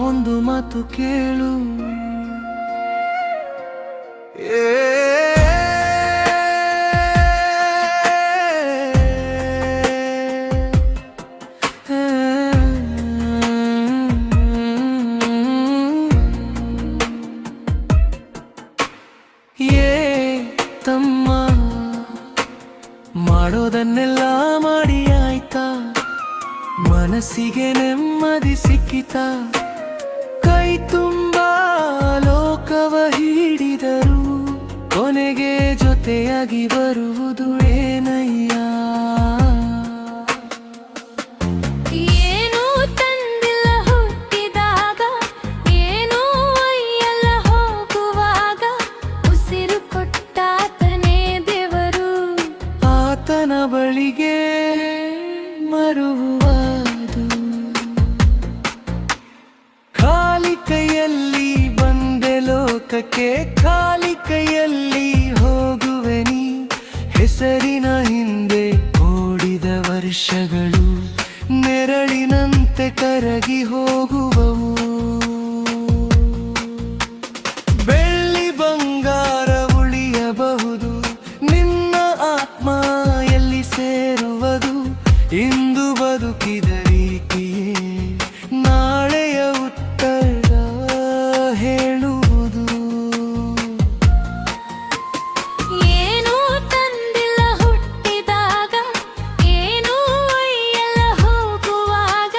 ಒಂದು ಮಾತು ಕೇಳು. ತಮ್ಮ, ಮಾಡೋದನ್ನೆಲ್ಲ ಮಾಡಿ ಆಯ್ತಾ? ಮನಸ್ಸಿಗೆ ನೆಮ್ಮದಿ ಸಿಕ್ಕಿತಾ? ಕೈ ತುಂಬಾ ಲೋಕವ ಹಿಡಿದರು, ಕೊನೆಗೆ ಜೊತೆಯಾಗಿ ಬರುವುದು ಏನಯ್ಯ? ಆತನ ಬಳಿಗೆ ಮರುವುದು. ಖಾಲಿ ಕೈಯಲ್ಲಿ ಬಂದೆ ಲೋಕಕ್ಕೆ, ಖಾಲಿ ಕೈಯಲ್ಲಿ ಹೋಗುವೆ ನೀ. ಹೆಸರಿನ ಹಿಂದೆ ಓಡಿದ ವರ್ಷಗಳು ನೆರಳಿನಂತೆ ಕರಗಿ ಹೋಗುವವು. ಬೆಳ್ಳಿ ಬಂಗಾರ ಉಳಿಯಬಹುದು, ನಿನ್ನ ಆತ್ಮ ಎಲ್ಲಿ ಸೇರುವುದು? ಇಂದು ಬದುಕಿದ ರೀತಿಯೇ ನಾಳೆಯ ಉತ್ತರ ಹೇಳುವುದು. ಏನೂ ತಂದಿಲ್ಲ ಹುಟ್ಟಿದಾಗ, ಏನೂ ಒಯ್ಯಲ್ಲ ಹೋಗುವಾಗ.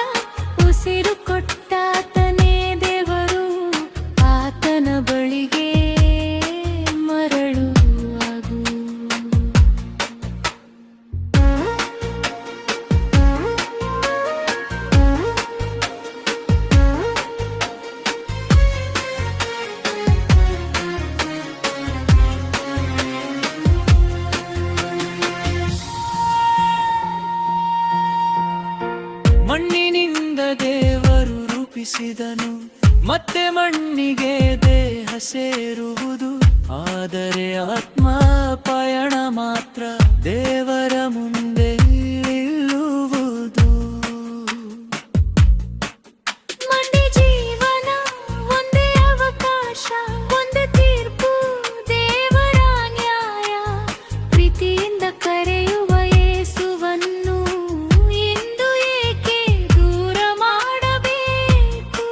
ಉಸಿರು ಕೊಟ್ಟಾತನೇ ದೇವರು, ಆತನ ಬಳಿಗೆ ಮರಳುವಾಗು. ಮಣ್ಣಿನಿಂದ ದೇವರು ರೂಪಿಸಿದನು, ಮತ್ತೆ ಮಣ್ಣಿಗೆ ದೇಹ ಸೇರುವುದು. ಆದರೆ ಆತ್ಮ ಪಯಣ ಮಾತ್ರ ದೇವರ ಮುಂದೆ ನಿಲ್ಲುವುದು. ಮಂಡಿ ಜೀವನ ಒಂದೇ ಅವಕಾಶ, ಒಂದೇ ತೀರ್ಪು, ದೇವರ ನ್ಯಾಯ. ಪ್ರೀತಿಯಿಂದ ಕರೆಯುವ ಯೇಸುವನ್ನು ಇಂದು ಏಕೆ ದೂರ ಮಾಡಬೇಕು?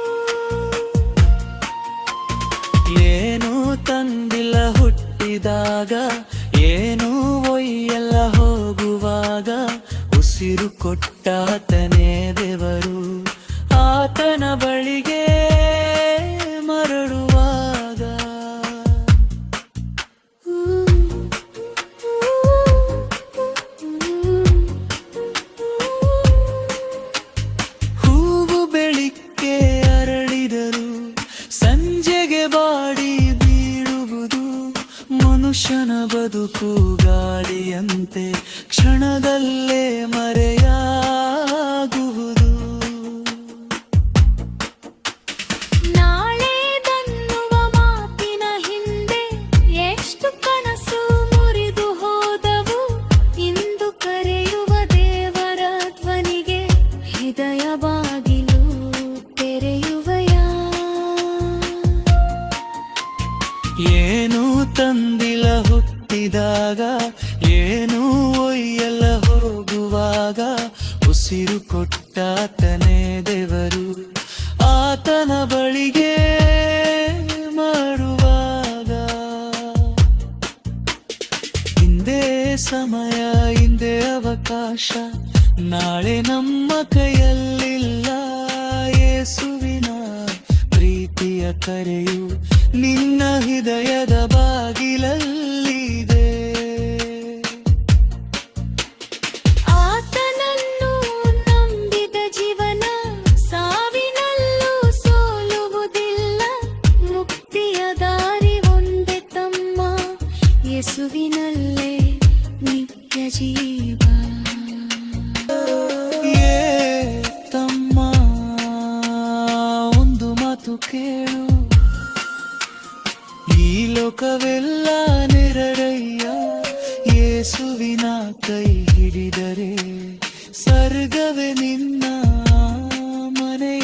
ಏನೂ ತಂದಿಲ್ಲ ಹುಟ್ಟಿದಾಗ, ಏನೂ ಒಯ್ಯಲ್ಲ ಹೋಗುವಾಗ. ಉಸಿರು ಕೊಟ್ಟಾತನೇ ದೇವರು, ಆತನ ಬಳಿಗೆ ಮರಳುವಾಗ. ಹೂವು ಬೆಳಿಗ್ಗೆ ಅರಳಿದರು, ಸಂಜೆಗೆ ಬಾಡಿ ಬೀಳುವುದು. ಮನುಷ್ಯನ ಬದುಕು ಗಾಳಿಯಂತೆ ಕ್ಷಣದಲ್ಲೇ ಮರೆಯಾಗುವುದು. ನಾಳೆ ದನ್ನುವ ಮಾತಿನ ಹಿಂದೆ ಎಷ್ಟು ಕನಸು ಮುರಿದು ಹೋದವು. ಇಂದು ಕರೆಯುವ ದೇವರ ಧ್ವನಿಗೆ ಹೃದಯ ಬಾಗಿಲು ತೆರೆಯುವಯಾ? ಏನೂ ತಂದಿಲ್ಲ ಹುಟ್ಟಿದಾಗ, ಏನೂ ಒಯ್ಯಲ್ಲ ಹೋಗುವಾಗ. ಉಸಿರು ಕೊಟ್ಟಾತನೇ ದೇವರು, ಆತನ ಬಳಿಗೆ ಮಾಡುವಾಗ. ಹಿಂದೆ ಸಮಯ, ಹಿಂದೆ ಅವಕಾಶ, ನಾಳೆ ನಮ್ಮ ಕೈಯಲ್ಲಿಲ್ಲ. ಯೇಸುವಿನ ಪ್ರೀತಿಯ ಕರೆಯು ನಿನ್ನ ಹೃದಯದ ಬಾಗಿಲಲ್ಲಿದೆ. ಆತನನ್ನು ನಂಬಿದ ಜೀವನ ಸಾವಿನಲ್ಲೂ ಸೋಲುವುದಿಲ್ಲ. ಮುಕ್ತಿಯ ದಾರಿ ಒಂದೇ ತಮ್ಮ, ಯೇಸುವಿನಲ್ಲೇ ನಿತ್ಯ ಜೀವ. ತಮ್ಮ, ಒಂದು ಮಾತು ಕೇಳು. ಈ ಲೋಕವೆಲ್ಲ ನೆರಳಯ್ಯ, ಯೇಸುವಿನ ಕೈ ಹಿಡಿದರೆ ಸ್ವರ್ಗವೇ ನಿನ್ನ ಮನೆ.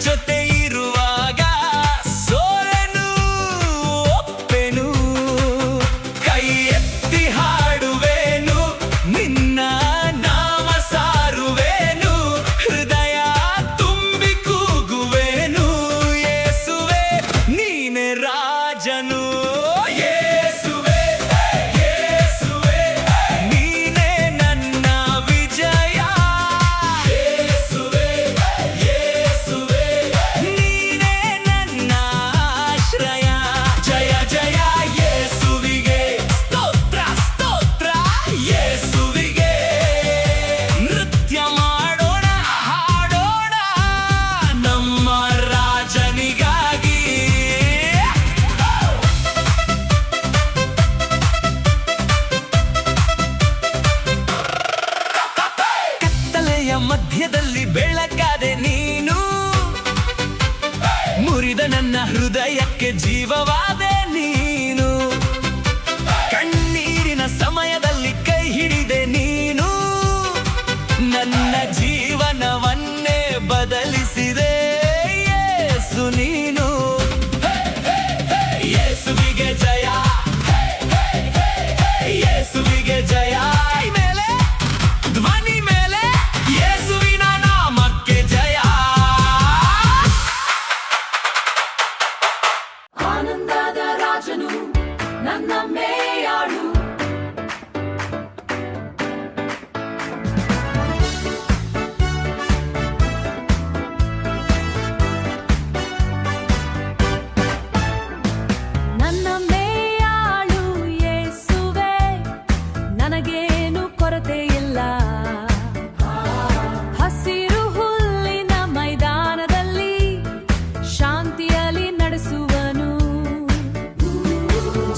ಜೊತೆ ಇರುವಾಗ ಸೋಲೆನು ಒಪ್ಪೆನು, ಕೈ ಎತ್ತಿ ಹಾಡುವೆನು ನಿನ್ನ ನಾಮ ಸಾರುವೆನು, ಹೃದಯ ತುಂಬಿ ಕೂಗುವೆನು, ಯೇಸುವೆ ನೀನೆ ರಾಜನು, ಯೇಸುವೆ ಯೇಸುವೆ ನೀನೆ ನನ್ನ ವಿಜಯ, ಯೇಸುವೆ ಯೇಸುವೆ ನೀನೆ ನನ್ನ ಆಶ್ರಯ, ಜಯ ಜಯ ಯೇಸುವಿಗೆ ಸ್ತೋತ್ರ ಸ್ತೋತ್ರ ಯೇಸುವಿಗೆ, ನೃತ್ಯ ಮಾಡೋಣ ಹಾಡೋಣ ನಮ್ಮ ರಾಜನಿಗಾಗಿ. ಕತ್ತಲೆಯ ಮಧ್ಯದಲ್ಲಿ ಬೆಳಕಾದೆ ನೀನು, ಮುರಿದ ನನ್ನ ಹೃದಯಕ್ಕೆ ಜೀವವಾದೆ ನೀನು, ಕಣ್ಣೀರಿನ ಸಮಯದಲ್ಲಿ ಕೈ ಹಿಡಿದೆ ನೀನು, ನನ್ನ ಜೀವನವನ್ನೇ ಬದಲಿಸಿದೆ ಯೇಸು ನೀನು, ಯೇಸುವಿಗೆ ಜಯ ಯೇಸುವಿಗೆ ಜಯ, ಮೇಲೆ ಧ್ವನಿ ಮೇಲೆ ಯೇಸುವಿನ ನಾಮಕ್ಕೆ ಜಯ. ಆನಂದದ ರಾಜನು ನನ್ನ ಮೇಯಾಳು, ನನ್ನ ಮೇಯಾಳು ಯೇಸುವೆ, ನನಗೇನು ಕೊರತೆ ಇಲ್ಲ, ಹಸಿರು ಹುಲ್ಲಿನ ಮೈದಾನದಲ್ಲಿ ಶಾಂತಿಯಲ್ಲಿ ನಡೆಸುವನು,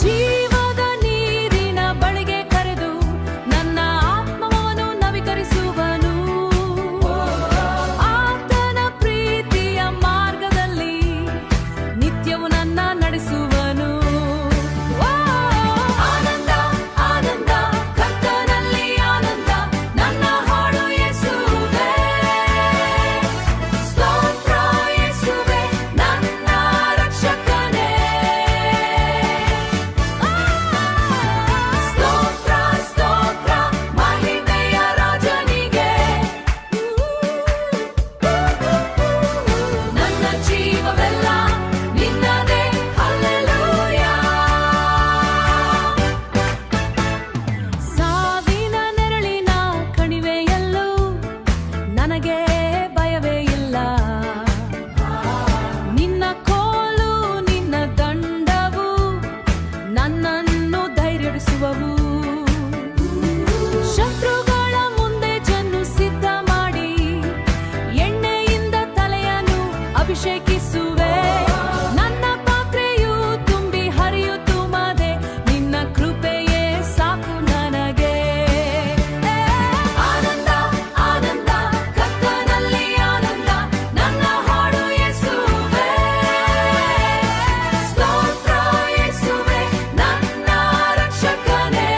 ಜೀವದ ನೀರಿನ ಬಳಿಗೆ ಕರೆದು ನನ್ನ ಆತ್ಮವನ್ನು ನವೀಕರಿಸುವನು, ಆತನ ಪ್ರೀತಿಯ ಮಾರ್ಗದಲ್ಲಿ ನಿತ್ಯವು ನನ್ನ ನಡೆಸುವನು. ಆನಂದ ಆನಂದ ಕರ್ತನಲ್ಲಿ ಆನಂದ, ನನ್ನ ಹಾಡು ಯೇಸುವೇ, ಸ್ತೋತ್ರ ಯೇಸುವೇ ನನ್ನ ರಕ್ಷಕನೇ, ಸ್ತೋತ್ರ ಸ್ತೋತ್ರ ಮಹಿಮೆಯ ರಾಜನಿಗೆ, ನನ್ನ ಜೀವವೆಲ್ಲ ನಿನ್ನದೇ, ಹಲ್ಲೆಲೂಯಾ. ಸಾವಿನ ನೆರಳಿನ ಕಣಿವೆಯಲ್ಲೂ ನನಗೆ ಭಯವೇ ಇಲ್ಲ, ನಿನ್ನ ಕೋಲು ನಿನ್ನ ದಂಡವು ನನ್ನನ್ನು ಧೈರ್ಯಡಿಸುವವು, ಶತ್ರುಗಳ ಮುಂದೆ ಜನ್ನು ಸಿದ್ಧ ಮಾಡಿ ಎಣ್ಣೆಯಿಂದ ತಲೆಯನ್ನು ಅಭಿಷೇಕಿಸುವೆ, ನನ್ನ ಪಾತ್ರೆಯು ತುಂಬಿ ಹರಿಯುತ್ತುಮದೆ, ನಿನ್ನ ಕೃಪೆಯೇ ಸಾಕು ನನಗೆ. ಆನಂದ ಆನಂದ ಕರ್ತನಲ್ಲಿ ಆನಂದ, ನನ್ನ ಹಾಡು ಯೇಸುವೇ, ಸ್ತೋತ್ರ ಯೇಸುವೇ ನನ್ನ ರಕ್ಷಕನೇ,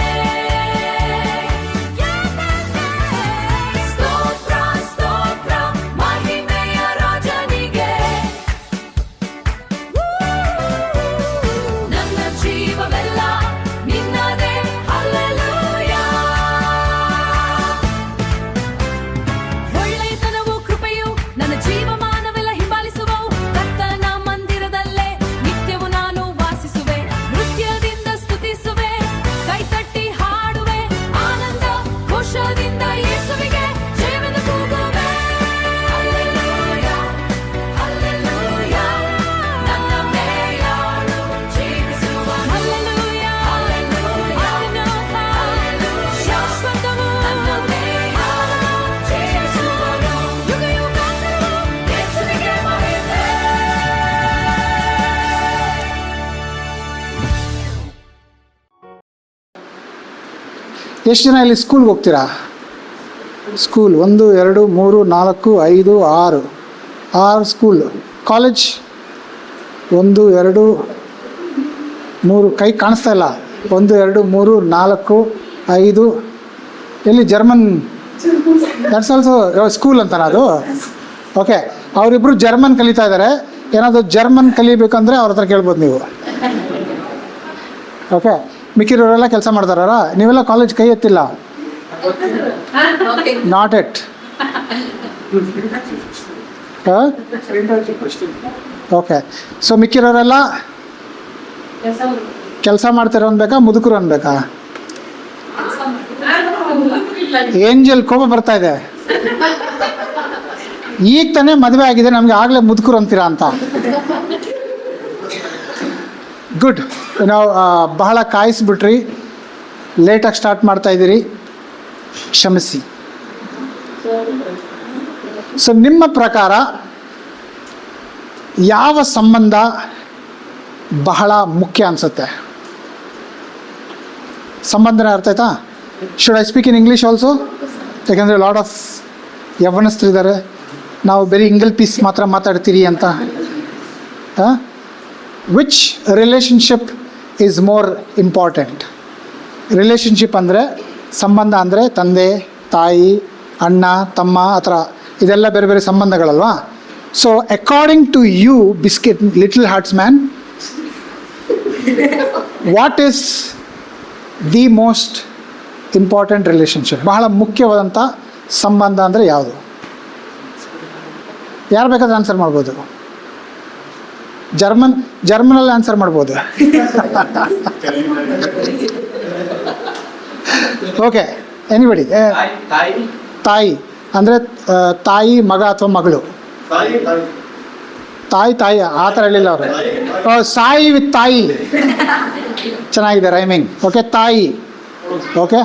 ಸ್ತೋತ್ರ ಸ್ತೋತ್ರ ಮಹಿಮೆಯ ರಾಜನಿಗೆ, ನನ್ನ ಜೀವವೆಲ್ಲ ನಿನ್ನದೇ, ಹಲ್ಲೆಲೂಯಾ. ಒಳ್ಳೆಯತನವು ಕೃಪೆಯು ನನ್ನ ಜೀವಮಾನವೆಲ್ಲ ಹಿಂಬಾಲಿಸುವವು, ಕರ್ತನ ಮಂದಿರದಲ್ಲೇ ನಿತ್ಯವು ನಾನು ವಾಸಿಸುವೆ, ನೃತ್ಯದಿಂದ ಸ್ತುತಿಸುವೆ, ಕೈತಟ್ಟಿ ಹಾಡುವೆ, ಆನಂದ ಘೋಷದಿಂದ ಯೇಸುವಿಗೆ ಜಯವೆಂದು ಕೂಗುವೆ, ಹಲ್ಲೆಲೂಯಾ ಹಲ್ಲೆಲೂಯಾ ನನ್ನ ಮೇಲಾಳು ಜೀವಿಸುವ, ಹಲ್ಲೆಲೂಯಾ ಹಲ್ಲೆಲೂಯಾ ಶಾಶ್ವತವು ನನ್ನ ಮೇಲಾಳು ಜೀವಿಸುವನು, ಯುಗ ಯುಗಾಂತರವು ಯೇಸುವಿಗೆ ಮಹಿಮೆ. ಎಷ್ಟು ಜನ ಇಲ್ಲಿ ಸ್ಕೂಲ್ಗೆ ಹೋಗ್ತೀರಾ? School 1 2 3 4 5 6 6 school. ಕಾಲೇಜ್ 1 2 3 ಕೈ ಕಾಣಿಸ್ತಾ ಇಲ್ಲ. 1 2 3 4 5 ಎಲ್ಲಿ ಜರ್ಮನ್ ದಟ್ಸ್ ಆಲ್ಸೋ ಸ್ಕೂಲ್ ಅಂತಾನ ಅದು? ಓಕೆ. ಅವರಿಬ್ಬರು ಜರ್ಮನ್ ಕಲಿತಾ ಇದ್ದಾರೆ. ಏನಾದರೂ ಜರ್ಮನ್ ಕಲಿಬೇಕಂದ್ರೆ ಅವ್ರ ಹತ್ರ ಕೇಳ್ಬೋದು ನೀವು. ಓಕೆ, ಮಿಕ್ಕಿರೋರೆಲ್ಲ ಕೆಲಸ ಮಾಡ್ತಾರ. ನೀವೆಲ್ಲ ಕಾಲೇಜ್ ಕೈ ಎತ್ತಿಲ್ಲ. Not yet. ಓಕೆ, ಸೊ ಮಿಕ್ಕಿರೋರೆಲ್ಲ ಕೆಲಸ ಮಾಡ್ತಿರೋ ಅನ್ಬೇಕಾ, ಮುದುಕರು ಅನ್ಬೇಕಾ? ಏಂಜಲ್ ಕೋಪ ಬರ್ತಾ ಇದೆ. ಈಗ ತಾನೇ ಮದುವೆ ಆಗಿದೆ, ನಮಗೆ ಆಗಲೇ ಮುದುಕರು ಅಂತೀರಾ ಅಂತ. ಗುಡ್. ನಾವು ಬಹಳ ಕಾಯಿಸ್ಬಿಟ್ರಿ, ಲೇಟಾಗಿ ಸ್ಟಾರ್ಟ್ ಮಾಡ್ತಾ ಇದ್ದೀರಿ, ಕ್ಷಮಿಸಿ. ಸೊ ನಿಮ್ಮ ಪ್ರಕಾರ ಯಾವ ಸಂಬಂಧ ಬಹಳ ಮುಖ್ಯ ಅನಿಸುತ್ತೆ? ಸಂಬಂಧನ ಅರ್ಥ ಆಯ್ತಾ? Should I speak in English also? ಯಾಕೆಂದರೆ ಲಾಟ್ ಆಫ್ ಯವನಸ್ಥರಿದ್ದಾರೆ, ನಾವು ಬರೀ ಇಂಗ್ಲ್ ಪೀಸ್ ಮಾತ್ರ ಮಾತಾಡ್ತೀರಿ ಅಂತ. Which relationship is more important? Relationship ಅಂದರೆ, ಸಂಬಂಧ ಅಂದರೆ ತಂದೆ ತಾಯಿ ಅಣ್ಣ ತಮ್ಮ ಆ ಥರ, ಇದೆಲ್ಲ ಬೇರೆ ಬೇರೆ ಸಂಬಂಧಗಳಲ್ವಾ? So according to you biscuit Little Hearts man, what is the most important relationship? ಬಹಳ ಮುಖ್ಯವಾದಂಥ ಸಂಬಂಧ ಅಂದರೆ ಯಾವುದು? ಯಾರು ಬೇಕಾದ್ರೆ ಆನ್ಸರ್ ಮಾಡ್ಬೋದು. ಜರ್ಮನಲ್ಲಿ ಆನ್ಸರ್ ಮಾಡ್ಬೋದು. Okay, anybody? ತಾಯಿ ಅಂದರೆ ತಾಯಿ ಮಗ ಅಥವಾ ಮಗಳು? ತಾಯಿ ಆ ಥರ ಹೇಳಿಲ್ಲ ಅವರು. ಸಾಯಿ ವಿತ್ ತಾಯಿ, ಚೆನ್ನಾಗಿದೆ ರೈಮಿಂಗ್. ಓಕೆ, ತಾಯಿ. ಓಕೆ,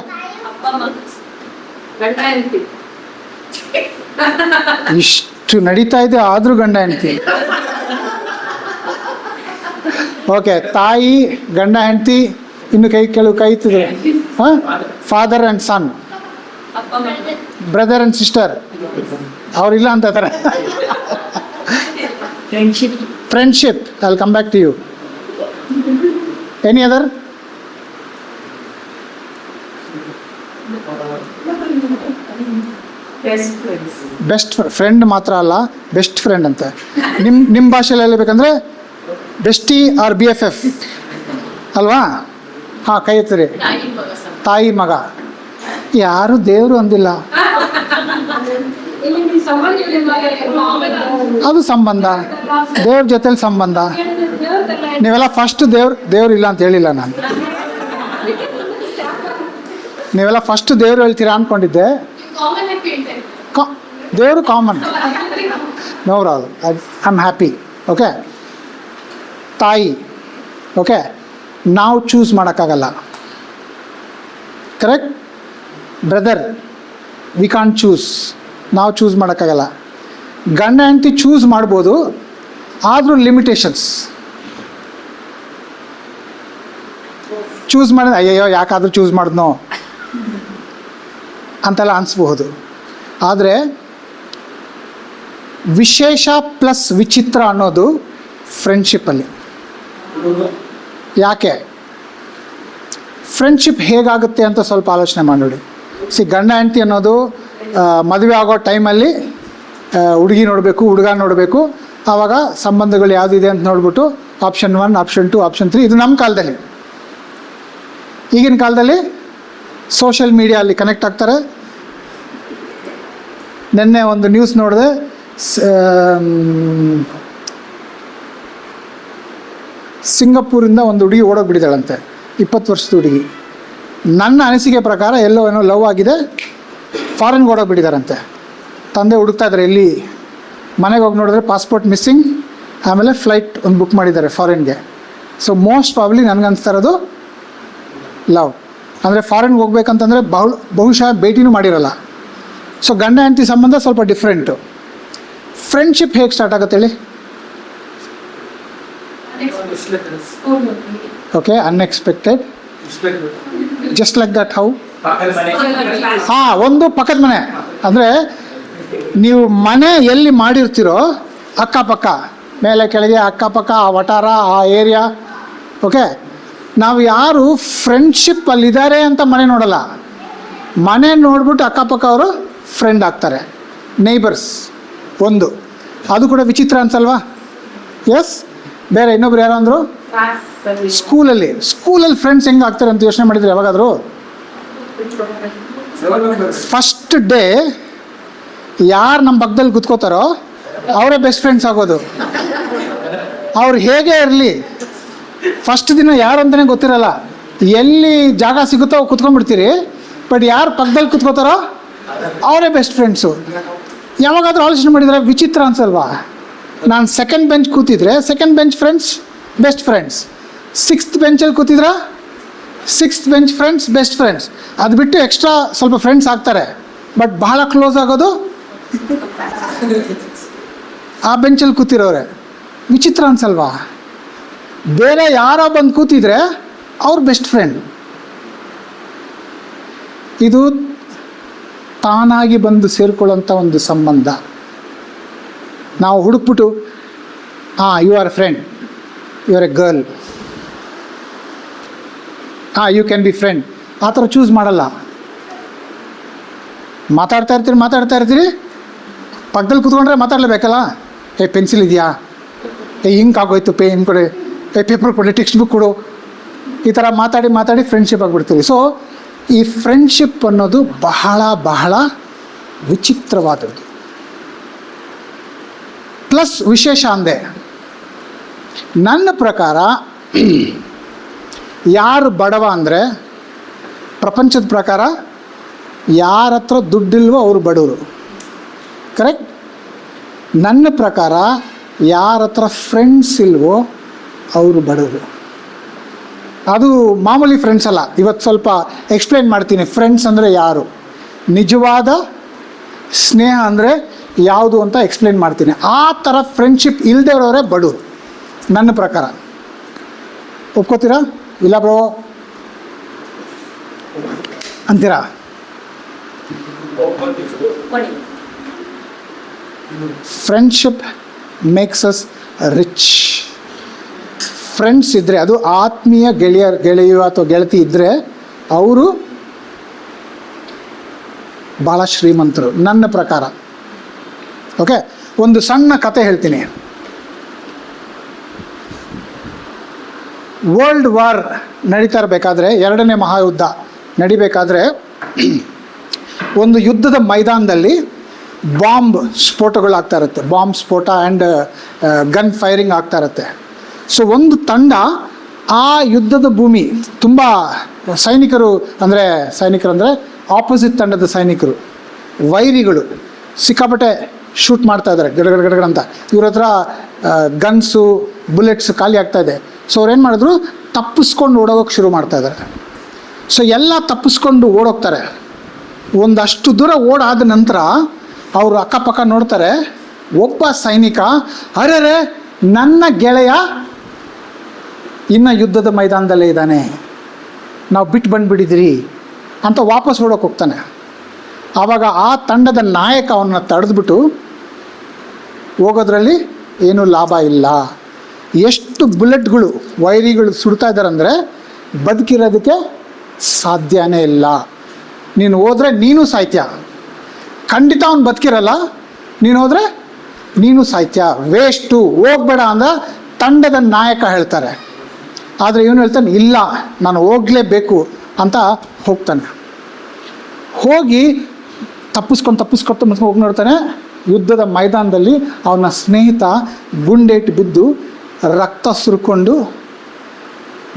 ಇಷ್ಟು ನಡೀತಾ ಇದೆ ಆದರೂ ಗಂಡ ಹೆಂಡತಿ. ಓಕೆ, ತಾಯಿ ಗಂಡ ಹೆಂಡತಿ. ಇನ್ನು ಕೆಲವು ಕೈ ಇತ್ತಿದೆ. ಹಾಂ, father and son, brother and sister. ಅವರಿಲ್ಲ ಅಂತ ಇದ್ದಾರೆ. Friendship. I will come back to you. Any other? Best friend ಮಾತ್ರ ಅಲ್ಲ, ಬೆಸ್ಟ್ ಫ್ರೆಂಡ್ ಅಂತ. ನಿಮ್ಮ ಭಾಷೆಯಲ್ಲಿ ಹೇಳಬೇಕಂದ್ರೆ ಬೆಸ್ಟಿ ಆರ್ BFF ಅಲ್ವಾ? ಹಾಂ, ಕೈ ಎತ್ತಿರಿ. ತಾಯಿ ಮಗ. ಯಾರು ದೇವರು ಅಂದಿಲ್ಲ. ಅದು ಸಂಬಂಧ, ದೇವ್ರ ಜೊತೆಲಿ ಸಂಬಂಧ. ನೀವೆಲ್ಲ ಫಸ್ಟ್ ದೇವ್ರು ಇಲ್ಲ ಅಂತ ಹೇಳಿಲ್ಲ ನಾನು. ನೀವೆಲ್ಲ ಫಸ್ಟ್ ದೇವ್ರು ಹೇಳ್ತೀರಾ ಅಂದ್ಕೊಂಡಿದ್ದೆ. ದೇವರು common. No problem, I am happy. Okay, ತಾಯಿ. ಓಕೆ, ನಾವು ಚೂಸ್ ಮಾಡೋಕ್ಕಾಗಲ್ಲ, correct? Brother, we can't choose. ನಾವು ಚೂಸ್ ಮಾಡೋಕ್ಕಾಗಲ್ಲ. ಗಂಡ ಹೆಂಡತಿ ಚೂಸ್ ಮಾಡ್ಬೋದು, ಆದರೂ ಲಿಮಿಟೇಷನ್ಸ್. ಚೂಸ್ ಮಾಡಿದ್ರೆ ಅಯ್ಯಯ್ಯೋ ಯಾಕಾದರೂ ಚೂಸ್ ಮಾಡಿದ್ನೋ ಅಂತೆಲ್ಲ ಅನಿಸ್ಬಹುದು. ಆದರೆ ವಿಶೇಷ ಪ್ಲಸ್ ವಿಚಿತ್ರ ಅನ್ನೋದು ಫ್ರೆಂಡ್ಶಿಪ್ಪಲ್ಲಿ. ಯಾಕೆ? ಫ್ರೆಂಡ್ಶಿಪ್ ಹೇಗಾಗುತ್ತೆ ಅಂತ ಸ್ವಲ್ಪ ಆಲೋಚನೆ ಮಾಡಿ. ಗಂಡ ಹೆಂಡತಿ ಅನ್ನೋದು ಮದುವೆ ಆಗೋ ಟೈಮಲ್ಲಿ ಹುಡುಗಿ ನೋಡಬೇಕು, ಹುಡುಗ ನೋಡಬೇಕು. ಆವಾಗ ಸಂಬಂಧಗಳು ಯಾವುದಿದೆ ಅಂತ ನೋಡ್ಬಿಟ್ಟು ಆಪ್ಷನ್ 1, ಆಪ್ಷನ್ 2, ಆಪ್ಷನ್ 3. ಇದು ನಮ್ಮ ಕಾಲದಲ್ಲಿ. ಈಗಿನ ಕಾಲದಲ್ಲಿ ಸೋಷಿಯಲ್ ಮೀಡಿಯಲ್ಲಿ ಕನೆಕ್ಟ್ ಆಗ್ತಾರೆ. ನಿನ್ನೆ ಒಂದು ನ್ಯೂಸ್ ನೋಡಿದೆ, ಸಿಂಗಪೂರಿಂದ ಒಂದು ಹುಡುಗಿ ಓಡೋಗ್ಬಿಟ್ಟಿದ್ದಾಳಂತೆ, 20 ವರ್ಷದ ಹುಡುಗಿ. ನನ್ನ ಅನಿಸಿಕೆ ಪ್ರಕಾರ ಎಲ್ಲೋ ಏನೋ ಲವ್ ಆಗಿದೆ, ಫಾರಿನ್ಗೆ ಓಡೋಗ್ಬಿಟ್ಟಿದ್ದಾರಂತೆ. ತಂದೆ ಹುಡುಕ್ತಾ ಇದ್ದಾರೆ ಎಲ್ಲಿ. ಮನೆಗೆ ಹೋಗಿ ನೋಡಿದ್ರೆ ಪಾಸ್ಪೋರ್ಟ್ ಮಿಸ್ಸಿಂಗ್, ಆಮೇಲೆ ಫ್ಲೈಟ್ ಒಂದು ಬುಕ್ ಮಾಡಿದ್ದಾರೆ ಫಾರಿನ್ಗೆ. ಸೊ ಮೋಸ್ಟ್ ಪ್ರಾಬ್ಲಿ ನನಗನ್ನಿಸ್ತಾ ಇರೋದು ಲವ್. ಅಂದರೆ ಫಾರಿನ್ಗೆ ಹೋಗ್ಬೇಕಂತಂದರೆ ಬಹುಶಃ ಭೇಟಿನೂ ಮಾಡಿರಲ್ಲ. ಸೊ ಗಂಡ ಹೆಂಡತಿ ಸಂಬಂಧ ಸ್ವಲ್ಪ ಡಿಫ್ರೆಂಟು. ಫ್ರೆಂಡ್ಶಿಪ್ ಹೇಗೆ ಸ್ಟಾರ್ಟ್ ಆಗುತ್ತೆ ಹೇಳಿ? Okay, unexpected, just like that. How? ಹಾಂ, ಒಂದು ಪಕ್ಕದ ಮನೆ. ಅಂದರೆ ನೀವು ಮನೆ ಎಲ್ಲಿ ಮಾಡಿರ್ತೀರೋ ಅಕ್ಕಪಕ್ಕ, ಮೇಲೆ ಕೆಳಗೆ ಅಕ್ಕಪಕ್ಕ, ಆ ವಟಾರ, ಆ ಏರಿಯಾ. ಓಕೆ, ನಾವು ಯಾರು ಫ್ರೆಂಡ್ಶಿಪ್ ಅಲ್ಲಿದ್ದಾರೆ ಅಂತ ಮನೆ ನೋಡಲ್ಲ. ಮನೆ ನೋಡ್ಬಿಟ್ಟು ಅಕ್ಕಪಕ್ಕ ಅವರು ಫ್ರೆಂಡ್ ಆಗ್ತಾರೆ, ನೇಬರ್ಸ್. ಒಂದು ಅದು ಕೂಡ ವಿಚಿತ್ರ ಅನ್ಸಲ್ವಾ? ಎಸ್. ಬೇರೆ ಇನ್ನೊಬ್ರು ಯಾರು ಅಂದರು? ಸ್ಕೂಲಲ್ಲಿ ಫ್ರೆಂಡ್ಸ್ ಹೆಂಗೆ ಆಗ್ತಾರೆ ಅಂತ ಯೋಚನೆ ಮಾಡಿದ್ರೆ ಯಾವಾಗಾದರೂ? ಫಸ್ಟ್ ಡೇ ಯಾರು ನಮ್ಮ ಪಕ್ಕದಲ್ಲಿ ಕೂತ್ಕೋತಾರೋ ಅವರೇ ಬೆಸ್ಟ್ ಫ್ರೆಂಡ್ಸ್ ಆಗೋದು. ಅವ್ರು ಹೇಗೆ ಇರಲಿ, ಫಸ್ಟ್ ದಿನ ಯಾರು ಅಂತಲೇ ಗೊತ್ತಿರಲ್ಲ, ಎಲ್ಲಿ ಜಾಗ ಸಿಗುತ್ತೋ ಕುತ್ಕೊಂಡ್ಬಿಡ್ತೀರಿ. ಬಟ್ ಯಾರು ಪಕ್ಕದಲ್ಲಿ ಕುತ್ಕೋತಾರೋ ಅವರೇ ಬೆಸ್ಟ್ ಫ್ರೆಂಡ್ಸು. ಯಾವಾಗಾದ್ರೂ ಆಲೋಚನೆ ಮಾಡಿದರೆ ವಿಚಿತ್ರ ಅನ್ಸಲ್ವಾ? ನಾನು ಸೆಕೆಂಡ್ ಬೆಂಚ್ ಕೂತಿದ್ರೆ second bench friends best friends, sixth ಬೆಂಚಲ್ಲಿ ಕೂತಿದ್ರೆ sixth bench friends best friends. ಅದು ಬಿಟ್ಟು ಎಕ್ಸ್ಟ್ರಾ ಸ್ವಲ್ಪ ಫ್ರೆಂಡ್ಸ್ ಆಗ್ತಾರೆ, ಬಟ್ ಬಹಳ ಕ್ಲೋಸ್ ಆಗೋದು ಆ ಬೆಂಚಲ್ಲಿ ಕೂತಿರೋರೆ. ವಿಚಿತ್ರ ಅನ್ಸಲ್ವಾ? ಬೇರೆ ಯಾರೋ ಬಂದು ಕೂತಿದ್ರೆ ಅವ್ರ ಬೆಸ್ಟ್ ಫ್ರೆಂಡ್. ಇದು ತಾನಾಗಿ ಬಂದು ಸೇರಿಕೊಳ್ಳೋಂಥ ಒಂದು ಸಂಬಂಧ. ನಾವು ಹುಡುಕ್ಬಿಟ್ಟು you are a friend, you are a girl, you can be friend, ಆ ಥರ ಚೂಸ್ ಮಾಡಲ್ಲ. ಮಾತಾಡ್ತಾ ಇರ್ತೀರಿ, ಪಕ್ಕದಲ್ಲಿ ಕೂತ್ಕೊಂಡ್ರೆ ಮಾತಾಡಲೇಬೇಕಲ್ಲ. ಪೆನ್ಸಿಲ್ ಇದೆಯಾ, ಇಂಕ್ ಆಗೋಯ್ತು, ಪೇನ್ ಕೊಡಿ, ಪೇಪರ್ ಕೊಡಿ, ಟೆಕ್ಸ್ಟ್ ಬುಕ್ ಕೊಡು, ಈ ಥರ ಮಾತಾಡಿ ಫ್ರೆಂಡ್ಶಿಪ್ ಆಗಿಬಿಡ್ತೀವಿ. ಸೊ ಈ ಫ್ರೆಂಡ್ಶಿಪ್ ಅನ್ನೋದು ಬಹಳ ಬಹಳ ವಿಚಿತ್ರವಾದದ್ದು. ಪ್ಲಸ್ ವಿಶೇಷ ಅಂದೆ, ನನ್ನ ಪ್ರಕಾರ ಯಾರು ಬಡವ ಅಂದರೆ, ಪ್ರಪಂಚದ ಪ್ರಕಾರ ಯಾರ ಹತ್ರ ದುಡ್ಡಿಲ್ವೋ ಅವರು ಬಡವರು, ಕರೆಕ್ಟ್? ನನ್ನ ಪ್ರಕಾರ ಯಾರ ಹತ್ರ ಫ್ರೆಂಡ್ಸ್ ಇಲ್ವೋ ಅವರು ಬಡವರು. ಅದು ಮಾಮೂಲಿ ಫ್ರೆಂಡ್ಸ್ ಅಲ್ಲ. ಇವತ್ತು ಸ್ವಲ್ಪ ಎಕ್ಸ್ಪ್ಲೈನ್ ಮಾಡ್ತೀನಿ ಫ್ರೆಂಡ್ಸ್ ಅಂದರೆ ಯಾರು, ನಿಜವಾದ ಸ್ನೇಹ ಅಂದರೆ ಯಾವುದು ಅಂತ ಎಕ್ಸ್ಪ್ಲೈನ್ ಮಾಡ್ತೀನಿ. ಆ ಥರ ಫ್ರೆಂಡ್ಶಿಪ್ ಇಲ್ಲದೆ ಇರೋರೇ ಬಡವರು ನನ್ನ ಪ್ರಕಾರ. ಒಪ್ಕೋತೀರಾ? ಇಲ್ಲ ಬ್ರೋ ಅಂತೀರಾ? Friendship makes us rich. Friends ಇದ್ದರೆ, ಅದು ಆತ್ಮೀಯ ಗೆಳೆಯ ಅಥವಾ ಗೆಳತಿ ಇದ್ದರೆ ಅವರು ಭಾಳ ಶ್ರೀಮಂತರು ನನ್ನ ಪ್ರಕಾರ. ಓಕೆ, ಒಂದು ಸಣ್ಣ ಕತೆ ಹೇಳ್ತೀನಿ. ವರ್ಲ್ಡ್ ವಾರ್ ನಡೀತಾ ಇರಬೇಕಾದ್ರೆ, ಎರಡನೇ ಮಹಾಯುದ್ಧ ನಡಿಬೇಕಾದ್ರೆ, ಒಂದು ಯುದ್ಧದ ಮೈದಾನದಲ್ಲಿ ಬಾಂಬ್ ಸ್ಫೋಟಗಳಾಗ್ತಾ ಇರುತ್ತೆ. ಬಾಂಬ್ ಸ್ಫೋಟ ಆ್ಯಂಡ್ ಗನ್ ಫೈರಿಂಗ್ ಆಗ್ತಾ ಇರುತ್ತೆ. ಸೊ ಒಂದು ತಂಡ ಆ ಯುದ್ಧದ ಭೂಮಿ ತುಂಬ ಸೈನಿಕರು ಅಂದರೆ ಆಪೋಸಿಟ್ ತಂಡದ ಸೈನಿಕರು, ವೈರಿಗಳು ಸಿಕ್ಕಾಪಟ್ಟೆ ಶೂಟ್ ಮಾಡ್ತಾ ಇದ್ದಾರೆ ಗಡಗಡ ಅಂತ. ಇವ್ರ ಹತ್ರ ಗನ್ಸು ಬುಲೆಟ್ಸ್ ಖಾಲಿ ಆಗ್ತಾ ಇದೆ. ಸೊ ಅವ್ರೇನು ಮಾಡಿದ್ರು, ತಪ್ಪಿಸ್ಕೊಂಡು ಓಡೋಗೋಕ್ಕೆ ಶುರು ಮಾಡ್ತಾ ಇದ್ದಾರೆ. ಸೊ ಎಲ್ಲ ತಪ್ಪಿಸ್ಕೊಂಡು ಓಡೋಗ್ತಾರೆ. ಒಂದಷ್ಟು ದೂರ ಓಡಾದ ನಂತರ ಅವರು ಅಕ್ಕಪಕ್ಕ ನೋಡ್ತಾರೆ. ಒಬ್ಬ ಸೈನಿಕ, ಅರೆ ನನ್ನ ಗೆಳೆಯ ಇನ್ನು ಯುದ್ಧದ ಮೈದಾನದಲ್ಲೇ ಇದ್ದಾನೆ, ನಾವು ಬಿಟ್ಟು ಬಂದುಬಿಟ್ಟಿದ್ರಿ ಅಂತ ವಾಪಸ್ ಓಡೋಕೆ ಹೋಗ್ತಾನೆ. ಆವಾಗ ಆ ತಂಡದ ನಾಯಕ ಅವನ್ನ ತಡೆದ್ಬಿಟ್ಟು, ಹೋಗೋದ್ರಲ್ಲಿ ಏನೂ ಲಾಭ ಇಲ್ಲ, ಎಷ್ಟು ಬುಲೆಟ್ಗಳು ವೈರಿಗಳು ಸುಡ್ತಾ ಇದ್ದಾರೆ ಅಂದರೆ ಬದುಕಿರೋದಕ್ಕೆ ಸಾಧ್ಯನೇ ಇಲ್ಲ, ನೀನು ಹೋದರೆ ನೀನು ಸಾಯ್ತ್ಯ, ಖಂಡಿತ ಅವ್ನು ಬದುಕಿರಲ್ಲ, ನೀನು ಹೋದರೆ ನೀನು ಸಾಯ್ತ್ಯ, ವೇಸ್ಟು, ಹೋಗ್ಬೇಡ ಅಂತ ತಂಡದ ನಾಯಕ ಹೇಳ್ತಾರೆ. ಆದರೆ ಇವನು ಹೇಳ್ತಾನೆ, ಇಲ್ಲ ನಾನು ಹೋಗಲೇಬೇಕು ಅಂತ ಹೋಗ್ತಾನೆ. ಹೋಗಿ ತಪ್ಪಿಸ್ಕೊಂಡು ಹೋಗಿ ನೋಡ್ತಾನೆ, ಯುದ್ಧದ ಮೈದಾನದಲ್ಲಿ ಅವನ ಸ್ನೇಹಿತ ಗುಂಡೇಟು ಬಿದ್ದು ರಕ್ತ ಸುರ್ಕೊಂಡು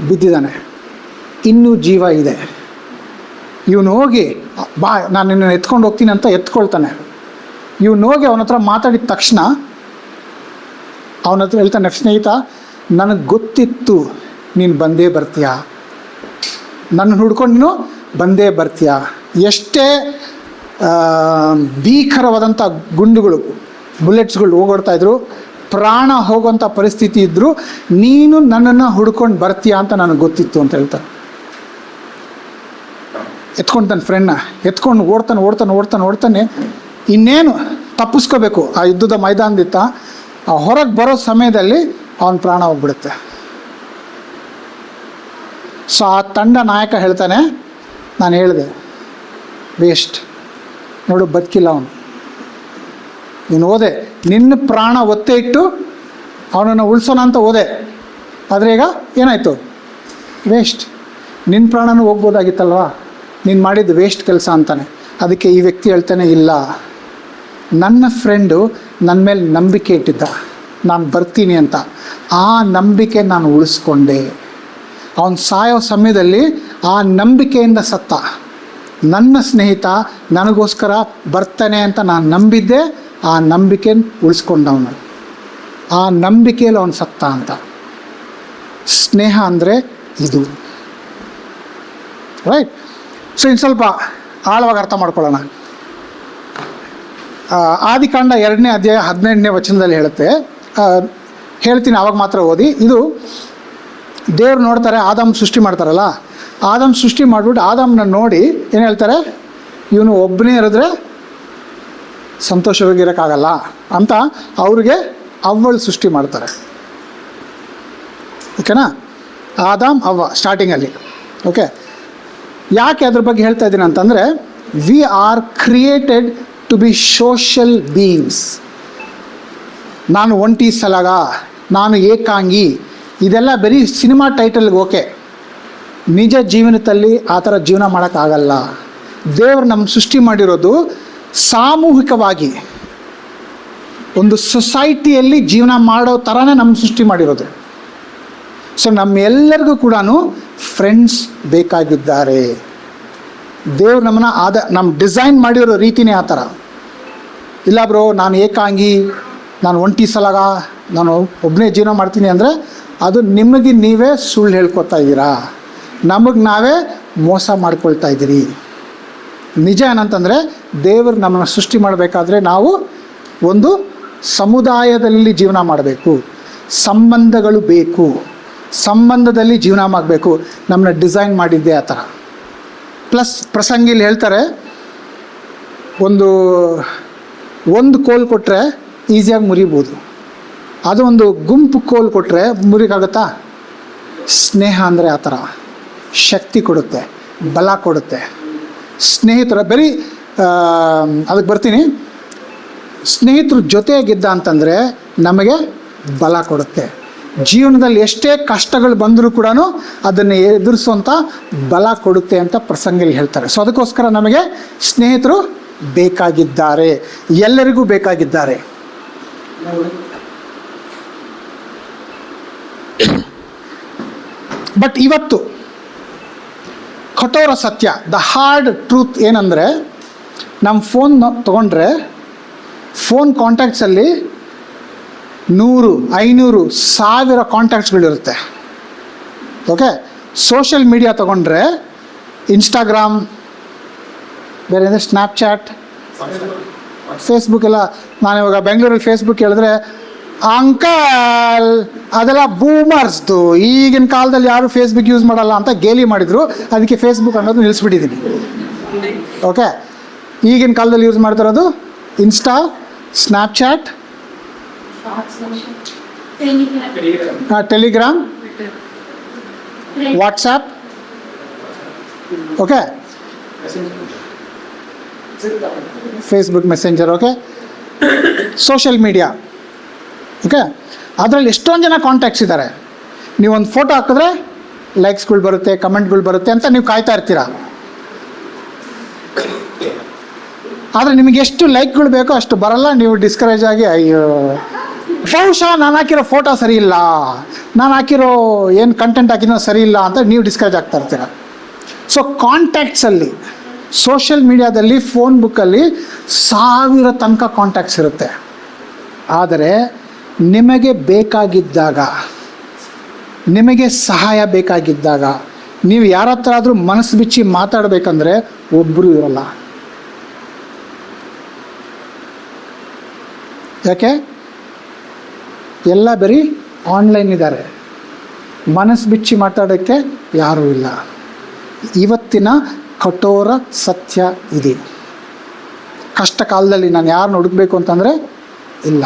ಬಿದ್ದಿದ್ದಾನೆ, ಇನ್ನೂ ಜೀವ ಇದೆ. ಇವನು ಹೋಗಿ ಬಾ ನಾನು ನಿನ್ನ ಎತ್ಕೊಂಡು ಹೋಗ್ತೀನಿ ಅಂತ ಎತ್ಕೊಳ್ತಾನೆ. ಇವನು ಹೋಗಿ ಅವನ ಹತ್ರ ಮಾತಾಡಿದ ತಕ್ಷಣ ಅವನ ಹತ್ರ ಹೇಳ್ತಾನೆ, ಸ್ನೇಹಿತ ನನಗೆ ಗೊತ್ತಿತ್ತು ನೀನು ಬಂದೇ ಬರ್ತೀಯ, ನನ್ನ ಹುಡ್ಕೊಂಡು ನೀನು ಬಂದೇ ಬರ್ತೀಯ, ಎಷ್ಟೇ ಭೀಕರವಾದಂಥ ಗುಂಡುಗಳು ಬುಲೆಟ್ಸ್ಗಳು ಹೋಗೋಡ್ತಾಯಿದ್ರು, ಪ್ರಾಣ ಹೋಗೋಂಥ ಪರಿಸ್ಥಿತಿ ಇದ್ದರೂ ನೀನು ನನ್ನನ್ನು ಹುಡ್ಕೊಂಡು ಬರ್ತೀಯ ಅಂತ ನನಗೆ ಗೊತ್ತಿತ್ತು ಅಂತ ಹೇಳ್ತಾನೆ. ಎತ್ಕೊಂಡು ತನ್ನ ಫ್ರೆಂಡ್ನ ಎತ್ಕೊಂಡು ಓಡ್ತಾನೆ. ಇನ್ನೇನು ತಪ್ಪಿಸ್ಕೋಬೇಕು ಆ ಯುದ್ಧದ ಮೈದಾನದಿತ್ತ, ಆ ಹೊರಗೆ ಬರೋ ಸಮಯದಲ್ಲಿ ಅವನ ಪ್ರಾಣ ಹೋಗ್ಬಿಡುತ್ತೆ. ಸೊ ಆ ತಂಡ ನಾಯಕ ಹೇಳ್ತಾನೆ, ನಾನು ಹೇಳಿದೆ ವೇಸ್ಟ್, ನೋಡು ಬದುಕಿಲ್ಲ ಅವನು. ನೀನು ಓದೆ, ನಿನ್ನ ಪ್ರಾಣ ಒತ್ತೆ ಇಟ್ಟು ಅವನನ್ನು ಉಳಿಸೋಣ ಅಂತ ಓದೆ. ಆದರೆ ಈಗ ಏನಾಯಿತು? ವೇಸ್ಟ್. ನಿನ್ನ ಪ್ರಾಣನೂ ಹೋಗ್ಬೋದಾಗಿತ್ತಲ್ವಾ, ನೀನು ಮಾಡಿದ್ದು ವೇಸ್ಟ್ ಕೆಲಸ ಅಂತಾನೆ. ಅದಕ್ಕೆ ಈ ವ್ಯಕ್ತಿ ಹೇಳ್ತಾನೆ, ಇಲ್ಲ, ನನ್ನ ಫ್ರೆಂಡು ನನ್ನ ಮೇಲೆ ನಂಬಿಕೆ ಇಟ್ಟಿದ್ದ, ನಾನು ಬರ್ತೀನಿ ಅಂತ. ಆ ನಂಬಿಕೆ ನಾನು ಉಳಿಸ್ಕೊಂಡೆ. ಅವನು ಸಾಯೋ ಸಮಯದಲ್ಲಿ ಆ ನಂಬಿಕೆಯಿಂದ ಸತ್ತ. ನನ್ನ ಸ್ನೇಹಿತ ನನಗೋಸ್ಕರ ಬರ್ತಾನೆ ಅಂತ ನಾನು ನಂಬಿದ್ದೆ, ಆ ನಂಬಿಕೆನ ಉಳಿಸ್ಕೊಂಡವನು. ಆ ನಂಬಿಕೆಯಲ್ಲಿ ಅವನು ಸತ್ತ ಅಂತ. ಸ್ನೇಹ ಅಂದರೆ ಇದು, ರೈಟ್? ಸೊ ಇನ್ನು ಸ್ವಲ್ಪ ಆಳವಾಗಿ ಅರ್ಥ ಮಾಡ್ಕೊಳ್ಳೋಣ. ಆದಿಕಾಂಡ 2ನೇ ಅಧ್ಯಾಯ 18ನೇ ವಚನದಲ್ಲಿ ಹೇಳುತ್ತೆ, ಹೇಳ್ತೀನಿ ಆವಾಗ ಮಾತ್ರ ಓದಿ. ಇದು ದೇವ್ರು ನೋಡ್ತಾರೆ, ಆದಾಮ್ ಸೃಷ್ಟಿ ಮಾಡ್ತಾರಲ್ಲ, ಆದಾಮ್ ಸೃಷ್ಟಿ ಮಾಡಿಬಿಟ್ಟು ಆದಾಮ್ನ ನೋಡಿ ಏನು ಹೇಳ್ತಾರೆ? ಇವನು ಒಬ್ಬನೇ ಇರಿದ್ರೆ ಸಂತೋಷವಾಗಿರೋಕ್ಕಾಗಲ್ಲ ಅಂತ ಅವ್ರಿಗೆ ಅವ್ವಳು ಸೃಷ್ಟಿ ಮಾಡ್ತಾರೆ. ಓಕೆನಾ? ಆದಾಮ್ ಅವ್ವ ಸ್ಟಾರ್ಟಿಂಗಲ್ಲಿ. ಓಕೆ, ಯಾಕೆ ಅದ್ರ ಬಗ್ಗೆ ಹೇಳ್ತಾ ಇದ್ದೀನಿ ಅಂತಂದರೆ, we are created to be social beings. ನಾನು ಒಂಟಿ ಸಲಗ, ನಾನು ಏಕಾಂಗಿ, ಇದೆಲ್ಲ ಬರೀ ಸಿನಿಮಾ ಟೈಟಲ್ಗೆ ಓಕೆ. ನಿಜ ಜೀವನದಲ್ಲಿ ಆ ಥರ ಜೀವನ ಮಾಡೋಕ್ಕಾಗಲ್ಲ. ದೇವರು ನಮ್ಮ ಸೃಷ್ಟಿ ಮಾಡಿರೋದು ಸಾಮೂಹಿಕವಾಗಿ, ಒಂದು ಸೊಸೈಟಿಯಲ್ಲಿ ಜೀವನ ಮಾಡೋ ಥರನೇ ನಮ್ಮ ಸೃಷ್ಟಿ ಮಾಡಿರೋದು. ಸೊ ನಮ್ಮೆಲ್ಲರಿಗೂ ಕೂಡ ಫ್ರೆಂಡ್ಸ್ ಬೇಕಾಗಿದ್ದಾರೆ. ದೇವ್ರು ನಮ್ಮನ್ನು ನಮ್ಮ ಡಿಸೈನ್ ಮಾಡಿರೋ ರೀತಿನೇ ಆ ಥರ. ಇಲ್ಲ ಬ್ರೋ, ನಾನು ಏಕಾಂಗಿ, ನಾನು ಒಂಟಿ ಸಲಗ, ನಾನು ಒಬ್ಬನೇ ಜೀವನ ಮಾಡ್ತೀನಿ ಅಂದರೆ ಅದು ನಿಮಗೆ ನೀವೇ ಸುಳ್ಳು ಹೇಳ್ಕೊತಾ ಇದ್ದೀರಾ, ನಮಗೆ ನಾವೇ ಮೋಸ ಮಾಡ್ಕೊಳ್ತಾ ಇದ್ದೀರಿ. ನಿಜ ಏನಂತಂದರೆ, ದೇವರು ನಮ್ಮನ್ನು ಸೃಷ್ಟಿ ಮಾಡಬೇಕಾದ್ರೆ ನಾವು ಒಂದು ಸಮುದಾಯದಲ್ಲಿ ಜೀವನ ಮಾಡಬೇಕು, ಸಂಬಂಧಗಳು ಬೇಕು, ಸಂಬಂಧದಲ್ಲಿ ಜೀವನ ಮಾಡಬೇಕು. ನಮ್ಮನ್ನ ಡಿಸೈನ್ ಮಾಡಿದ್ದೆ ಆ ಥರ. ಪ್ಲಸ್ ಪ್ರಸಂಗಿಲಿ ಹೇಳ್ತಾರೆ, ಒಂದು ಕೋಲ್ ಕೊಟ್ಟರೆ ಈಸಿಯಾಗಿ ಮುರಿಬೋದು, ಅದು ಒಂದು ಗುಂಪು ಕೋಲ್ ಕೊಟ್ಟರೆ ಮುರಿಕಾಗುತ್ತಾ? ಸ್ನೇಹ ಅಂದರೆ ಆ ಥರ ಶಕ್ತಿ ಕೊಡುತ್ತೆ, ಬಲ ಕೊಡುತ್ತೆ. ಸ್ನೇಹಿತರ ಬರೀ ಅದಕ್ಕೆ ಬರ್ತೀನಿ. ಸ್ನೇಹಿತರು ಜೊತೆಗಿದ್ದ ಅಂತಂದರೆ ನಮಗೆ ಬಲ ಕೊಡುತ್ತೆ. ಜೀವನದಲ್ಲಿ ಎಷ್ಟೇ ಕಷ್ಟಗಳು ಬಂದರೂ ಕೂಡ ಅದನ್ನು ಎದುರಿಸುವಂಥ ಬಲ ಕೊಡುತ್ತೆ ಅಂತ ಪ್ರಸಂಗದಲ್ಲಿ ಹೇಳ್ತಾರೆ. ಸೊ ಅದಕ್ಕೋಸ್ಕರ ನಮಗೆ ಸ್ನೇಹಿತರು ಬೇಕಾಗಿದ್ದಾರೆ, ಎಲ್ಲರಿಗೂ ಬೇಕಾಗಿದ್ದಾರೆ. ಬಟ್ ಇವತ್ತು ಕಠೋರ ಸತ್ಯ, ದ ಹಾರ್ಡ್ ಟ್ರೂತ್ ಏನಂದರೆ, ನಮ್ಮ ಫೋನ್ ತೊಗೊಂಡ್ರೆ ಫೋನ್ ಕಾಂಟ್ಯಾಕ್ಟ್ಸಲ್ಲಿ 100, 500, 1000 ಕಾಂಟ್ಯಾಕ್ಟ್ಸ್ಗಳಿರುತ್ತೆ. ಓಕೆ, ಸೋಷಿಯಲ್ ಮೀಡಿಯಾ ತೊಗೊಂಡ್ರೆ ಇನ್ಸ್ಟಾಗ್ರಾಮ್, ಬೇರೆ ಅಂದರೆ ಸ್ನ್ಯಾಪ್ಚಾಟ್, ಫೇಸ್ಬುಕ್ ಎಲ್ಲ. ನಾನಿವಾಗ ಬೆಂಗಳೂರಲ್ಲಿ ಫೇಸ್ಬುಕ್ ಹೇಳಿದ್ರೆ, ಅಂಕಲ್ ಅದೆಲ್ಲ ಬೂಮರ್ಸ್ದು, ಈಗಿನ ಕಾಲದಲ್ಲಿ ಯಾರು ಫೇಸ್ಬುಕ್ ಯೂಸ್ ಮಾಡಲ್ಲ ಅಂತ ಗೇಲಿ ಮಾಡಿದರು. ಅದಕ್ಕೆ ಫೇಸ್ಬುಕ್ ಅನ್ನೋದು ನಿಲ್ಲಿಸ್ಬಿಟ್ಟಿದ್ದೀನಿ. ಓಕೆ, ಈಗಿನ ಕಾಲದಲ್ಲಿ ಯೂಸ್ ಮಾಡ್ತಿರೋದು insta, Snapchat, Telegram, WhatsApp. Okay, Facebook messenger. Okay, social media. Okay, ಅದರಲ್ಲಿ ಎಷ್ಟೊಂದು ಜನ ಕಾಂಟ್ಯಾಕ್ಟ್ಸ್ ಇದ್ದಾರೆ. ನೀವೊಂದು ಫೋಟೋ ಹಾಕಿದ್ರೆ ಲೈಕ್ಸ್ಗಳು ಬರುತ್ತೆ, ಕಮೆಂಟ್ಗಳು ಬರುತ್ತೆ ಅಂತ ನೀವು ಕಾಯ್ತಾ ಇರ್ತೀರ. ಆದರೆ ನಿಮಗೆ ಎಷ್ಟು ಲೈಕ್ಗಳು ಬೇಕೋ ಅಷ್ಟು ಬರಲ್ಲ. ನೀವು ಡಿಸ್ಕರೇಜ್ ಆಗಿ, ಅಯ್ಯೋ ಬಹುಶಃ ನಾನು ಹಾಕಿರೋ ಫೋಟೋ ಸರಿ ಇಲ್ಲ, ನಾನು ಹಾಕಿರೋ ಏನು ಕಂಟೆಂಟ್ ಹಾಕಿರೋ ಸರಿ ಇಲ್ಲ ಅಂತ ನೀವು ಡಿಸ್ಕರೇಜ್ ಆಗ್ತಾ ಇರ್ತೀರ. ಸೊ ಕಾಂಟ್ಯಾಕ್ಟ್ಸಲ್ಲಿ, ಸೋಷಿಯಲ್ ಮೀಡಿಯಾದಲ್ಲಿ, ಫೋನ್ ಬುಕ್ಕಲ್ಲಿ 1000 ತನಕ ಕಾಂಟ್ಯಾಕ್ಟ್ಸ್ ಇರುತ್ತೆ. ಆದರೆ ನಿಮಗೆ ಬೇಕಾಗಿದ್ದಾಗ, ನಿಮಗೆ ಸಹಾಯ ಬೇಕಾಗಿದ್ದಾಗ, ನೀವು ಯಾರ ಹತ್ರ ಆದರೂ ಮನಸ್ಸು ಬಿಚ್ಚಿ ಮಾತಾಡಬೇಕಂದ್ರೆ ಒಬ್ಬರು ಇರಲ್ಲ. ಯಾಕೆ? ಎಲ್ಲ ಬರೀ ಆನ್ಲೈನ್ ಇದ್ದಾರೆ. ಮನಸ್ಸು ಬಿಚ್ಚಿ ಮಾತಾಡೋಕ್ಕೆ ಯಾರೂ ಇಲ್ಲ. ಇವತ್ತಿನ ಕಠೋರ ಸತ್ಯ ಇದೆ. ಕಷ್ಟ ಕಾಲದಲ್ಲಿ ನಾನು ಯಾರನ್ನ ಹುಡುಕಬೇಕು ಅಂತಂದರೆ ಇಲ್ಲ.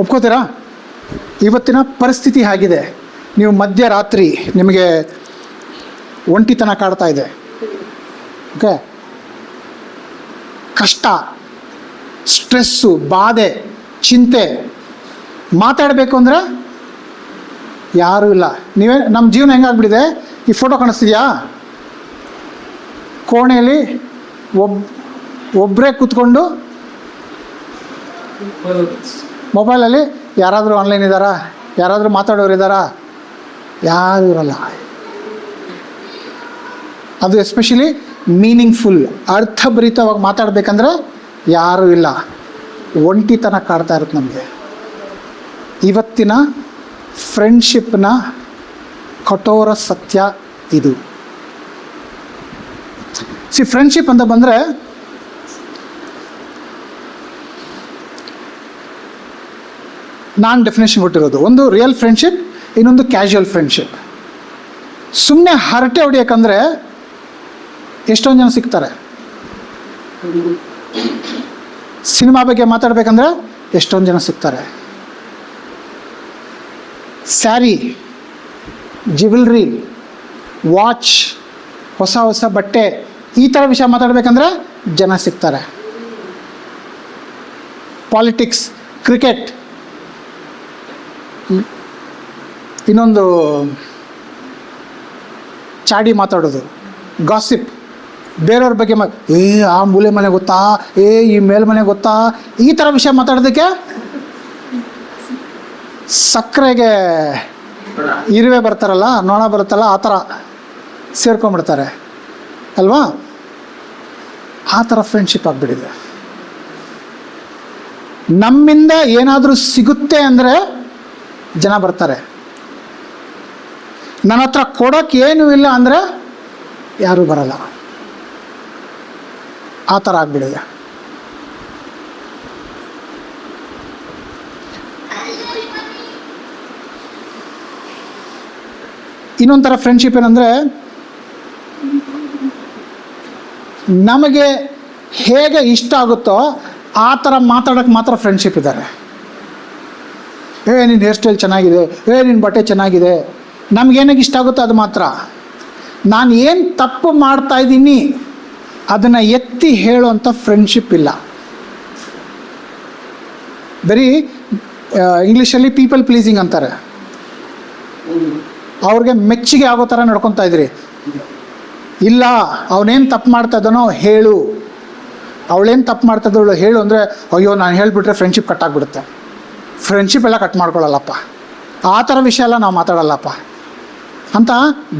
ಒಪ್ಕೋತೀರಾ? ಇವತ್ತಿನ ಪರಿಸ್ಥಿತಿ ಆಗಿದೆ. ನೀವು ಮಧ್ಯರಾತ್ರಿ ನಿಮಗೆ ಒಂಟಿತನ ಕಾಡ್ತಾ ಇದೆ. ಓಕೆ, ಕಷ್ಟ, ಸ್ಟ್ರೆಸ್ಸು, ಬಾಧೆ, ಚಿಂತೆ ಮಾತಾಡಬೇಕು ಅಂದರೆ ಯಾರೂ ಇಲ್ಲ. ನೀವೇ ನಮ್ಮ ಜೀವನ ಹೆಂಗಾಗ್ಬಿಟ್ಟಿದೆ, ಈ ಫೋಟೋ ಕಾಣಿಸ್ತಿದ್ಯಾ, ಕೋಣೆಯಲ್ಲಿ ಒಬ್ಬರೇ ಕೂತ್ಕೊಂಡು ಮೊಬೈಲಲ್ಲಿ ಯಾರಾದರೂ ಆನ್ಲೈನ್ ಇದ್ದಾರಾ, ಯಾರಾದರೂ ಮಾತಾಡೋರು ಇದ್ದಾರಾ, ಯಾರೂ ಇರಲ್ಲ. ಅದು ಎಸ್ಪೆಷಲಿ ಮೀನಿಂಗ್ಫುಲ್, ಅರ್ಥಭರಿತವಾಗಿ ಮಾತಾಡಬೇಕಂದ್ರೆ ಯಾರೂ ಇಲ್ಲ. ಒಂಟಿತನ ಕಾಡ್ತಾ ಇರುತ್ತೆ ನಮಗೆ. ಇವತ್ತಿನ ಫ್ರೆಂಡ್ಶಿಪ್ನ ಕಠೋರ ಸತ್ಯ ಇದು. ಫ್ರೆಂಡ್ಶಿಪ್ ಅಂತ ಬಂದರೆ ನಾನು ಡೆಫಿನೇಷನ್ ಕೊಟ್ಟಿರೋದು, ಒಂದು ರಿಯಲ್ ಫ್ರೆಂಡ್ಶಿಪ್, ಇನ್ನೊಂದು ಕ್ಯಾಶುವಲ್ ಫ್ರೆಂಡ್ಶಿಪ್. ಸುಮ್ಮನೆ ಹರಟೆ ಹೊಡಿಯೋಕ್ಕಂದರೆ ಎಷ್ಟೊಂದು ಜನ ಸಿಗ್ತಾರೆ. ಸಿನಿಮಾ ಬಗ್ಗೆ ಮಾತಾಡಬೇಕಂದ್ರೆ ಎಷ್ಟೊಂದು ಜನ ಸಿಗ್ತಾರೆ. ಸ್ಯಾರಿ, ಜ್ಯುವೆಲ್ರಿ, ವಾಚ್, ಹೊಸ ಹೊಸ ಬಟ್ಟೆ, ಈ ಥರ ವಿಷಯ ಮಾತಾಡಬೇಕಂದ್ರೆ ಜನ ಸಿಗ್ತಾರೆ. ಪಾಲಿಟಿಕ್ಸ್, ಕ್ರಿಕೆಟ್, ಇನ್ನೊಂದು ಚಾಡಿ ಮಾತಾಡೋದು, ಗಾಸಿಪ್, ಬೇರೆಯವ್ರ ಬಗ್ಗೆ ಆ ಮೂಲೆ ಮನೆ ಗೊತ್ತಾ, ಈ ಮೇಲ್ಮನೆ ಗೊತ್ತಾ, ಈ ಥರ ವಿಷಯ ಮಾತಾಡೋದಕ್ಕೆ ಸಕ್ಕರೆಗೆ ಇರುವೆ ಬರ್ತಾರಲ್ಲ, ನೊಣ ಬರುತ್ತಲ್ಲ, ಆ ಥರ ಸೇರ್ಕೊಂಡ್ಬಿಡ್ತಾರೆ ಅಲ್ವಾ. ಆ ಥರ ಫ್ರೆಂಡ್ಶಿಪ್ ಆಗಿಬಿಟ್ಟಿದೆ. ನಮ್ಮಿಂದ ಏನಾದರೂ ಸಿಗುತ್ತೆ ಅಂದರೆ ಜನ ಬರ್ತಾರೆ, ನನ್ನ ಹತ್ರ ಕೊಡೋಕ್ಕೆ ಏನೂ ಇಲ್ಲ ಅಂದರೆ ಯಾರೂ ಬರಲ್ಲ. ಆ ಥರ ಆಗಿಬಿಟ್ಟಿದೆ. ಇನ್ನೊಂದು ಥರ ಫ್ರೆಂಡ್ಶಿಪ್ ಏನಂದರೆ, ನಮಗೆ ಹೇಗೆ ಇಷ್ಟ ಆಗುತ್ತೋ ಆ ಥರ ಮಾತಾಡೋಕ್ಕೆ ಮಾತ್ರ ಫ್ರೆಂಡ್ಶಿಪ್ ಇದ್ದಾರೆ. ನಿನ್ನ ಹೇರ್ ಸ್ಟೈಲ್ ಚೆನ್ನಾಗಿದೆ, ನಿನ್ನ ಬಟ್ಟೆ ಚೆನ್ನಾಗಿದೆ, ನಮಗೇನಾಗ ಇಷ್ಟ ಆಗುತ್ತೋ ಅದು ಮಾತ್ರ. ನಾನು ಏನು ತಪ್ಪು ಮಾಡ್ತಾಯಿದ್ದೀನಿ ಅದನ್ನು ಎತ್ತಿ ಹೇಳುವಂಥ ಫ್ರೆಂಡ್ಶಿಪ್ ಇಲ್ಲ. ಬರೀ ಇಂಗ್ಲೀಷಲ್ಲಿ ಪೀಪಲ್ ಪ್ಲೀಸಿಂಗ್ ಅಂತಾರೆ. ಅವ್ರಿಗೆ ಮೆಚ್ಚುಗೆ ಆಗೋ ಥರ ನಡ್ಕೊತಾ ಇದ್ರಿ. ಇಲ್ಲ, ಅವನೇನು ತಪ್ಪು ಮಾಡ್ತಾ ಇದ್ದಾನೋ ಹೇಳು, ಅವಳೇನು ತಪ್ಪು ಮಾಡ್ತಾ ಇದ್ದವಳು ಹೇಳು ಅಂದರೆ, ಅಯ್ಯೋ ನಾನು ಹೇಳಿಬಿಟ್ರೆ ಫ್ರೆಂಡ್ಶಿಪ್ ಕಟ್ ಆಗಿಬಿಡುತ್ತೆ. ಫ್ರೆಂಡ್ಶಿಪ್ ಎಲ್ಲ ಕಟ್ ಮಾಡ್ಕೊಳ್ಳಲ್ಲಪ್ಪ, ಆ ಥರ ವಿಷಯ ಎಲ್ಲ ನಾವು ಮಾತಾಡಲ್ಲಪ್ಪ ಅಂತ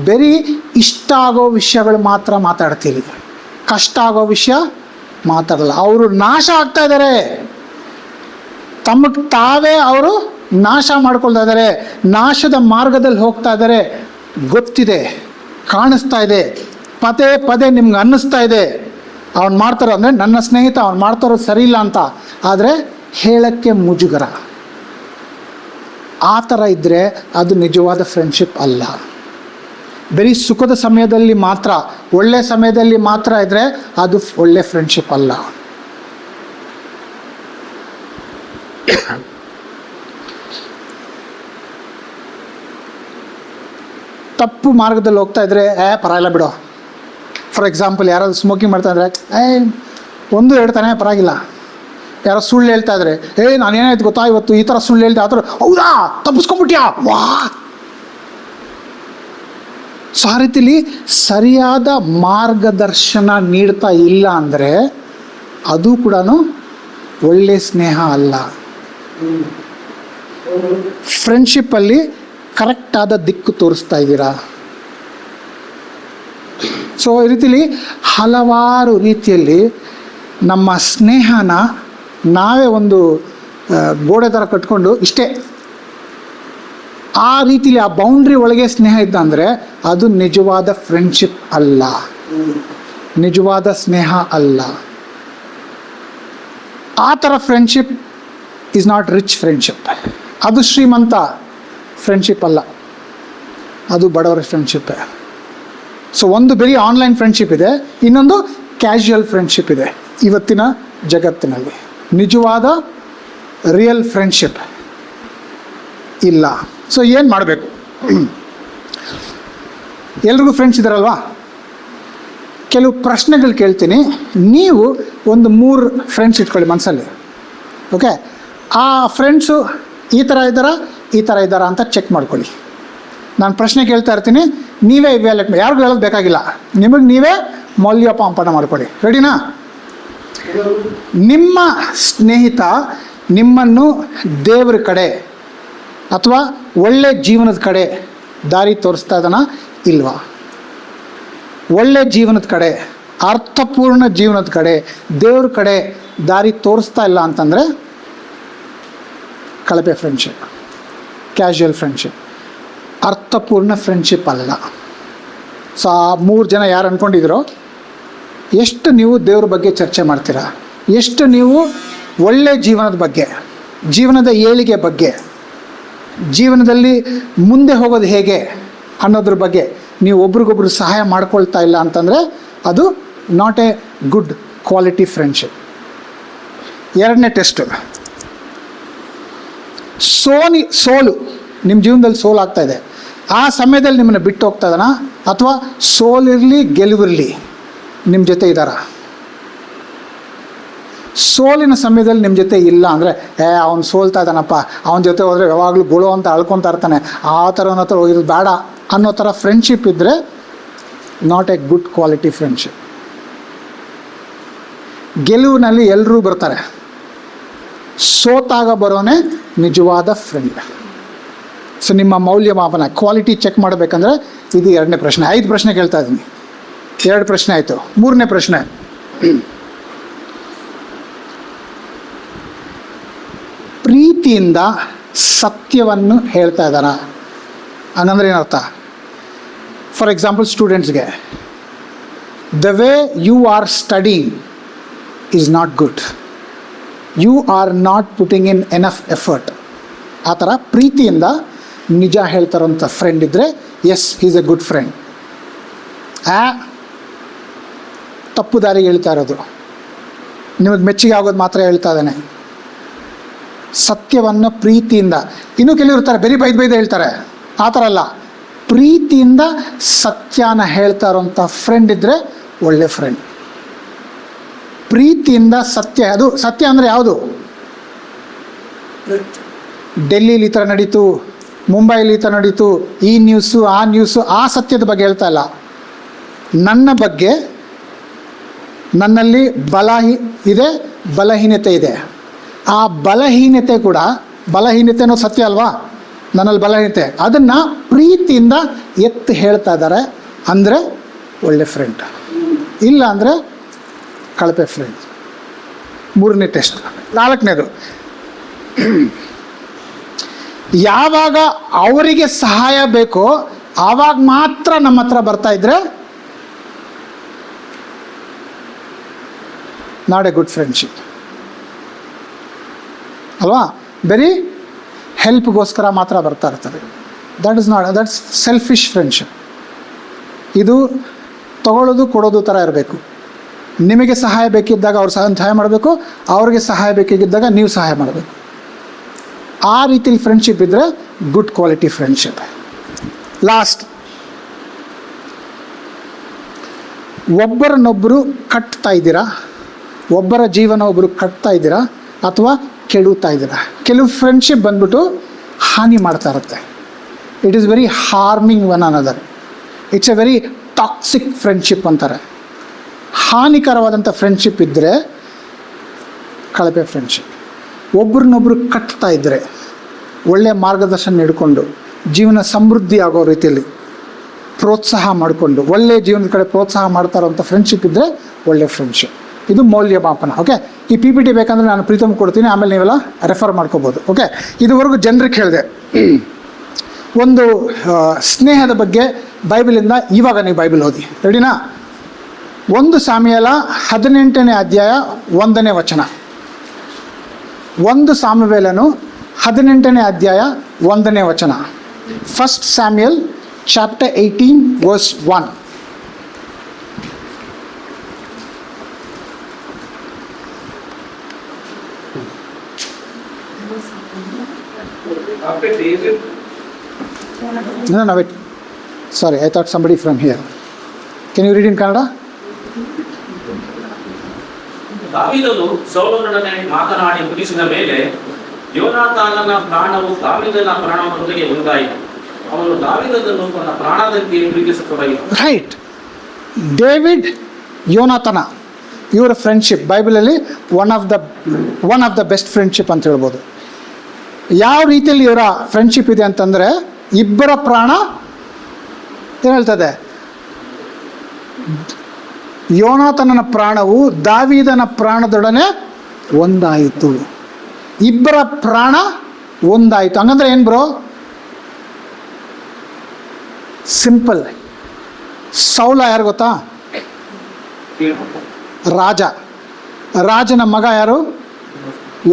ಬರೀ ಇಷ್ಟ ಆಗೋ ವಿಷಯಗಳು ಮಾತ್ರ ಮಾತಾಡ್ತೀವಿ, ಕಷ್ಟ ಆಗೋ ವಿಷಯ ಮಾತಾಡಲ್ಲ. ಅವರು ನಾಶ ಆಗ್ತಾ ಇದ್ದಾರೆ, ತಮಗೆ ತಾವೇ ಅವರು ನಾಶ ಮಾಡ್ಕೊಳ್ತಾ ಇದ್ದಾರೆ, ನಾಶದ ಮಾರ್ಗದಲ್ಲಿ ಹೋಗ್ತಾ ಇದ್ದಾರೆ. ಗೊತ್ತಿದೆ, ಕಾಣಿಸ್ತಾ ಇದೆ, ಪದೇ ಪದೇ ನಿಮ್ಗೆ ಅನ್ನಿಸ್ತಾ ಇದೆ ಅವ್ನು ಮಾಡ್ತಾರೋ, ಅಂದರೆ ನನ್ನ ಸ್ನೇಹಿತ ಅವ್ನು ಮಾಡ್ತಾರೋ ಸರಿ ಇಲ್ಲ ಅಂತ, ಆದರೆ ಹೇಳೋಕ್ಕೆ ಮುಜುಗರ. ಆ ಥರ ಇದ್ದರೆ ಅದು ನಿಜವಾದ ಫ್ರೆಂಡ್ಶಿಪ್ ಅಲ್ಲ. ಬರೀ ಸುಖದ ಸಮಯದಲ್ಲಿ ಮಾತ್ರ, ಒಳ್ಳೆಯ ಸಮಯದಲ್ಲಿ ಮಾತ್ರ ಇದ್ದರೆ ಅದು ಒಳ್ಳೆ ಫ್ರೆಂಡ್ಶಿಪ್ ಅಲ್ಲ. ತಪ್ಪು ಮಾರ್ಗದಲ್ಲಿ ಹೋಗ್ತಾ ಇದ್ದರೆ ಪರವಾಗಿಲ್ಲ ಬಿಡೋ. ಫಾರ್ ಎಕ್ಸಾಂಪಲ್, ಯಾರಾದ್ರು ಸ್ಮೋಕಿಂಗ್ ಮಾಡ್ತಾ ಇದ್ರೆ ಒಂದು ಎರಡು ತಾನೇ ಪರವಾಗಿಲ್ಲ. ಯಾರೋ ಸುಳ್ಳು ಹೇಳ್ತಾ ಇದ್ರೆ, ನಾನೇನಾಯ್ತು ಗೊತ್ತಾ ಇವತ್ತು ಈ ಥರ ಸುಳ್ಳು ಹೇಳ್ದೆ, ಆ ಥರ ಹೌದಾ ತಪ್ಪಿಸ್ಕೊಂಡ್ಬಿಟ್ಯಾ ವಾ. ಸೊ ಆ ರೀತಿಲಿ ಸರಿಯಾದ ಮಾರ್ಗದರ್ಶನ ನೀಡ್ತಾ ಇಲ್ಲ ಅಂದರೆ ಅದು ಕೂಡ ಒಳ್ಳೆ ಸ್ನೇಹ ಅಲ್ಲ. ಫ್ರೆಂಡ್ಶಿಪ್ಪಲ್ಲಿ ಕರೆಕ್ಟಾದ ದಿಕ್ಕು ತೋರಿಸ್ತಾ ಇದ್ದೀರಾ. ಸೊ ಈ ರೀತಿಲಿ ಹಲವಾರು ರೀತಿಯಲ್ಲಿ ನಮ್ಮ ಸ್ನೇಹನ ನಾವೇ ಒಂದು ಗೋಡೆ ಥರ ಕಟ್ಕೊಂಡು ಇಷ್ಟೇ, ಆ ರೀತಿಲಿ ಆ ಬೌಂಡ್ರಿ ಒಳಗೆ ಸ್ನೇಹ ಇದ್ದ ಅಂದರೆ ಅದು ನಿಜವಾದ ಫ್ರೆಂಡ್ಶಿಪ್ ಅಲ್ಲ, ನಿಜವಾದ ಸ್ನೇಹ ಅಲ್ಲ. ಆ ಥರ friendship is not rich friendship. ಅದು ಶ್ರೀಮಂತ ಫ್ರೆಂಡ್ಶಿಪ್ ಅಲ್ಲ, ಅದು ಬಡವರ ಫ್ರೆಂಡ್ಶಿಪ್. ಸೊ ಒಂದು ಬರೀ ಆನ್ಲೈನ್ ಫ್ರೆಂಡ್ಶಿಪ್ ಇದೆ, ಇನ್ನೊಂದು ಕ್ಯಾಶುಯಲ್ ಫ್ರೆಂಡ್ಶಿಪ್ ಇದೆ ಇವತ್ತಿನ ಜಗತ್ತಿನಲ್ಲಿ. ನಿಜವಾದ ರಿಯಲ್ ಫ್ರೆಂಡ್ಶಿಪ್ ಇಲ್ಲ. ಸೊ ಏನು ಮಾಡಬೇಕು? ಎಲ್ರಿಗೂ ಫ್ರೆಂಡ್ಸ್ ಇದ್ದಾರಲ್ವಾ, ಕೆಲವು ಪ್ರಶ್ನೆಗಳು ಕೇಳ್ತೀನಿ, ನೀವು ಒಂದು 3 ಫ್ರೆಂಡ್ಸ್ ಇಟ್ಕೊಳ್ಳಿ ಮನಸ್ಸಲ್ಲಿ. ಓಕೆ, ಆ ಫ್ರೆಂಡ್ಸು ಈ ಥರ ಇದ್ದಾರಾ ಅಂತ ಚೆಕ್ ಮಾಡ್ಕೊಳ್ಳಿ. ನಾನು ಪ್ರಶ್ನೆ ಕೇಳ್ತಾ ಇರ್ತೀನಿ, ನೀವೇ ಇವ್ಯಾಲ್ಯೂಟ್ ಮಾಡಿ, ಯಾರಿಗೂ ಹೇಳೋದು ಬೇಕಾಗಿಲ್ಲ, ನಿಮಗೆ ನೀವೇ ಮೌಲ್ಯಮಾಪನ ಮಾಡ್ಕೊಳ್ಳಿ. ರೆಡಿನಾ? ನಿಮ್ಮ ಸ್ನೇಹಿತ ನಿಮ್ಮನ್ನು ದೇವ್ರ ಕಡೆ ಅಥವಾ ಒಳ್ಳೆ ಜೀವನದ ಕಡೆ ದಾರಿ ತೋರಿಸ್ತಾ ಇದ್ದಾನ ಇಲ್ವಾ? ಒಳ್ಳೆ ಜೀವನದ ಕಡೆ, ಅರ್ಥಪೂರ್ಣ ಜೀವನದ ಕಡೆ, ದೇವ್ರ ಕಡೆ ದಾರಿ ತೋರಿಸ್ತಾ ಇಲ್ಲ ಅಂತಂದರೆ ಕಳಪೆ ಫ್ರೆಂಡ್ಶಿಪ್, ಕ್ಯಾಶುಯಲ್ ಫ್ರೆಂಡ್ಶಿಪ್, ಅರ್ಥಪೂರ್ಣ ಫ್ರೆಂಡ್ಶಿಪ್ ಅಲ್ಲ. ಸೊ ಆ 3 ಜನ ಯಾರು ಅಂದ್ಕೊಂಡಿದ್ದೀರೋ, ಎಷ್ಟು ನೀವು ದೇವ್ರ ಬಗ್ಗೆ ಚರ್ಚೆ ಮಾಡ್ತೀರಾ, ಎಷ್ಟು ನೀವು ಒಳ್ಳೆ ಜೀವನದ ಬಗ್ಗೆ, ಜೀವನದ ಏಳಿಗೆ ಬಗ್ಗೆ, ಜೀವನದಲ್ಲಿ ಮುಂದೆ ಹೋಗೋದು ಹೇಗೆ ಅನ್ನೋದ್ರ ಬಗ್ಗೆ ನೀವು ಒಬ್ರಿಗೊಬ್ರು ಸಹಾಯ ಮಾಡ್ಕೊಳ್ತಾ ಇಲ್ಲ ಅಂತಂದರೆ ಅದು not a good quality friendship. 2ನೇ ಟೆಸ್ಟು, ಸೋಲು ನಿಮ್ಮ ಜೀವನದಲ್ಲಿ ಸೋಲು ಆಗ್ತಾಯಿದೆ, ಆ ಸಮಯದಲ್ಲಿ ನಿಮ್ಮನ್ನು ಬಿಟ್ಟು ಹೋಗ್ತಾ ಇದ್ದಾನ, ಅಥವಾ ಸೋಲಿರಲಿ ಗೆಲುವಿರಲಿ ನಿಮ್ಮ ಜೊತೆ ಇದ್ದಾರಾ? ಸೋಲಿನ ಸಮಯದಲ್ಲಿ ನಿಮ್ಮ ಜೊತೆ ಇಲ್ಲ ಅಂದರೆ, ಅವ್ನು ಸೋಲ್ತಾ ಇದ್ದಾನಪ್ಪ, ಅವನ ಜೊತೆ ಹೋದರೆ ಯಾವಾಗಲೂ ಗುಳು ಅಂತ ಅಳ್ಕೊತಾ ಇರ್ತಾನೆ, ಆ ಥರನ ಹತ್ರ ಹೋಗಿರೋದು ಬೇಡ ಅನ್ನೋ ಥರ ಫ್ರೆಂಡ್ಶಿಪ್ ಇದ್ದರೆ not a good quality friendship. ಗೆಲುವಿನಲ್ಲಿ ಎಲ್ಲರೂ ಬರ್ತಾರೆ, ಸೋತಾಗ ಬರೋನೇ ನಿಜವಾದ ಫ್ರೆಂಡ್. ಸೊ ನಿಮ್ಮ ಮೌಲ್ಯಮಾಪನ ಕ್ವಾಲಿಟಿ ಚೆಕ್ ಮಾಡಬೇಕಂದ್ರೆ ಇದು 2ನೇ ಪ್ರಶ್ನೆ. 5 ಪ್ರಶ್ನೆ ಕೇಳ್ತಾ ಇದ್ದೀನಿ, 2 ಪ್ರಶ್ನೆ ಆಯಿತು. 3ನೇ ಪ್ರಶ್ನೆ, ಪ್ರೀತಿಯಿಂದ ಸತ್ಯವನ್ನು ಹೇಳ್ತಾ ಇದ್ದಾರಾ? ಹಂಗಂದ್ರೆ ಏನರ್ಥ? ಫಾರ್ ಎಕ್ಸಾಂಪಲ್, ಸ್ಟೂಡೆಂಟ್ಸ್ಗೆ the way you are studying is not good, you are not putting in enough effort. ಆ ಥರ ಪ್ರೀತಿಯಿಂದ ನಿಜ ಹೇಳ್ತಾರಂಥ ಫ್ರೆಂಡ್ ಇದ್ದರೆ yes, is a good friend. ತಪ್ಪು ದಾರಿಗೆ ಹೇಳ್ತಾ ಇರೋದು, ನಿಮಗೆ ಮೆಚ್ಚುಗೆ ಆಗೋದು ಮಾತ್ರ ಹೇಳ್ತಾ ಇದ್ದಾನೆ. ಸತ್ಯವನ್ನು ಪ್ರೀತಿಯಿಂದ, ಇನ್ನೂ ಕೆಲವರು ಇರ್ತಾರೆ ಬರೀ ಬೈದು ಹೇಳ್ತಾರೆ, ಆ ಥರ ಅಲ್ಲ, ಪ್ರೀತಿಯಿಂದ ಸತ್ಯನ ಹೇಳ್ತಾ ಇರೋಂಥ ಫ್ರೆಂಡ್ ಇದ್ದರೆ ಒಳ್ಳೆ ಫ್ರೆಂಡ್. ಪ್ರೀತಿಯಿಂದ ಸತ್ಯ, ಅದು ಸತ್ಯ ಅಂದರೆ ಯಾವುದು? ಡೆಲ್ಲಿಲಿ ಈ ಥರ ನಡೀತು, ಮುಂಬೈಲಿ ಈ ಥರ ನಡೀತು, ಈ ನ್ಯೂಸು ಆ ನ್ಯೂಸು, ಆ ಸತ್ಯದ ಬಗ್ಗೆ ಹೇಳ್ತಾ ಇಲ್ಲ. ನನ್ನ ಬಗ್ಗೆ, ನನ್ನಲ್ಲಿ ಇದೆ, ಬಲಹೀನತೆ ಇದೆ, ಆ ಬಲಹೀನತೆ ಕೂಡ, ಬಲಹೀನತೆ ಅನ್ನೋದು ಸತ್ಯ ಅಲ್ವಾ, ನನ್ನಲ್ಲಿ ಬಲಹೀನತೆ, ಅದನ್ನು ಪ್ರೀತಿಯಿಂದ ಎತ್ತು ಹೇಳ್ತಾ ಇದ್ದಾರೆ ಅಂದರೆ ಒಳ್ಳೆ ಫ್ರೆಂಡ್. ಇಲ್ಲ ಅಂದರೆ ಕಳಪೆ ಫ್ರೆಂಡ್. 3ನೇ ಟೆಸ್ಟ್. 4ನೇದು, ಯಾವಾಗ ಅವರಿಗೆ ಸಹಾಯ ಬೇಕೋ ಆವಾಗ ಮಾತ್ರ ನಮ್ಮ ಹತ್ರ ಬರ್ತಾ ಇದ್ರೆ ನಾಟ್ ಎ ಗುಡ್ ಫ್ರೆಂಡ್ಶಿಪ್ ಅಲ್ವಾ? ಬರೀ ಹೆಲ್ಪ್ಗೋಸ್ಕರ ಮಾತ್ರ ಬರ್ತಾ ಇರ್ತಾರೆ. That's selfish friendship. ಇದು ತಗೊಳ್ಳೋದು ಕೊಡೋದು ಥರ ಇರಬೇಕು. ನಿಮಗೆ ಸಹಾಯ ಬೇಕಿದ್ದಾಗ ಅವ್ರು ಸಹಾಯ ಮಾಡಬೇಕು, ಅವ್ರಿಗೆ ಸಹಾಯ ಬೇಕಿದ್ದಾಗ ನೀವು ಸಹಾಯ ಮಾಡಬೇಕು. ಆ ರೀತಿಲಿ ಫ್ರೆಂಡ್ಶಿಪ್ ಇದ್ದರೆ ಗುಡ್ ಕ್ವಾಲಿಟಿ ಫ್ರೆಂಡ್ಶಿಪ್. ಲಾಸ್ಟ್, ಒಬ್ಬರನ್ನೊಬ್ಬರು ಕಟ್ತಾ ಇದ್ದೀರಾ, ಒಬ್ಬರ ಜೀವನ ಒಬ್ಬರು ಕಟ್ತಾ ಇದ್ದೀರಾ ಅಥವಾ ಕೆಡುತ್ತಾ ಇದ್ದೀರಾ? ಕೆಲವು ಫ್ರೆಂಡ್ಶಿಪ್ ಬಂದ್ಬಿಟ್ಟು ಹಾನಿ ಮಾಡ್ತಾ ಇರುತ್ತೆ. It is very harming one another. It's A very toxic friendship ಅಂತಾರೆ. ಹಾನಿಕರವಾದಂಥ ಫ್ರೆಂಡ್ಶಿಪ್ ಇದ್ದರೆ ಕಳಪೆ ಫ್ರೆಂಡ್ಶಿಪ್. ಒಬ್ರನ್ನೊಬ್ರು ಕಟ್ತಾ ಇದ್ದರೆ, ಒಳ್ಳೆಯ ಮಾರ್ಗದರ್ಶನ ನೀಡಿಕೊಂಡು ಜೀವನ ಸಮೃದ್ಧಿ ಆಗೋ ರೀತಿಯಲ್ಲಿ ಪ್ರೋತ್ಸಾಹ ಮಾಡಿಕೊಂಡು ಒಳ್ಳೆಯ ಜೀವನದ ಕಡೆ ಪ್ರೋತ್ಸಾಹ ಮಾಡ್ತಾ ಇರೋಂಥ ಫ್ರೆಂಡ್ಶಿಪ್ ಇದ್ದರೆ ಒಳ್ಳೆಯ ಫ್ರೆಂಡ್ಶಿಪ್. ಇದು ಮೌಲ್ಯಮಾಪನ. ಓಕೆ, ಈ PPT ಬೇಕಂದರೆ ನಾನು ಪ್ರೀತಮ್ ಕೊಡ್ತೀನಿ, ಆಮೇಲೆ ನೀವೆಲ್ಲ ರೆಫರ್ ಮಾಡ್ಕೋಬೋದು. ಓಕೆ, ಇದುವರೆಗೂ ಜನರಿಗೆ ಹೇಳಿದೆ ಒಂದು ಸ್ನೇಹದ ಬಗ್ಗೆ ಬೈಬಲಿಂದ. ಇವಾಗ ನೀವು ಬೈಬಲ್ ಓದಿ. ರೆಡಿನಾ? 1 ಸಾಮುವೇಲ 18ನೇ ಅಧ್ಯಾಯ 1ನೇ ವಚನ. 1 ಸಾಮುವೇಲನು 18ನೇ ಅಧ್ಯಾಯ 1ನೇ ವಚನ. 1 Samuel chapter 18 verse 1. After David, No, wait. Sorry, I thought somebody from here. Can you read in Kannada? ದಾವೀದನು ಸೌಲನೊಡನೆ ಮಾತನಾಡಿ ಮುಗಿಸಿದ ಮೇಲೆ ಯೋನಾತಾನನ ಪ್ರಾಣವು ದಾವೀದನ ಪ್ರಾಣದೊಂದಿಗೆ ಒಂದಾಯಿತು. ಅವನು ದಾವೀದನನ್ನು ತನ್ನ ಪ್ರಾಣದಂತೆ ಪ್ರೀತಿಸತೊಡಗಿದನು. ರೈಟ್. ಡೇವಿಡ್ ಯೋನಾತನ ಇವರ ಫ್ರೆಂಡ್ಶಿಪ್ ಬೈಬಲಲ್ಲಿ one of the best friendship ಅಂತ ಹೇಳ್ಬೋದು. ಯಾವ ರೀತಿಯಲ್ಲಿ ಇವರ ಫ್ರೆಂಡ್ಶಿಪ್ ಇದೆ ಅಂತಂದರೆ, ಇಬ್ಬರ ಪ್ರಾಣ ಏನು ಹೇಳ್ತದೆ, ಯೋನಾತನನ ಪ್ರಾಣವು ದಾವೀದನ ಪ್ರಾಣದೊಡನೆ ಒಂದಾಯಿತು. ಇಬ್ಬರ ಪ್ರಾಣ ಒಂದಾಯಿತು ಹಂಗಂದ್ರೆ ಏನು ಬ್ರೋ? ಸಿಂಪಲ್. ಸೌಲ ಯಾರು ಗೊತ್ತಾ? ರಾಜನ ಮಗ ಯಾರು?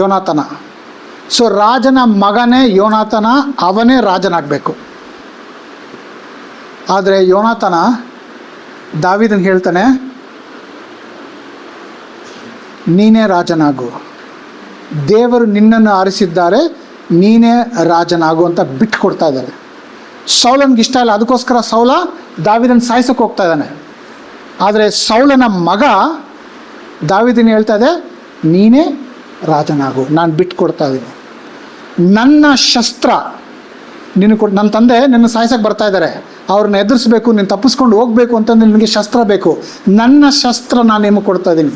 ಯೋನಾತನ. ಸೊ ರಾಜನ ಮಗನೇ ಯೋನಾತನ, ಅವನೇ ರಾಜನಾಗಬೇಕು. ಆದರೆ ಯೋನಾತನ ದಾವೀದನಿಗೆ ಹೇಳ್ತಾನೆ, ನೀನೇ ರಾಜನಾಗು, ದೇವರು ನಿನ್ನನ್ನು ಆರಿಸಿದ್ದಾರೆ, ನೀನೇ ರಾಜನಾಗು ಅಂತ ಬಿಟ್ಟು ಕೊಡ್ತಾ ಇದ್ದಾರೆ. ಸೌಲನಿಗೆ ಇಷ್ಟ ಇಲ್ಲ, ಅದಕ್ಕೋಸ್ಕರ ಸೌಲ ದಾವೀದನ ಸಾಯಿಸೋಕೆ ಹೋಗ್ತಾ ಇದ್ದಾನೆ. ಆದರೆ ಸೌಲನ ಮಗ ದಾವೀದನ ಹೇಳ್ತಾ ಇದೆ, ನೀನೇ ರಾಜನಾಗು, ನಾನು ಬಿಟ್ಟು ಕೊಡ್ತಾ ಇದ್ದೀನಿ. ನನ್ನ ಶಸ್ತ್ರ ನಿನಗೆ ಕೊಟ್ಟು, ನನ್ನ ತಂದೆ ನಿನ್ನ ಸಾಯಿಸೋಕೆ ಬರ್ತಾ ಇದ್ದಾರೆ, ಅವ್ರನ್ನ ಎದುರಿಸ್ಬೇಕು, ನೀನು ತಪ್ಪಿಸ್ಕೊಂಡು ಹೋಗಬೇಕು ಅಂತಂದ್ರೆ ನಿನಗೆ ಶಸ್ತ್ರ ಬೇಕು, ನನ್ನ ಶಸ್ತ್ರ ನಾನು ನಿಮಗೆ ಕೊಡ್ತಾ ಇದ್ದೀನಿ.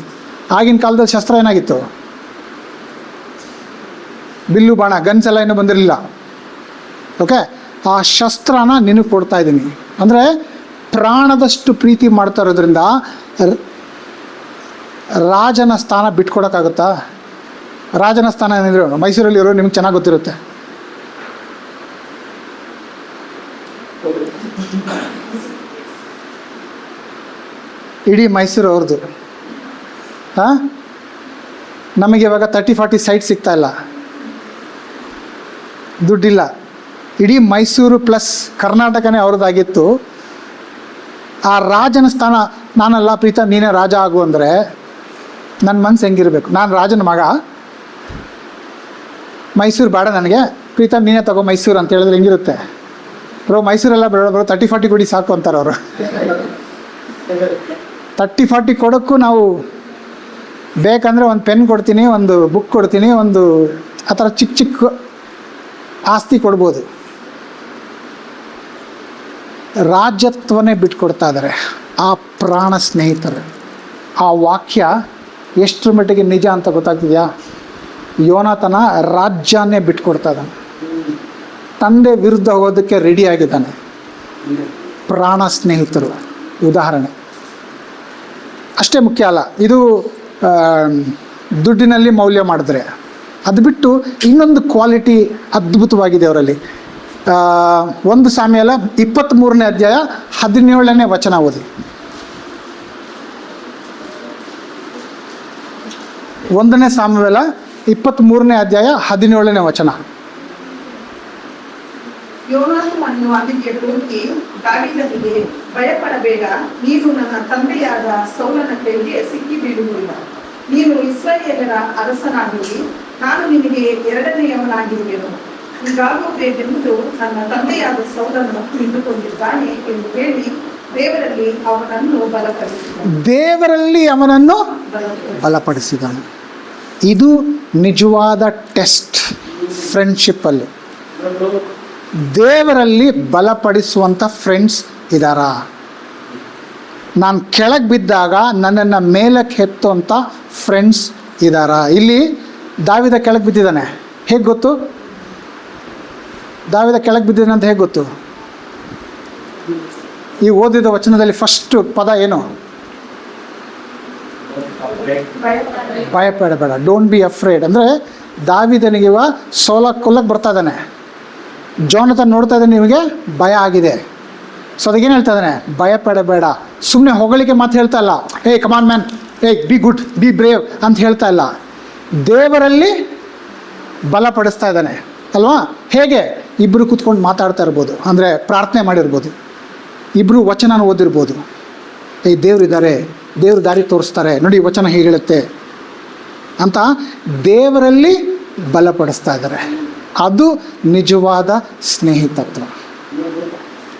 ಆಗಿನ ಕಾಲದಲ್ಲಿ ಶಸ್ತ್ರ ಏನಾಗಿತ್ತು? ಬಿಲ್ಲು ಬಾಣ, ಗನ್ಸ್ ಎಲ್ಲ ಏನೂ ಬಂದಿರಲಿಲ್ಲ. ಓಕೆ, ಆ ಶಸ್ತ್ರನ ನಿನಗೆ ಕೊಡ್ತಾ ಇದ್ದೀನಿ ಅಂದರೆ ಪ್ರಾಣದಷ್ಟು ಪ್ರೀತಿ ಮಾಡ್ತಾ ಇರೋದ್ರಿಂದ ರಾಜನ ಸ್ಥಾನ ಬಿಟ್ಕೊಡೋಕ್ಕಾಗುತ್ತಾ? ರಾಜನ ಸ್ಥಾನ ಏನಿದ್ರು ಮೈಸೂರಲ್ಲಿ ಇರೋ ನಿಮ್ಗೆ ಚೆನ್ನಾಗಿ ಗೊತ್ತಿರುತ್ತೆ. ಇಡೀ ಮೈಸೂರು ಅವ್ರದ್ದು. ಹಾಂ, ನಮಗೆ ಇವಾಗ 30-40 ಸೈಟ್ ಸಿಗ್ತಾ ಇಲ್ಲ, ದುಡ್ಡಿಲ್ಲ. ಇಡೀ ಮೈಸೂರು ಪ್ಲಸ್ ಕರ್ನಾಟಕನೇ ಅವ್ರದ್ದಾಗಿತ್ತು. ಆ ರಾಜನ ಸ್ಥಾನ ನಾನಲ್ಲ, ಪ್ರೀತ ನೀನೇ ರಾಜ ಆಗು ಅಂದರೆ ನನ್ನ ಮನಸ್ಸು ಹೆಂಗಿರಬೇಕು? ನಾನು ರಾಜನ ಮಗ, ಮೈಸೂರು ಬೇಡ ನನಗೆ, ಪ್ರೀತ ನೀನೇ ತಗೋ ಮೈಸೂರು ಅಂತ ಹೇಳಿದ್ರೆ ಹೆಂಗಿರುತ್ತೆ ಬ್ರೋ? ಮೈಸೂರೆಲ್ಲ ಬೇಡ ಬ್ರೋ, 30-40 ಕೊಡಿ ಸಾಕು ಅಂತಾರೆ ಅವರು. 30-40 ಕೊಡೋಕ್ಕೂ ನಾವು ಬೇಕಂದರೆ ಒಂದು ಪೆನ್ ಕೊಡ್ತೀನಿ, ಒಂದು ಬುಕ್ ಕೊಡ್ತೀನಿ, ಒಂದು ಆ ಥರ ಚಿಕ್ಕ ಚಿಕ್ಕ ಆಸ್ತಿ ಕೊಡ್ಬೋದು. ರಾಜ್ಯತ್ವನೇ ಬಿಟ್ಕೊಡ್ತಾ ಇದ್ದಾರೆ ಆ ಪ್ರಾಣ ಸ್ನೇಹಿತರು. ಆ ವಾಕ್ಯ ಎಷ್ಟರ ಮಟ್ಟಿಗೆ ನಿಜ ಅಂತ ಗೊತ್ತಾಗ್ತಿದೆಯಾ? ಯೋನಾತನ ರಾಜ್ಯನೇ ಬಿಟ್ಕೊಡ್ತಾ ಇದ್ದಾನೆ, ತಂದೆ ವಿರುದ್ಧ ಹೋಗೋದಕ್ಕೆ ರೆಡಿ ಆಗಿದ್ದಾನೆ. ಪ್ರಾಣ ಸ್ನೇಹಿತರು ಉದಾಹರಣೆ ಅಷ್ಟೇ ಮುಖ್ಯ ಅಲ್ಲ, ಇದು ದುಡ್ಡಿನಲ್ಲಿ ಮೌಲ್ಯ ಮಾಡಿದ್ರೆ. ಅದು ಬಿಟ್ಟು ಇನ್ನೊಂದು ಕ್ವಾಲಿಟಿ ಅದ್ಭುತವಾಗಿದೆ ಅವರಲ್ಲಿ. 1 ಸಾಮ್ಯಲ 23ನೇ ಅಧ್ಯಾಯ 17ನೇ ವಚನ ಓದಿ. 1ನೇ ಸಾಮ್ಯಲ 23ನೇ ಅಧ್ಯಾಯ 17ನೇ ವಚನ. ಯೋನಾತನನ್ನು ಅಲ್ಲಿಗೆ ಹುಡುಕಿ ದಾವೀದನಿಗೆ, ಭಯಪಡಬೇಡ, ನೀನು ನನ್ನ ತಂದೆಯಾದ ಸೌಲನ ಕೈಗೆ ಸಿಕ್ಕಿ ಬೀಳುವುದಿಲ್ಲ. ನೀನು ಇಸ್ರಾಯೇಲರ ಅರಸನಾಗುವಿ, ನಾನು ನಿನಗೆ 2ನೇಯವನಾಗಿರುವೆನು. ಹೀಗಾಗುವುದೇನೆಂದು ನನ್ನ ತಂದೆಯಾದ ಸೌಲನು ತಿಳಿದುಕೊಂಡಿದ್ದಾನೆ ಎಂದು ಹೇಳಿ ದೇವರಲ್ಲಿ ಅವನನ್ನು ಬಲಪಡಿಸಿದನು. ಇದು ನಿಜವಾದ ಟೆಸ್ಟ್ ಫ್ರೆಂಡ್ಶಿಪ್ಪಲ್ಲಿ. ದೇವರಲ್ಲಿ ಬಲಪಡಿಸುವಂಥ ಫ್ರೆಂಡ್ಸ್ ಇದ್ದಾರಾ? ನಾನು ಕೆಳಗೆ ಬಿದ್ದಾಗ ನನ್ನನ್ನು ಮೇಲಕ್ಕೆ ಎತ್ತುವಂಥ ಫ್ರೆಂಡ್ಸ್ ಇದ್ದಾರಾ? ಇಲ್ಲಿ ದಾವೀದ ಕೆಳಗೆ ಬಿದ್ದಿದ್ದಾನೆ, ಹೇಗೆ ಗೊತ್ತು? ದಾವೀದ ಕೆಳಗೆ ಬಿದ್ದಿದ್ದಾನೆ ಅಂತ ಹೇಗೆ ಗೊತ್ತು? ಈ ಓದಿದ ವಚನದಲ್ಲಿ ಫಸ್ಟ್ ಪದ ಏನು? ಭಯಪಡಬೇಡ, ಡೋಂಟ್ ಬಿ ಅಫ್ರೇಡ್. ಅಂದರೆ ದಾವೀದನಿಗೆ ಇವ ಕೊಲ್ಲಕ್ಕೆ ಬರ್ತಾ ಇದ್ದಾನೆ. ಜೋನತನ್ ನೋಡ್ತಾ ಇದ್ದಾನೆ, ನಿಮಗೆ ಭಯ ಆಗಿದೆ. ಸೊ ಅದಕ್ಕೇನು ಹೇಳ್ತಾ ಇದ್ದಾನೆ? ಭಯಪಡಬೇಡ. ಸುಮ್ಮನೆ ಹೊಗಳಿಕೆ ಮಾತು ಹೇಳ್ತಾ ಇಲ್ಲ, ಏ ಕಮಾನ್ ಮ್ಯಾನ್, ಏ ಬಿ ಗುಡ್, ಬಿ ಬ್ರೇವ್ ಅಂತ ಹೇಳ್ತಾ ಇಲ್ಲ. ದೇವರಲ್ಲಿ ಬಲಪಡಿಸ್ತಾ ಇದ್ದಾನೆ ಅಲ್ವಾ? ಹೇಗೆ? ಇಬ್ಬರು ಕೂತ್ಕೊಂಡು ಮಾತಾಡ್ತಾ ಇರ್ಬೋದು, ಅಂದರೆ ಪ್ರಾರ್ಥನೆ ಮಾಡಿರ್ಬೋದು, ಇಬ್ಬರು ವಚನ ಓದಿರ್ಬೋದು. ಏ ದೇವರಿದ್ದಾರೆ, ದೇವ್ರ ದಾರಿ ತೋರಿಸ್ತಾರೆ, ನೋಡಿ ವಚನ ಹೇಗೆ ಹೇಳುತ್ತೆ ಅಂತ ದೇವರಲ್ಲಿ ಬಲಪಡಿಸ್ತಾ ಇದ್ದಾರೆ. ಅದು ನಿಜವಾದ ಸ್ನೇಹಿತತ್ವ,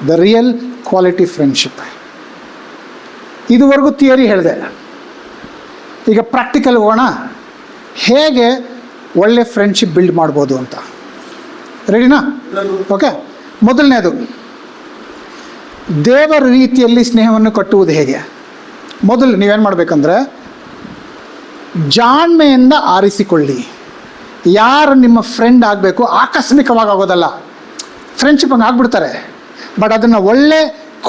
ದ ರಿಯಲ್ ಕ್ವಾಲಿಟಿ ಫ್ರೆಂಡ್ಶಿಪ್. ಇದುವರೆಗೂ ಥಿಯರಿ ಹೇಳಿದೆ. ಈಗ ಪ್ರಾಕ್ಟಿಕಲ್ ಹೋಗೋಣ, ಹೇಗೆ ಒಳ್ಳೆ ಫ್ರೆಂಡ್ಶಿಪ್ ಬಿಲ್ಡ್ ಮಾಡ್ಬೋದು ಅಂತ. ರೆಡಿನಾ? ಓಕೆ. ಮೊದಲನೇದು, ದೇವರ ರೀತಿಯಲ್ಲಿ ಸ್ನೇಹವನ್ನು ಕಟ್ಟುವುದು ಹೇಗೆ. ಮೊದಲು ನೀವೇನು ಮಾಡಬೇಕಂದ್ರೆ, ಜಾಣ್ಮೆಯಿಂದ ಆರಿಸಿಕೊಳ್ಳಿ. ಯಾರು ನಿಮ್ಮ ಫ್ರೆಂಡ್ ಆಗಬೇಕು, ಆಕಸ್ಮಿಕವಾಗಿ ಆಗೋದಲ್ಲ. ಫ್ರೆಂಡ್ಶಿಪ್ ಹಂಗೆ ಆಗ್ಬಿಡ್ತಾರೆ, ಬಟ್ ಅದನ್ನು ಒಳ್ಳೆ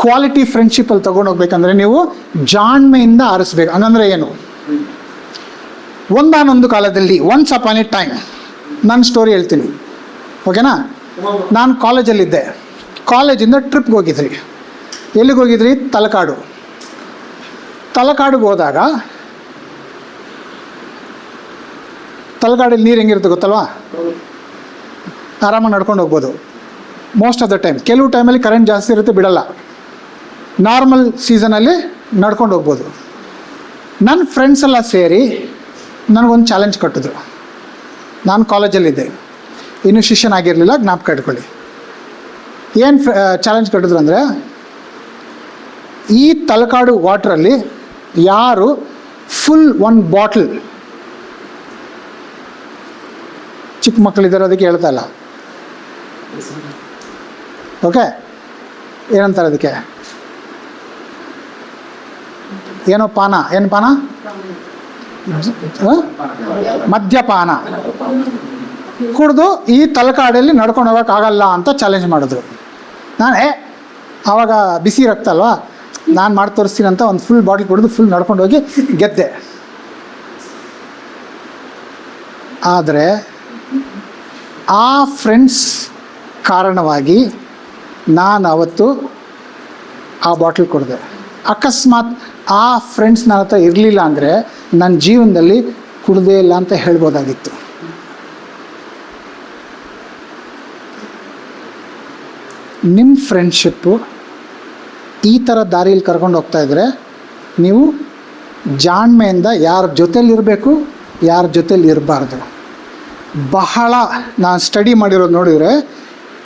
ಕ್ವಾಲಿಟಿ ಫ್ರೆಂಡ್ಶಿಪ್ಪಲ್ಲಿ ತೊಗೊಂಡೋಗ್ಬೇಕಂದ್ರೆ ನೀವು ಜಾಣ್ಮೆಯಿಂದ ಆರಿಸ್ಬೇಕು. ಹಂಗಂದ್ರೆ ಏನು? ಒಂದಾನೊಂದು ಕಾಲದಲ್ಲಿ, ಒನ್ಸ್ ಅಪಾನ್ ಎ ಟೈಮ್, ನನ್ನ ಸ್ಟೋರಿ ಹೇಳ್ತೀನಿ, ಓಕೆನಾ? ನಾನು ಕಾಲೇಜಲ್ಲಿದ್ದೆ. ಕಾಲೇಜಿಂದ ಟ್ರಿಪ್ಗೆ ಹೋಗಿದ್ರಿ. ಎಲ್ಲಿಗೆ ಹೋಗಿದ್ರಿ? ತಲಕಾಡು. ತಲಕಾಡಿಗೆ ಹೋದಾಗ ತಲಕಾಡಲ್ಲಿ ನೀರು ಹೆಂಗಿರುತ್ತೆ ಗೊತ್ತಲ್ವಾ? ಆರಾಮಾಗಿ ನಡ್ಕೊಂಡು ಹೋಗ್ಬೋದು ಮೋಸ್ಟ್ ಆಫ್ ದ ಟೈಮ್. ಕೆಲವು ಟೈಮಲ್ಲಿ ಕರೆಂಟ್ ಜಾಸ್ತಿ ಇರುತ್ತೆ, ಬಿಡಲ್ಲ. ನಾರ್ಮಲ್ ಸೀಸನಲ್ಲಿ ನಡ್ಕೊಂಡು ಹೋಗ್ಬೋದು. ನನ್ನ ಫ್ರೆಂಡ್ಸ್ ಎಲ್ಲ ಸೇರಿ ನನಗೊಂದು ಚಾಲೆಂಜ್ ಕಟ್ಟಿದ್ರು. ನಾನು ಕಾಲೇಜಲ್ಲಿದ್ದೆ, ಇನ್ನೂ ಶಿಷ್ಯನಾಗಿರಲಿಲ್ಲ, ಜ್ಞಾಪಕ ಇಟ್ಕೊಳ್ಳಿ. ಏನು ಚಾಲೆಂಜ್ ಕಟ್ಟಿದ್ರು ಅಂದರೆ, ಈ ತಲಕಾಡು ವಾಟ್ರಲ್ಲಿ ಯಾರು ಫುಲ್ 1 ಬಾಟ್ಲ್, ಚಿಕ್ಕ ಮಕ್ಕಳಿದ್ದಾರೆ ಅದಕ್ಕೆ ಹೇಳ್ತಾ ಇಲ್ಲ, ಓಕೆ, ಏನಂತಾರೆ ಅದಕ್ಕೆ, ಏನೋ ಪಾನ, ಏನು ಪಾನ? ಮದ್ಯಪಾನ ಕುಡಿದು ಈ ತಲಕಾಡಲ್ಲಿ ನಡ್ಕೊಂಡು ಹೋಗೋಕ್ಕಾಗಲ್ಲ ಅಂತ ಚಾಲೆಂಜ್ ಮಾಡಿದ್ರು. ನಾನೇ ಆವಾಗ ಬಿಸಿ ರಕ್ತ ಅಲ್ವಾ, ನಾನು ಮಾಡಿ ತೋರಿಸ್ತೀನಿ ಅಂತ ಒಂದು ಫುಲ್ ಬಾಟ್ಲ್ ಕುಡಿದು ಫುಲ್ ನಡ್ಕೊಂಡು ಹೋಗಿ ಗೆದ್ದೆ. ಆದರೆ ಆ ಫ್ರೆಂಡ್ಸ್ ಕಾರಣವಾಗಿ ನಾನು ಅವತ್ತು ಆ ಬಾಟ್ಲ್ ಕುಡಿದೆ. ಅಕಸ್ಮಾತ್ ಆ ಫ್ರೆಂಡ್ಸ್ ನನ್ನ ಹತ್ರ ಇರಲಿಲ್ಲ ಅಂದರೆ ನನ್ನ ಜೀವನದಲ್ಲಿ ಕುಡ್ದೇ ಇಲ್ಲ ಅಂತ ಹೇಳ್ಬೋದಾಗಿತ್ತು. ನಿಮ್ಮ ಫ್ರೆಂಡ್ಶಿಪ್ಪು ಈ ಥರ ದಾರಿಯಲ್ಲಿ ಕರ್ಕೊಂಡು ಹೋಗ್ತಾ ಇದ್ದರೆ ನೀವು ಜಾಣ್ಮೆಯಿಂದ ಯಾರ ಜೊತೆಲಿರಬೇಕು, ಯಾರ ಜೊತೆಲಿ ಇರಬಾರ್ದು. ಬಹಳ ನಾನು ಸ್ಟಡಿ ಮಾಡಿರೋದು ನೋಡಿದರೆ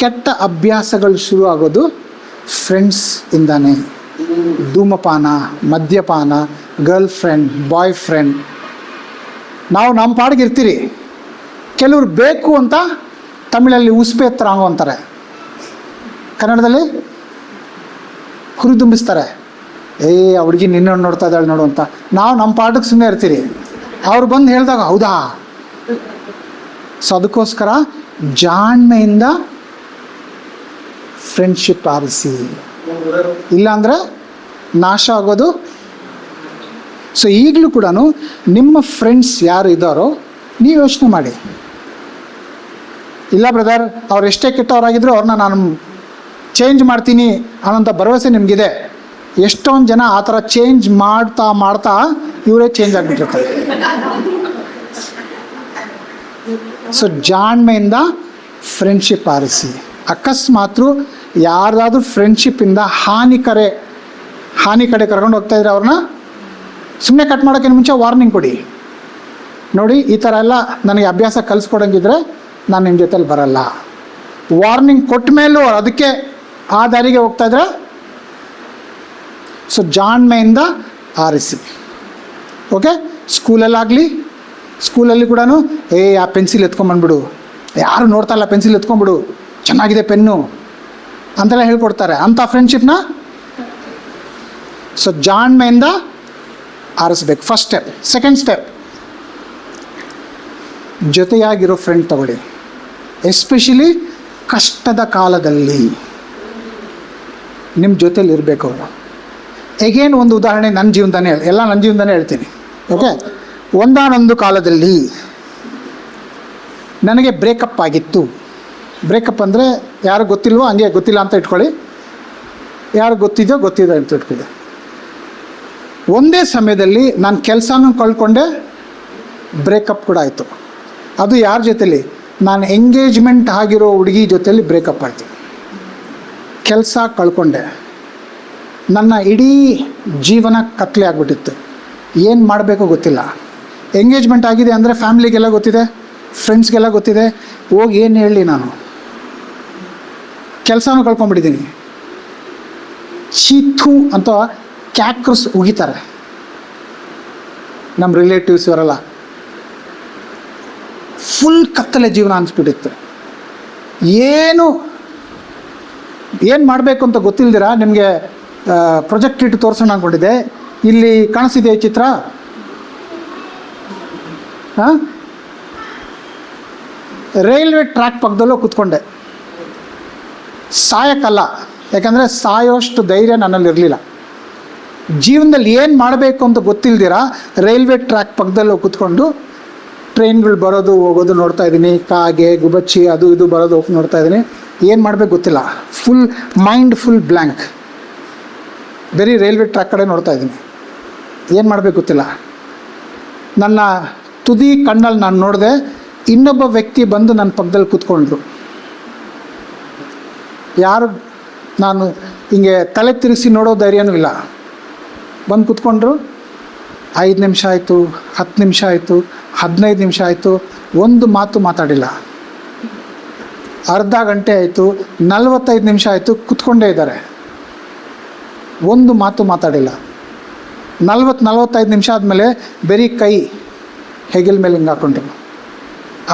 ಕೆಟ್ಟ ಅಭ್ಯಾಸಗಳು ಶುರು ಆಗೋದು ಫ್ರೆಂಡ್ಸ್ ಇಂದಾನೆ. ಧೂಮಪಾನ, ಮದ್ಯಪಾನ, ಗರ್ಲ್ ಫ್ರೆಂಡ್, ಬಾಯ್ ಫ್ರೆಂಡ್. ನಾವು ನಮ್ಮ ಪಾಡಿಗೆ ಇರ್ತೀರಿ. ಕೆಲವ್ರು ಬೇಕು ಅಂತ ತಮಿಳಲ್ಲಿ ಉಸ್ಪೇತ್ರಾಂಗೋ ಅಂತಾರೆ, ಕನ್ನಡದಲ್ಲಿ ಹುರಿದುಂಬಿಸ್ತಾರೆ. ಆ ಹುಡುಗಿ ನಿನ್ನ ನೋಡ್ತಾ ಇದ್ದಾಳೆ ನೋಡು ಅಂತ. ನಾವು ನಮ್ಮ ಪಾಠಕ್ಕೆ ಸುಮ್ಮನೆ ಇರ್ತೀರಿ. ಅವ್ರು ಬಂದು ಹೇಳಿದಾಗ ಹೌದಾ. ಸೊ ಅದಕ್ಕೋಸ್ಕರ ಜಾಣ್ಮೆಯಿಂದ ಫ್ರೆಂಡ್ಶಿಪ್ ಆರಿಸಿ, ಇಲ್ಲಾಂದರೆ ನಾಶ ಆಗೋದು. ಸೊ ಈಗಲೂ ಕೂಡ ನಿಮ್ಮ ಫ್ರೆಂಡ್ಸ್ ಯಾರು ಇದ್ದಾರೋ ನೀವು ಯೋಚನೆ ಮಾಡಿ, ಇಲ್ಲ ಬ್ರದರ್ ಅವ್ರು ಎಷ್ಟೇ ಕೆಟ್ಟವರಾಗಿದ್ರು ಅವ್ರನ್ನ ನಾನು ಚೇಂಜ್ ಮಾಡ್ತೀನಿ ಅನ್ನೋಂಥ ಭರವಸೆ ನಿಮಗಿದೆ. ಎಷ್ಟೊಂದು ಜನ ಆ ಥರ ಚೇಂಜ್ ಮಾಡ್ತಾ ಮಾಡ್ತಾ ಇವರೇ ಚೇಂಜ್ ಆಗಿಬಿಟ್ಟಿರ್ತಾರೆ. ಸೊ ಜಾಣ್ಮೆಯಿಂದ ಫ್ರೆಂಡ್ಶಿಪ್ ಆರಿಸಿ. ಅಕಸ್ಮಾತ್ರು ಯಾರ್ದಾದ್ರೂ ಫ್ರೆಂಡ್ಶಿಪ್ಪಿಂದ ಹಾನಿ ಕಡೆ ಕರ್ಕೊಂಡು ಹೋಗ್ತಾ ಇದ್ರೆ ಅವ್ರನ್ನ ಸುಮ್ಮನೆ ಕಟ್ ಮಾಡೋಕ್ಕಿಂತ ಮುಂಚೆ ವಾರ್ನಿಂಗ್ ಕೊಡಿ. ನೋಡಿ, ಈ ಥರ ಎಲ್ಲ ನನಗೆ ಅಭ್ಯಾಸ ಕಲಿಸ್ಕೊಡಂಗಿದ್ರೆ ನಾನು ನಿಮ್ಮ ಜೊತೆಲಿ ಬರಲ್ಲ. ವಾರ್ನಿಂಗ್ ಕೊಟ್ಟ ಮೇಲೂ ಅದಕ್ಕೆ ಆ ದಾರಿಗೆ ಹೋಗ್ತಾ ಇದ್ರೆ ಸೊ ಜಾಣ್ಮೆಯಿಂದ ಆರಿಸಿ. ಓಕೆ, ಸ್ಕೂಲಲ್ಲಿ ಕೂಡ ಆ ಪೆನ್ಸಿಲ್ ಎತ್ಕೊಂಡ್ಬಂದ್ಬಿಡು, ಯಾರು ನೋಡ್ತಾ ಇಲ್ಲ ಪೆನ್ಸಿಲ್ ಎತ್ಕೊಂಡ್ಬಿಡು, ಚೆನ್ನಾಗಿದೆ ಪೆನ್ನು ಅಂತೆಲ್ಲ ಹೇಳ್ಕೊಡ್ತಾರೆ. ಅಂಥ ಫ್ರೆಂಡ್ಶಿಪ್ನ ಸೊ ಜಾಣ್ಮೆಯಿಂದ ಆರಿಸ್ಬೇಕು. First step. ಸೆಕೆಂಡ್ ಸ್ಟೆಪ್, ಜೊತೆಯಾಗಿರೋ ಫ್ರೆಂಡ್ ತಗೊಳ್ಳಿ. ಎಸ್ಪೆಷಲಿ ಕಷ್ಟದ ಕಾಲದಲ್ಲಿ ನಿಮ್ಮ ಜೊತೇಲಿ ಇರಬೇಕು ಅವರು. ಎಗೇನ್ ಒಂದು ಉದಾಹರಣೆ ನನ್ನ ಜೀವನದಾನೇ ಹೇಳ್ತೀನಿ. ಓಕೆ, ಒಂದಾನೊಂದು ಕಾಲದಲ್ಲಿ ನನಗೆ ಬ್ರೇಕಪ್ ಆಗಿತ್ತು. ಬ್ರೇಕಪ್ ಅಂದರೆ ಯಾರು ಗೊತ್ತಿಲ್ವೋ ಹಂಗೆ ಗೊತ್ತಿಲ್ಲ ಅಂತ ಇಟ್ಕೊಳ್ಳಿ, ಯಾರು ಗೊತ್ತಿದೆಯೋ ಅಂತ ಇಟ್ಕೊಳ್ಳಿ. ಒಂದೇ ಸಮಯದಲ್ಲಿ ನಾನು ಕೆಲಸನೂ ಕಳ್ಕೊಂಡೆ, ಬ್ರೇಕಪ್ ಕೂಡ ಆಯಿತು. ಅದು ಯಾರ ಜೊತೆಲಿ? ನಾನು ಎಂಗೇಜ್ಮೆಂಟ್ ಆಗಿರೋ ಹುಡುಗಿ ಜೊತೆಲಿ ಬ್ರೇಕಪ್ ಆಯಿತು. ಕೆಲಸ ಕಳ್ಕೊಂಡೆ, ನನ್ನ ಇಡೀ ಜೀವನ ಕತ್ಲೆ ಆಗಿಬಿಟ್ಟಿತ್ತು. ಏನು ಮಾಡಬೇಕೋ ಗೊತ್ತಿಲ್ಲ. ಎಂಗೇಜ್ಮೆಂಟ್ ಆಗಿದೆ ಅಂದರೆ ಫ್ಯಾಮ್ಲಿಗೆಲ್ಲ ಗೊತ್ತಿದೆ, ಫ್ರೆಂಡ್ಸ್ಗೆಲ್ಲ ಗೊತ್ತಿದೆ. ಹೋಗಿ ಏನು ಹೇಳಲಿ ನಾನು? ಕೆಲಸನೂ ಕಳ್ಕೊಂಡ್ಬಿಟ್ಟಿದ್ದೀನಿ. ಚೀತು ಅಂತ ಕ್ಯಾಕ್ರಸ್ ಉಗಿತಾರೆ. ನಮ್ಮ ರಿಲೇಟಿವ್ಸ್ ಇವರೆಲ್ಲ. ಫುಲ್ ಕತ್ತಲೆ ಜೀವನ ಅನಿಸ್ಬಿಟ್ಟಿತ್ತು. ಏನು ಮಾಡಬೇಕು ಅಂತ ಗೊತ್ತಿಲ್ದಿರ ನಿಮಗೆ ಪ್ರೊಜೆಕ್ಟ್ ಇಟ್ಟು ತೋರಿಸೋಣ ಅಂದ್ಕೊಂಡಿದ್ದೆ. ಇಲ್ಲಿ ಕಾಣಿಸ್ತಿದೆ ಈ ಚಿತ್ರ. ಹಾಂ, ರೈಲ್ವೆ ಟ್ರ್ಯಾಕ್ ಪಕ್ಕದಲ್ಲೂ ಕೂತ್ಕೊಂಡೆ. ಸಾಯಕ್ಕಲ್ಲ, ಯಾಕಂದರೆ ಸಾಯೋಷ್ಟು ಧೈರ್ಯ ನನ್ನಲ್ಲಿ ಇರಲಿಲ್ಲ. ಜೀವನದಲ್ಲಿ ಏನು ಮಾಡಬೇಕು ಅಂತ ಗೊತ್ತಿಲ್ದಿರ ರೈಲ್ವೆ ಟ್ರ್ಯಾಕ್ ಪಕ್ಕದಲ್ಲೂ ಕೂತ್ಕೊಂಡು ಟ್ರೈನ್ಗಳು ಬರೋದು ಹೋಗೋದು ನೋಡ್ತಾ ಇದ್ದೀನಿ. ಕಾಗೆ ಗುಬಚ್ಚಿ ಅದು ಇದು ಬರೋದು ಹೋಗಿ ನೋಡ್ತಾ ಇದ್ದೀನಿ. ಏನು ಮಾಡಬೇಕು ಗೊತ್ತಿಲ್ಲ. Mind full blank. ಬರೀ ರೈಲ್ವೆ ಟ್ರ್ಯಾಕ್ ಕಡೆ ನೋಡ್ತಾ ಇದ್ದೀನಿ. ಏನು ಮಾಡಬೇಕು ಗೊತ್ತಿಲ್ಲ. ನನ್ನ ತುದಿ ಕಣ್ಣಲ್ಲಿ ನಾನು ನೋಡಿದೆ, ಇನ್ನೊಬ್ಬ ವ್ಯಕ್ತಿ ಬಂದು ನನ್ನ ಪಕ್ಕದಲ್ಲಿ ಕೂತ್ಕೊಂಡ್ರು. ಯಾರು, ನಾನು ಹಿಂಗೆ ತಲೆ ತಿರುಗಿಸಿ ನೋಡೋ ಧೈರ್ಯನೂ ಇಲ್ಲ. ಬಂದು ಕೂತ್ಕೊಂಡ್ರು. 5 ನಿಮಿಷ ಆಯಿತು, 10 ನಿಮಿಷ ಆಯಿತು, 15 ನಿಮಿಷ ಆಯಿತು, ಒಂದು ಮಾತು ಮಾತಾಡಿಲ್ಲ. ಅರ್ಧ ಗಂಟೆ ಆಯಿತು, 45 ನಿಮಿಷ ಆಯಿತು, ಕೂತ್ಕೊಂಡೇ ಇದ್ದಾರೆ, ಒಂದು ಮಾತು ಮಾತಾಡಿಲ್ಲ. 40-45 ನಿಮಿಷ ಆದಮೇಲೆ ಬರೀ ಕೈ ಹೆಗಲ ಮೇಲೆ ಹಿಂಗೆ ಹಾಕೊಂಡ್ರು.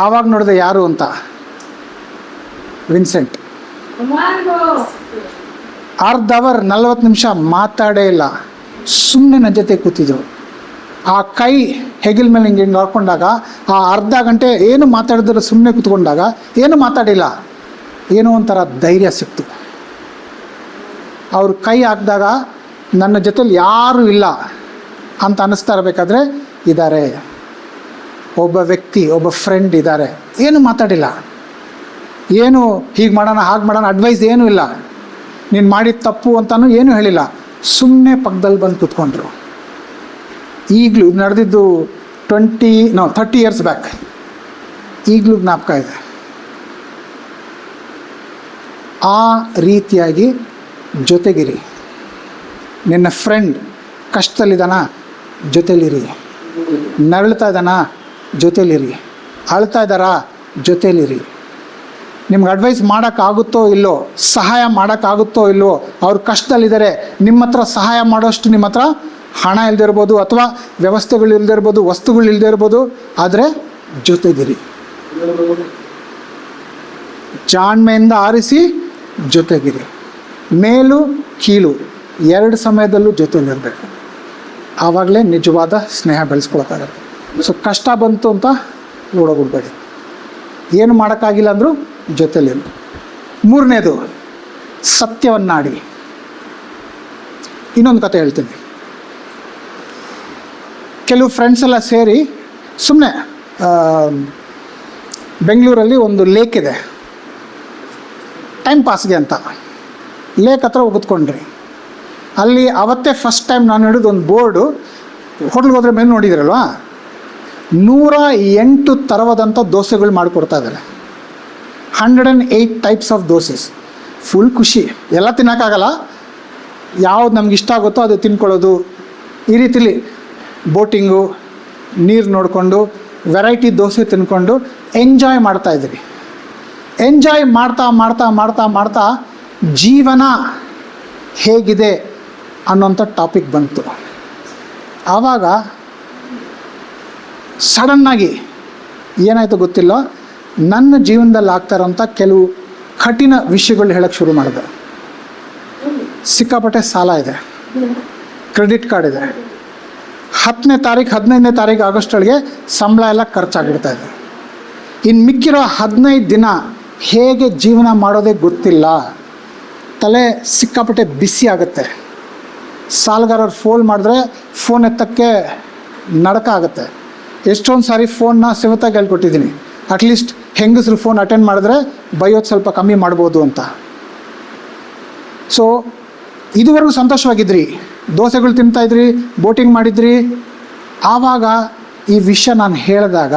ಆವಾಗ ನೋಡಿದೆ ಯಾರು ಅಂತ, ವಿನ್ಸೆಂಟ್. ಅರ್ಧ ಅವರ್ 40 ನಿಮಿಷ ಮಾತಾಡೇ ಇಲ್ಲ, ಸುಮ್ಮನೆ ನನ್ನ ಜೊತೆ ಕೂತಿದ್ರು. ಆ ಕೈ ಹೆಗಲ ಮೇಲೆ ಹಿಂಗೆ ಹಾಕೊಂಡಾಗ ಆ ಅರ್ಧ ಗಂಟೆ ಏನು ಮಾತಾಡಿದ್ರೆ ಸುಮ್ಮನೆ ಕೂತ್ಕೊಂಡಾಗ ಏನು ಮಾತಾಡಿಲ್ಲ, ಏನೋ ಒಂಥರ ಧೈರ್ಯ ಸಿಕ್ತು. ಅವ್ರ ಕೈ ಹಾಕಿದಾಗ ನನ್ನ ಜೊತೆಲಿ ಯಾರೂ ಇಲ್ಲ ಅಂತ ಅನ್ನಿಸ್ತಾ ಇರಬೇಕಾದ್ರೆ ಇದ್ದಾರೆ, ಒಬ್ಬ ವ್ಯಕ್ತಿ, ಒಬ್ಬ ಫ್ರೆಂಡ್ ಇದ್ದಾರೆ. ಏನು ಮಾತಾಡಿಲ್ಲ, ಏನು ಹೀಗೆ ಮಾಡೋಣ ಹಾಗೆ ಮಾಡೋಣ ಅಡ್ವೈಸ್ ಏನೂ ಇಲ್ಲ, ನೀನು ಮಾಡಿದ ತಪ್ಪು ಅಂತಲೂ ಏನೂ ಹೇಳಿಲ್ಲ, ಸುಮ್ಮನೆ ಪಕ್ಕದಲ್ಲಿ ಬಂದು ಕೂತ್ಕೊಂಡ್ರು. ಈಗಲೂ ನಡೆದಿದ್ದು 30 ಇಯರ್ಸ್ ಬ್ಯಾಕ್, ಈಗಲೂ ಜ್ಞಾಪಕ ಇದೆ. ಆ ರೀತಿಯಾಗಿ ಜೊತೆಗಿರಿ. ನಿನ್ನ ಫ್ರೆಂಡ್ ಕಷ್ಟದಲ್ಲಿದ್ದಾನ, ಜೊತೆಲಿರಿ. ನರಳ್ತಾ ಇದ್ದಾನ, ಜೊತೆಲಿರಿ. ಅಳ್ತಾ ಇದ್ದಾರಾ, ಜೊತೆಲಿರಿ. ನಿಮ್ಗೆ ಅಡ್ವೈಸ್ ಮಾಡೋಕ್ಕಾಗುತ್ತೋ ಇಲ್ಲೋ, ಸಹಾಯ ಮಾಡೋಕ್ಕಾಗುತ್ತೋ ಇಲ್ಲವೋ, ಅವ್ರು ಕಷ್ಟದಲ್ಲಿದ್ದಾರೆ, ನಿಮ್ಮ ಹತ್ರ ಸಹಾಯ ಮಾಡೋಷ್ಟು ನಿಮ್ಮ ಹತ್ರ ಹಣ ಇಲ್ಲದೆ ಇರ್ಬೋದು, ಅಥವಾ ವ್ಯವಸ್ಥೆಗಳು ಇಲ್ಲದೆ ಇರ್ಬೋದು, ವಸ್ತುಗಳು ಇಲ್ಲದೆ ಇರ್ಬೋದು, ಆದರೆ ಜೊತೆಗಿರಿ. ಜಾಣ್ಮೆಯಿಂದ ಆರಿಸಿ ಜೊತೆಗಿರಿ. ಮೇಲು ಕೀಳು 2 ಸಮಯದಲ್ಲೂ ಜೊತೆಲಿರಬೇಕು. ಆವಾಗಲೇ ನಿಜವಾದ ಸ್ನೇಹ ಬೆಳೆಸ್ಕೊಳಕ್ಕಾಗತ್ತೆ. ಸೊ ಕಷ್ಟ ಬಂತು ಅಂತ ಓಡೋಗ್ಬಿಡ್ಬೇಡಿ. ಏನು ಮಾಡೋಕ್ಕಾಗಿಲ್ಲ ಅಂದರೂ ಜೊತೆಲಿರಿ. 3ನೇದು, ಸತ್ಯವನ್ನಾಡಿ. ಇನ್ನೊಂದು ಕತೆ ಹೇಳ್ತೀನಿ. ಕೆಲವು ಫ್ರೆಂಡ್ಸ್ ಎಲ್ಲ ಸೇರಿ ಸುಮ್ಮನೆ ಬೆಂಗಳೂರಲ್ಲಿ ಒಂದು ಲೇಕ್ ಇದೆ, ಟೈಮ್ ಪಾಸ್ಗೆ ಅಂತ ಲೇಕ್ ಹತ್ರ ಕೂತ್ಕೊಂಡ್ರಿ. ಅಲ್ಲಿ ಅವತ್ತೇ ಫಸ್ಟ್ ಟೈಮ್ ನಾನು ಹಿಡಿದು ಒಂದು ಬೋರ್ಡು, ಹೋಟ್ಲ್ಗೆ ಹೋದ್ರೆ ಮೇಲೆ ನೋಡಿದ್ರಲ್ವಾ, 108 ಥರವಾದಂಥ ದೋಸೆಗಳು ಮಾಡಿಕೊಡ್ತಾ ಇದ್ದಾರೆ. 108 ಟೈಪ್ಸ್ ಆಫ್ ದೋಸೆಸ್. ಫುಲ್ ಖುಷಿ. ಎಲ್ಲ ತಿನ್ನೋಕ್ಕಾಗಲ್ಲ, ಯಾವ್ದು ನಮ್ಗೆ ಇಷ್ಟ ಆಗುತ್ತೋ ಅದು ತಿನ್ಕೊಳ್ಳೋದು. ಈ ರೀತಿಲಿ ಬೋಟಿಂಗು, ನೀರು ನೋಡಿಕೊಂಡು ವೆರೈಟಿ ದೋಸೆ ತಿನ್ಕೊಂಡು ಎಂಜಾಯ್ ಮಾಡ್ತಾಯಿದ್ರಿ. ಎಂಜಾಯ್ ಮಾಡ್ತಾ ಮಾಡ್ತಾ ಮಾಡ್ತಾ ಮಾಡ್ತಾ ಜೀವನ ಹೇಗಿದೆ ಅನ್ನೋಂಥ ಟಾಪಿಕ್ ಬಂತು. ಆವಾಗ ಸಡನ್ನಾಗಿ ಏನಾಯಿತು ಗೊತ್ತಿಲ್ಲ, ನನ್ನ ಜೀವನದಲ್ಲಿ ಆಗ್ತಾ ಇರೋಂಥ ಕೆಲವು ಕಠಿಣ ವಿಷಯಗಳು ಹೇಳೋಕ್ಕೆ ಶುರು ಮಾಡಿದೆ. ಸಿಕ್ಕಾಪಟ್ಟೆ ಸಾಲ ಇದೆ, ಕ್ರೆಡಿಟ್ ಕಾರ್ಡ್ ಇದೆ, 10ನೇ ತಾರೀಕು 15ನೇ ತಾರೀಕು ಆಗಸ್ಟೊಳಗೆ ಸಂಬಳ ಎಲ್ಲ ಖರ್ಚಾಗಿಬಿಡ್ತಾ ಇದೆ. ಇನ್ನು ಮಿಕ್ಕಿರೋ 15 ದಿನ ಹೇಗೆ ಜೀವನ ಮಾಡೋದೇ ಗೊತ್ತಿಲ್ಲ. ತಲೆ ಸಿಕ್ಕಾಪಟ್ಟೆ ಬಿಸಿ ಆಗುತ್ತೆ. ಸಾಲಗಾರರು ಫೋನ್ ಮಾಡಿದ್ರೆ ಫೋನ್ ಎತ್ತಕ್ಕೆ ನಡಕ ಆಗುತ್ತೆ. ಎಷ್ಟೊಂದು ಸಾರಿ ಫೋನ್ನ ಸೆವೆತಾಗಿ ಹೇಳ್ಕೊಟ್ಟಿದ್ದೀನಿ, ಅಟ್ಲೀಸ್ಟ್ ಹೆಂಗಸರು ಫೋನ್ ಅಟೆಂಡ್ ಮಾಡಿದ್ರೆ ಬೈಯೋದು ಸ್ವಲ್ಪ ಕಮ್ಮಿ ಮಾಡ್ಬೋದು ಅಂತ. ಸೊ ಇದುವರೆಗೂ ಸಂತೋಷವಾಗಿದ್ರಿ, ದೋಸೆಗಳು ತಿಂತಾಯಿದ್ರಿ, ಬೋಟಿಂಗ್ ಮಾಡಿದ್ರಿ. ಆವಾಗ ಈ ವಿಷಯ ನಾನು ಹೇಳಿದಾಗ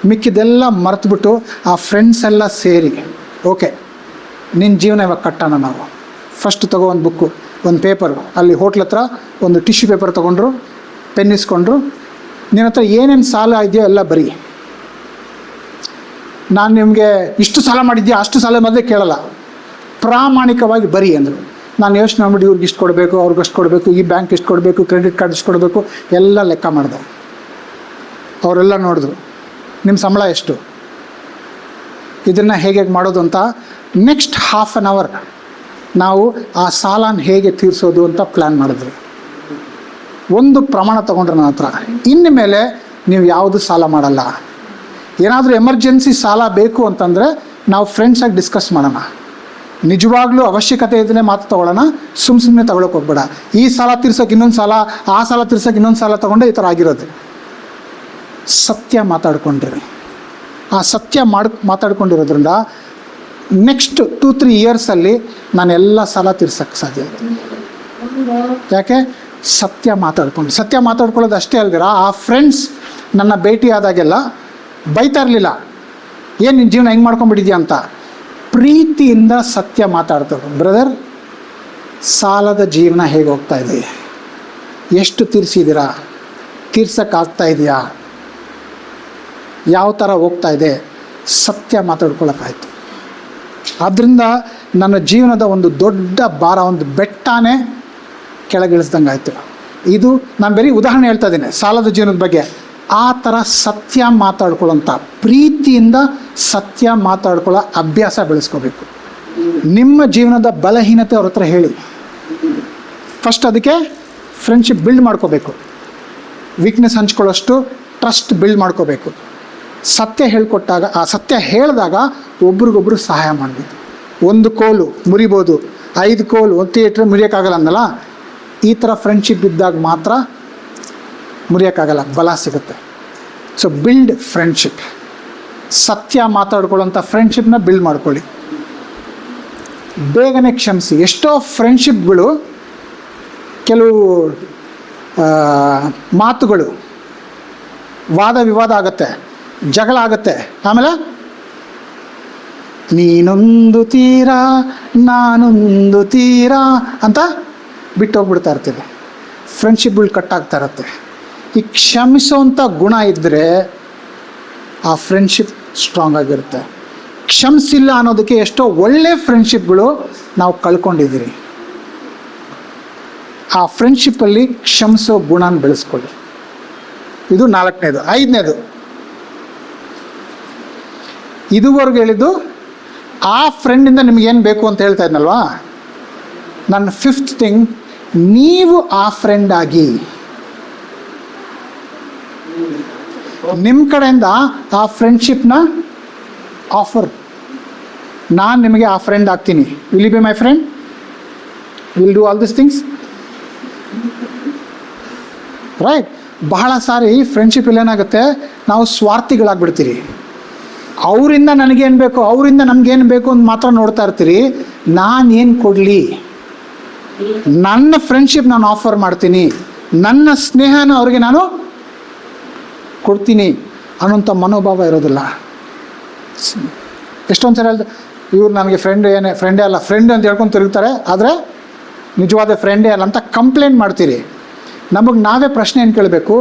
ಮಿಕ್ಕಿದೆಲ್ಲ ಮರೆತುಬಿಟ್ಟು ಆ ಫ್ರೆಂಡ್ಸ್ ಎಲ್ಲ ಸೇರಿ, ಓಕೆ ನಿನ್ನ ಜೀವನ ಇವಾಗ ಕಟ್ಟೋಣ ನಾವು, ಫಸ್ಟ್ ತಗೋ ಒಂದು ಬುಕ್ಕು, ಒಂದು ಪೇಪರು, ಅಲ್ಲಿ ಹೋಟ್ಲ್ ಹತ್ರ ಒಂದು ಟಿಶ್ಯೂ ಪೇಪರ್ ತೊಗೊಂಡ್ರು, ಪೆನ್ ಇಸ್ಕೊಂಡ್ರು, ನಿನ್ನ ಹತ್ರ ಏನೇನು ಸಾಲ ಇದೆಯೋ ಎಲ್ಲ ಬರೀ, ನಾನು ನಿಮಗೆ ಇಷ್ಟು ಸಾಲ ಮಾಡಿದ್ಯಾ ಅಷ್ಟು ಸಾಲ ಮೊದಲೇ ಕೇಳಲ್ಲ, ಪ್ರಾಮಾಣಿಕವಾಗಿ ಬರೀ ಅಂದರು. ನಾನು ಯೋಚನೆ ಮಾಡ್ಬಿಟ್ಟು ಇವ್ರಿಗೆ ಇಷ್ಟು ಕೊಡಬೇಕು, ಅವ್ರಿಗೆ ಅಷ್ಟು ಕೊಡಬೇಕು, ಈ ಬ್ಯಾಂಕ್ ಇಷ್ಟು ಕೊಡಬೇಕು, ಕ್ರೆಡಿಟ್ ಕಾರ್ಡ್ ಇಷ್ಟು ಕೊಡಬೇಕು, ಎಲ್ಲ ಲೆಕ್ಕ ಮಾಡಿದೆ. ಅವರೆಲ್ಲ ನೋಡಿದ್ರು ನಿಮ್ಮ ಸಂಬಳ ಎಷ್ಟು, ಇದನ್ನು ಹೇಗೆ ಮಾಡೋದು ಅಂತ. ನೆಕ್ಸ್ಟ್ ಹಾಫ್ ಆನ್ ಅವರ್ ನಾವು ಆ ಸಾಲನ ಹೇಗೆ ತೀರಿಸೋದು ಅಂತ ಪ್ಲ್ಯಾನ್ ಮಾಡಿದ್ವಿ. ಒಂದು ಪ್ರಮಾಣ ತೊಗೊಂಡ್ರೆ ನನ್ನ ಹತ್ರ, ಇನ್ನು ಮೇಲೆ ನೀವು ಯಾವುದು ಸಾಲ ಮಾಡಲ್ಲ. ಏನಾದರೂ ಎಮರ್ಜೆನ್ಸಿ ಸಾಲ ಬೇಕು ಅಂತಂದರೆ ನಾವು ಫ್ರೆಂಡ್ಸಾಗಿ ಡಿಸ್ಕಸ್ ಮಾಡೋಣ. ನಿಜವಾಗ್ಲೂ ಅವಶ್ಯಕತೆ ಇದ್ದರೆ ಮಾತ್ರ ತೊಗೊಳ್ಳೋಣ, ಸುಮ್ಮನೆ ತೊಗೊಳಕ್ಕೆ ಹೋಗ್ಬೇಡ. ಈ ಸಾಲ ತೀರ್ಸೋಕೆ ಇನ್ನೊಂದು ಸಾಲ, ಆ ಸಾಲ ತೀರ್ಸೋಕೆ ಇನ್ನೊಂದು ಸಾಲ ತೊಗೊಂಡೆ ಈ ಥರ ಆಗಿರೋದು. ಸತ್ಯ ಮಾತಾಡ್ಕೊಂಡ್ರಿ. ಆ ಸತ್ಯ ಮಾತಾಡ್ಕೊಂಡಿರೋದ್ರಿಂದ ನೆಕ್ಸ್ಟ್ 2-3 ಇಯರ್ಸಲ್ಲಿ ನಾನೆಲ್ಲ ಸಾಲ ತೀರ್ಸೋಕ್ಕೆ ಸಾಧ್ಯ ಆಯಿತು. ಯಾಕೆ? ಸತ್ಯ ಮಾತಾಡ್ಕೊಳ್ಳೋದು ಅಷ್ಟೇ ಅಲ್ದಿರ, ಆ ಫ್ರೆಂಡ್ಸ್ ನನ್ನ ಭೇಟಿ ಆದಾಗೆಲ್ಲ ಬೈತಾ ಇರಲಿಲ್ಲ, ಏನು ನಿನ್ನ ಜೀವನ ಹೆಂಗೆ ಮಾಡ್ಕೊಂಡ್ಬಿಟ್ಟಿದ್ಯಾ ಅಂತ. ಪ್ರೀತಿಯಿಂದ ಸತ್ಯ ಮಾತಾಡ್ತಾರೆ. ಬ್ರದರ್, ಸಾಲದ ಜೀವನ ಹೇಗೆ ಹೋಗ್ತಾ ಇದೆ, ಎಷ್ಟು ತೀರಿಸಿದ್ದೀರಾ, ತೀರ್ಸೋಕ್ಕಾಗ್ತಾ ಇದೆಯಾ, ಯಾವ ಥರ ಹೋಗ್ತಾ ಇದೆ, ಸತ್ಯ ಮಾತಾಡ್ಕೊಳ್ಳೋಕ್ಕಾಯ್ತು. ಆದ್ದರಿಂದ ನನ್ನ ಜೀವನದ ಒಂದು ದೊಡ್ಡ ಭಾರ, ಒಂದು ಬೆಟ್ಟನೇ ಕೆಳಗಿಳಿಸ್ದಂಗೆ ಆಯಿತು. ಇದು ನಾನು ಬರೀ ಉದಾಹರಣೆ ಹೇಳ್ತಾ ಇದ್ದೀನಿ ಸಾಲದ ಜೀವನದ ಬಗ್ಗೆ. ಆ ಥರ ಸತ್ಯ ಮಾತಾಡ್ಕೊಳ್ಳೋಂಥ, ಪ್ರೀತಿಯಿಂದ ಸತ್ಯ ಮಾತಾಡ್ಕೊಳ್ಳೋ ಅಭ್ಯಾಸ ಬೆಳೆಸ್ಕೋಬೇಕು. ನಿಮ್ಮ ಜೀವನದ ಬಲಹೀನತೆ ಅವ್ರ ಹತ್ರ ಹೇಳಿ. ಫಸ್ಟ್ ಅದಕ್ಕೆ ಫ್ರೆಂಡ್ಶಿಪ್ ಬಿಲ್ಡ್ ಮಾಡ್ಕೋಬೇಕು. ವೀಕ್ನೆಸ್ ಹಂಚ್ಕೊಳ್ಳೋಷ್ಟು ಟ್ರಸ್ಟ್ ಬಿಲ್ಡ್ ಮಾಡ್ಕೋಬೇಕು. ಸತ್ಯ ಹೇಳ್ಕೊಟ್ಟಾಗ, ಆ ಸತ್ಯ ಹೇಳಿದಾಗ ಒಬ್ರಿಗೊಬ್ರು ಸಹಾಯ ಮಾಡಬೇಕು. ಒಂದು ಕೋಲು ಮುರಿಬೋದು, 5 ಕೋಲು ಒಂದು ಥಿಯೇಟ್ರ್ ಮುರಿಯೋಕ್ಕಾಗಲ್ಲ ಅಂದಲ್ಲ. ಈ ಥರ ಫ್ರೆಂಡ್ಶಿಪ್ ಇದ್ದಾಗ ಮಾತ್ರ ಮುರಿಯೋಕ್ಕಾಗಲ್ಲ, ಬಲ ಸಿಗುತ್ತೆ. So build friendship. ಸತ್ಯ ಮಾತಾಡ್ಕೊಳ್ಳೋಂಥ ಫ್ರೆಂಡ್ಶಿಪ್ನ ಬಿಲ್ಡ್ ಮಾಡ್ಕೊಳ್ಳಿ. ಬೇಗನೆ ಕ್ಷಮಿಸಿ. ಎಷ್ಟೋ ಫ್ರೆಂಡ್ಶಿಪ್ಗಳು ಕೆಲವು ಮಾತುಗಳು ವಾದ ವಿವಾದ ಆಗುತ್ತೆ, ಜಗಳ ಆಗುತ್ತೆ, ಆಮೇಲೆ ನೀನೊಂದು ತೀರ ನಾನೊಂದು ತೀರ ಅಂತ ಬಿಟ್ಟು ಹೋಗ್ಬಿಡ್ತಾ ಇರ್ತೀವಿ. ಫ್ರೆಂಡ್ಶಿಪ್ಗಳು ಕಟ್ಟಾಗ್ತಾ ಇರುತ್ತೆ. ಈ ಕ್ಷಮಿಸೋವಂಥ ಗುಣ ಇದ್ದರೆ ಆ ಫ್ರೆಂಡ್ಶಿಪ್ ಸ್ಟ್ರಾಂಗ್ ಆಗಿರುತ್ತೆ. ಕ್ಷಮಿಸಿಲ್ಲ ಅನ್ನೋದಕ್ಕೆ ಎಷ್ಟೋ ಒಳ್ಳೆ ಫ್ರೆಂಡ್ಶಿಪ್ಗಳು ನಾವು ಕಳ್ಕೊಂಡಿದ್ದೀರಿ. ಆ ಫ್ರೆಂಡ್ಶಿಪ್ಪಲ್ಲಿ ಕ್ಷಮಿಸೋ ಗುಣನ ಬೆಳೆಸ್ಕೊಳ್ಳಿ. ಇದು 4ನೇದು. 5ನೇದು, ಇದುವರೆಗೂ ಹೇಳಿದ್ದು ಆ ಫ್ರೆಂಡಿಂದ ನಿಮಗೇನು ಬೇಕು ಅಂತ ಹೇಳ್ತಾ ಇದ್ನಲ್ವಾ. ನನ್ನ 5th ಥಿಂಗ್, ನೀವು ಆ ಫ್ರೆಂಡ್ ಆಗಿ ನಿಮ್ಮ ಕಡೆಯಿಂದ ಆ ಫ್ರೆಂಡ್ಶಿಪ್ನ ಆಫರ್. ನಾನು ನಿಮಗೆ ಆ ಫ್ರೆಂಡ್ ಆಗ್ತೀನಿ, will you be my friend, will do all this things, right? ಬಹಳ ಸಾರಿ ಫ್ರೆಂಡ್ಶಿಪ್ಪಲ್ಲಿ ಏನಾಗುತ್ತೆ, ನಾವು ಸ್ವಾರ್ಥಿಗಳಾಗ್ಬಿಡ್ತೀರಿ. ಅವರಿಂದ ನನಗೇನು ಬೇಕು, ಅವರಿಂದ ನಮಗೇನು ಬೇಕು ಅಂತ ಮಾತ್ರ ನೋಡ್ತಾ ಇರ್ತೀರಿ. ನಾನೇನು ಕೊಡಲಿ, ನನ್ನ ಫ್ರೆಂಡ್ಶಿಪ್ ನಾನು ಆಫರ್ ಮಾಡ್ತೀನಿ, ನನ್ನ ಸ್ನೇಹನ ಅವ್ರಿಗೆ ನಾನು ಕೊಡ್ತೀನಿ ಅನ್ನೋಂಥ ಮನೋಭಾವ ಇರೋದಿಲ್ಲ. ಎಷ್ಟೊಂದು ಸಲ ಹೇಳ್ದೆ, ಇವ್ರು ನನಗೆ ಫ್ರೆಂಡೇ ಅಲ್ಲ, ಫ್ರೆಂಡ್ ಅಂತ ಹೇಳ್ಕೊಂಡು ತಿರುಗ್ತಾರೆ, ಆದರೆ ನಿಜವಾದ ಫ್ರೆಂಡೇ ಅಲ್ಲ ಅಂತ ಕಂಪ್ಲೇಂಟ್ ಮಾಡ್ತೀರಿ. ನಮಗೆ ನಾವೇ ಪ್ರಶ್ನೆ ಏನು ಕೇಳಬೇಕು,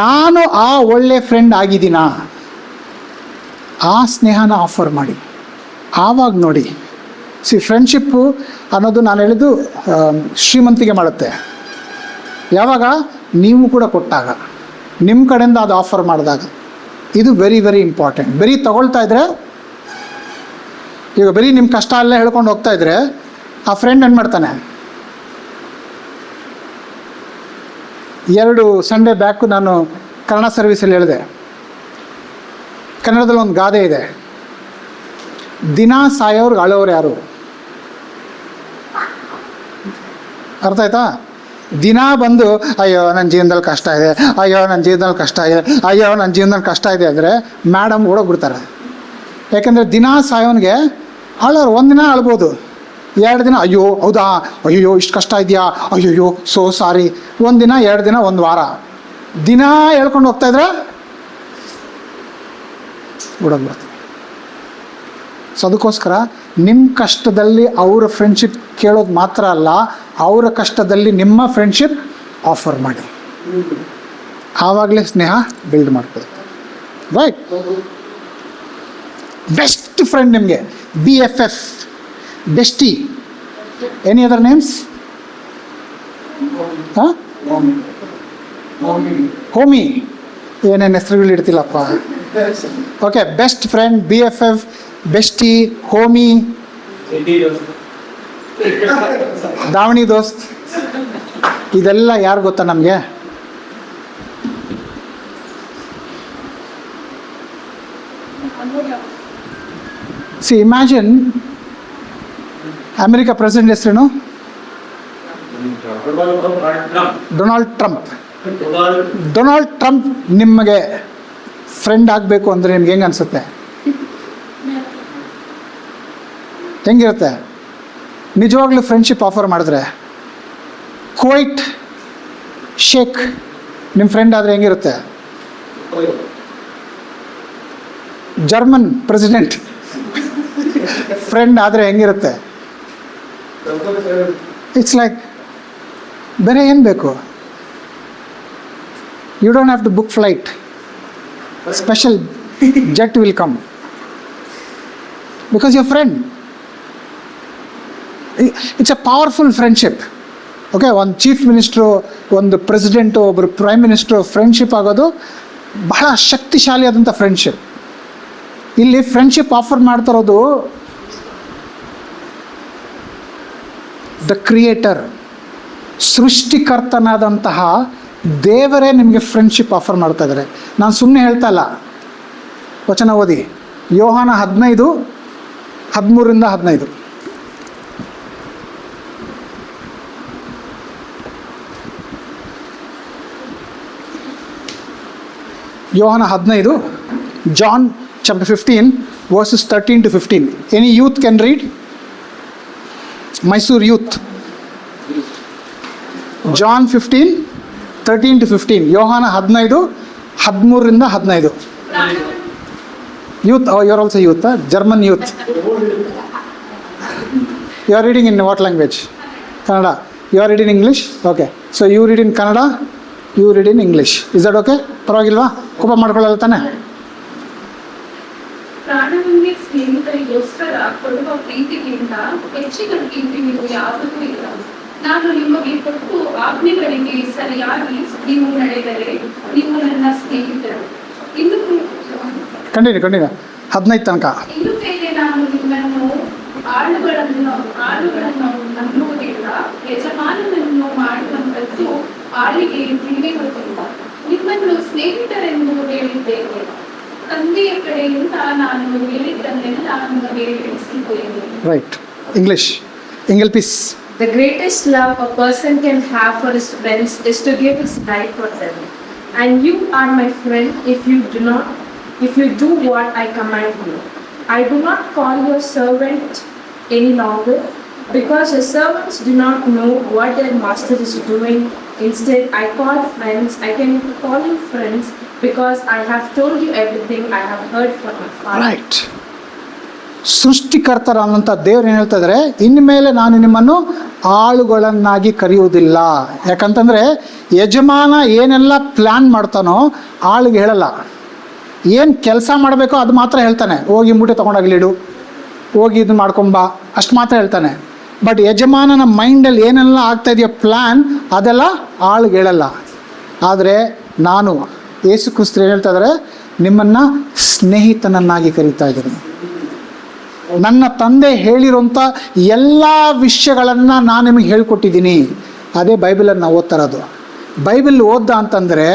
ನಾನು ಆ ಒಳ್ಳೆ ಫ್ರೆಂಡ್ ಆಗಿದ್ದೀನಾ? ಆ ಸ್ನೇಹನ ಆಫರ್ ಮಾಡಿ, ಆವಾಗ ನೋಡಿ. ಫ್ರೆಂಡ್ಶಿಪ್ಪು ಅನ್ನೋದು ನಾನು ಹೇಳಿದ್ದು ಶ್ರೀಮಂತಿಗೆ ಮಾಡುತ್ತೆ. ಯಾವಾಗ ನೀವು ಕೂಡ ಕೊಟ್ಟಾಗ, ನಿಮ್ಮ ಕಡೆಯಿಂದ ಅದು ಆಫರ್ ಮಾಡಿದಾಗ. ಇದು ವೆರಿ ವೆರಿ ಇಂಪಾರ್ಟೆಂಟ್. ಬರೀ ತಗೊಳ್ತಾ ಇದ್ದರೆ, ಈಗ ಬರೀ ನಿಮ್ಮ ಕಷ್ಟ ಅಲ್ಲೇ ಹೇಳ್ಕೊಂಡು ಹೋಗ್ತಾ ಇದ್ದರೆ ಆ ಫ್ರೆಂಡ್ ಏನು ಮಾಡ್ತಾನೆ. 2 ಸಂಡೇ ಬ್ಯಾಕು ನಾನು ಕನ್ನಡ ಸರ್ವಿಸಲ್ಲಿ ಹೇಳಿದೆ, ಕನ್ನಡದಲ್ಲಿ ಒಂದು ಗಾದೆ ಇದೆ, ದಿನ ಸಾಯೋರ್ಗೆ ಅಳೋರು ಯಾರು? ಅರ್ಥ ಆಯ್ತಾ? ದಿನ ಬಂದು ಅಯ್ಯೋ ನನ್ನ ಜೀವನದಲ್ಲಿ ಕಷ್ಟ ಇದೆ, ಅಯ್ಯೋ ನನ್ನ ಜೀವನದಲ್ಲಿ ಕಷ್ಟ ಇದೆ, ಅಯ್ಯೋ ನನ್ನ ಜೀವನದಲ್ಲಿ ಕಷ್ಟ ಇದೆ ಅಂದರೆ ಮೇಡಮ್ ಓಡೋಗ್ಬಿಡ್ತಾರೆ. ಯಾಕೆಂದರೆ ದಿನ ಸಾಯೋನಿಗೆ ಅಳೋರು. ಒಂದಿನ ಅಳ್ಬೋದು, 2 ದಿನ ಅಯ್ಯೋ ಹೌದಾ, ಅಯ್ಯೋ ಇಷ್ಟು ಕಷ್ಟ ಇದೆಯಾ, ಅಯ್ಯೋ ಸೋ ಸಾರಿ. 1 ದಿನ, 2 ದಿನ, 1 ವಾರ, ದಿನ ಹೇಳ್ಕೊಂಡು ಹೋಗ್ತಾಯಿದ್ರೆ ಓಡೋಗ್ಬಿಡ್ತೀವಿ. ಸೊ ಅದಕ್ಕೋಸ್ಕರ ನಿಮ್ಮ ಕಷ್ಟದಲ್ಲಿ ಅವರ ಫ್ರೆಂಡ್ಶಿಪ್ ಕೇಳೋದು ಮಾತ್ರ ಅಲ್ಲ, ಅವರ ಕಷ್ಟದಲ್ಲಿ ನಿಮ್ಮ ಫ್ರೆಂಡ್ಶಿಪ್ ಆಫರ್ ಮಾಡಿ. ಆವಾಗಲೇ ಸ್ನೇಹ ಬಿಲ್ಡ್ ಮಾಡ್ಕೊಳ್ಳಿ. ರೈಟ್? ಬೆಸ್ಟ್ ಫ್ರೆಂಡ್ ನಿಮಗೆ BFF, bestie, any other names? ಹಾಂ, ಹೋಮಿ. ಏನೇನು ಹೆಸರುಗಳು ಇಡ್ತಿಲ್ಲಪ್ಪ. Okay, best friend, BFF, bestie, homie, ದಾವಣಿ ದೋಸ್ತ್, ಇದೆಲ್ಲ ಯಾರು ಗೊತ್ತಾ ನಮಗೆ? ಸಿ ಇಮ್ಯಾಜಿನ್, ಅಮೆರಿಕ ಪ್ರೆಸಿಡೆಂಟ್ ಹೆಸರೇನು? Donald Trump. ಡೊನಾಲ್ಡ್ ಟ್ರಂಪ್ ನಿಮಗೆ ಫ್ರೆಂಡ್ ಆಗಬೇಕು ಅಂದರೆ ನಿಮ್ಗೆ ಹೆಂಗೆ ಅನಿಸುತ್ತೆ? ಹೆಂಗಿರುತ್ತೆ? ನಿಜವಾಗ್ಲೂ ಫ್ರೆಂಡ್ಶಿಪ್ ಆಫರ್ ಮಾಡಿದ್ರೆ, ಕುವೈಟ್ ಶೇಖ್ ನಿಮ್ಮ ಫ್ರೆಂಡ್ ಆದರೆ ಹೆಂಗಿರುತ್ತೆ? ಜರ್ಮನ್ ಪ್ರೆಸಿಡೆಂಟ್ ಫ್ರೆಂಡ್ ಆದರೆ ಹೆಂಗಿರುತ್ತೆ? ಇಟ್ಸ್ ಲೈಕ್ ಬೇರೆ ಏನು ಬೇಕು? You don't have to book flight, special jet will come because your friend. It's a powerful friendship. Okay, ಒಂದು ಚೀಫ್ ಮಿನಿಸ್ಟ್ರು, ಒಂದು ಪ್ರೆಸಿಡೆಂಟು, ಒಬ್ಬರು ಪ್ರೈಮ್ ಮಿನಿಸ್ಟ್ರು ಫ್ರೆಂಡ್ಶಿಪ್ ಆಗೋದು ಬಹಳ ಶಕ್ತಿಶಾಲಿಯಾದಂಥ ಫ್ರೆಂಡ್ಶಿಪ್. ಇಲ್ಲಿ ಫ್ರೆಂಡ್ಶಿಪ್ ಆಫರ್ ಮಾಡ್ತಿರೋದು ದ ಕ್ರಿಯೇಟರ್, ಸೃಷ್ಟಿಕರ್ತನಾದಂತಹ ದೇವರೇ ನಿಮಗೆ ಫ್ರೆಂಡ್ಶಿಪ್ ಆಫರ್ ಮಾಡ್ತಾ ಇದ್ದಾರೆ. ನಾನು ಸುಮ್ಮನೆ ಹೇಳ್ತಾ ಇಲ್ಲ. ವಚನ ಓದಿ, ಯೋಹಾನ 15:13-15. ಯೋಹಾನ 15, John chapter 15 verses 13-15. Any youth can read? Mysore youth. John 15:13-15. ಯೋಹಾನ 15:13-15. Youth, oh, you're also youth, huh? German youth. You are reading in what language? Kannada. You are reading English? Okay. So you read in Kannada, you read in English. Is that okay? ಪರವಾಗಿಲ್ವಾ? ಕೋಪ ಮಾಡ್ಕೊಳ್ಳಲ್ಲ ತಾನೆ? ಪ್ರಾಣವನ್ನೇ ಸ್ನೇಹಿತರಿಗೋಸ್ಕರ ಕೊಡುವ ಪ್ರೀತಿಗಿಂತ ಹೆಚ್ಚಿನದಕ್ಕಿಂತ ನೀವು ಯಾವುದೂ ಇಲ್ಲ. ನಾನು ನಿಮಗೆ ಕೊಟ್ಟು ಆಜ್ಞೆಗಳಿಗೆ ಸರಿಯಾಗಿ ನೀವು ನಡೆದರೆ ನೀವು ನನ್ನ ಸ್ನೇಹಿತರು. ಇನ್ನು ಕಂಟಿನ್ಯೂ 15 ತನಕ. ಇನ್ನು ಮೇಲೆ ನಾನು ನಿಮ್ಮನ್ನು ಆಳುಗಳನ್ನು ನಂಬುವುದಿಲ್ಲ. ಯಜಮಾನನನ್ನು ಮಾಡುವಂಥದ್ದು ಆಳಿಗೆ ತಿಳಿದಿರುವುದಿಲ್ಲ. ನಿಮ್ಮನ್ನು ಸ್ನೇಹಿತರೆಂದು ಹೇಳಿದ್ದೇನೆ. ತಂದೆಯ ಕಡೆಯಿಂದ ನಾನು ಹೇಳಿದ್ದನ್ನೆಲ್ಲ ನಿಮಗೆ ತಿಳಿಸಿದ್ದೇನೆ. Right. English. English please. The greatest love a person can have for his friends is to give his life for them. And you are my friend if you do what I command you. I do not call you a servant any longer, because your servants do not know what their master is doing. Instead, I can call you friends, because I have told you everything I have heard from my Father. Right. ಸೃಷ್ಟಿಕರ್ತರಾದಂಥ ದೇವ್ರು ಏನು ಹೇಳ್ತಾ ಇದ್ದಾರೆ? ಇನ್ಮೇಲೆ ನಾನು ನಿಮ್ಮನ್ನು ಆಳುಗಳನ್ನಾಗಿ ಕರೆಯುವುದಿಲ್ಲ. ಯಾಕಂತಂದರೆ ಯಜಮಾನ ಏನೆಲ್ಲ ಪ್ಲ್ಯಾನ್ ಮಾಡ್ತಾನೋ ಆಳಿಗೆ ಹೇಳಲ್ಲ. ಏನು ಕೆಲಸ ಮಾಡಬೇಕೋ ಅದು ಮಾತ್ರ ಹೇಳ್ತಾನೆ. ಹೋಗಿ ಮೂಟೆ ತೊಗೊಂಡೋಗ್ಲಿಡು, ಹೋಗಿ ಇದನ್ನ ಮಾಡ್ಕೊಂಬ, ಅಷ್ಟು ಮಾತ್ರ ಹೇಳ್ತಾನೆ. ಬಟ್ ಯಜಮಾನನ ಮೈಂಡಲ್ಲಿ ಏನೆಲ್ಲ ಆಗ್ತಾ ಇದೆಯೋ ಪ್ಲ್ಯಾನ್, ಅದೆಲ್ಲ ಆಳಿಗೆ ಹೇಳಲ್ಲ. ಆದರೆ ನಾನು ಯೇಸು ಕ್ರಿಸ್ತರು ಏನು ಹೇಳ್ತಾ ಇದ್ದಾರೆ? ನಿಮ್ಮನ್ನು ಸ್ನೇಹಿತನನ್ನಾಗಿ ಕರೀತಾ ಇದ್ದೀನಿ. ನನ್ನ ತಂದೆ ಹೇಳಿರೋಂಥ ಎಲ್ಲ ವಿಷಯಗಳನ್ನು ನಾನು ನಿಮಗೆ ಹೇಳ್ಕೊಟ್ಟಿದ್ದೀನಿ. ಅದೇ ಬೈಬಲನ್ನು ನಾವು ಓದ್ತಾ ಇರೋದು. ಬೈಬಲ್ ಓದ್ದ ಅಂತಂದರೆ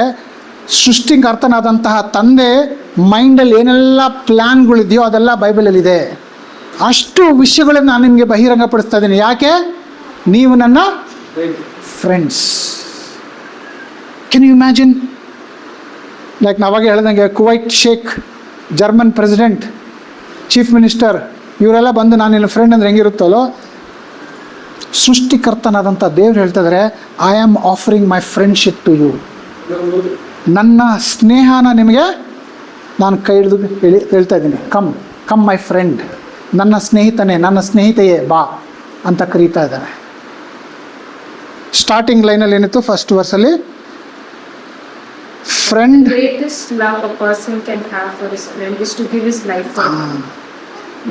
ಸೃಷ್ಟಿಕರ್ತನಾದಂತಹ ತಂದೆ ಮೈಂಡಲ್ಲಿ ಏನೆಲ್ಲ ಪ್ಲ್ಯಾನ್ಗಳಿದೆಯೋ ಅದೆಲ್ಲ ಬೈಬಲಲ್ಲಿದೆ. ಅಷ್ಟು ವಿಷಯಗಳನ್ನು ನಾನು ನಿಮಗೆ ಬಹಿರಂಗಪಡಿಸ್ತಾ ಇದ್ದೀನಿ. ಯಾಕೆ? ನೀವು ನನ್ನ friends. Can you imagine? Like ನಾವಾಗ ಹೇಳ್ದಂಗೆ ಕುವೈಟ್ ಶೇಖ್, ಜರ್ಮನ್ ಪ್ರೆಸಿಡೆಂಟ್, ಚೀಫ್ ಮಿನಿಸ್ಟರ್, ಇವರೆಲ್ಲ ಬಂದು ನಾನು ನಿನ್ನ ಫ್ರೆಂಡ್ ಅಂದರೆ ಹೆಂಗಿರುತ್ತಲ್ಲೋ, ಸೃಷ್ಟಿಕರ್ತನಾದಂಥ ದೇವ್ರು ಹೇಳ್ತಿದ್ದಾರೆ, I am offering my friendship to you. ನನ್ನ ಸ್ನೇಹನ ನಿಮಗೆ ನಾನು ಕೈ ಹಿಡಿದು ಹೇಳ್ತಾ ಇದ್ದೀನಿ. ಕಮ್ ಮೈ ಫ್ರೆಂಡ್, ನನ್ನ ಸ್ನೇಹಿತನೇ, ನನ್ನ ಸ್ನೇಹಿತೆಯೇ ಬಾ ಅಂತ ಕರೀತಾ ಇದ್ದಾರೆ. ಸ್ಟಾರ್ಟಿಂಗ್ ಲೈನಲ್ಲಿ ಏನಿತ್ತು? ಫಸ್ಟ್ ವರ್ಸಲ್ಲಿ friend. The greatest love a person can have for his friend is to give his life for them.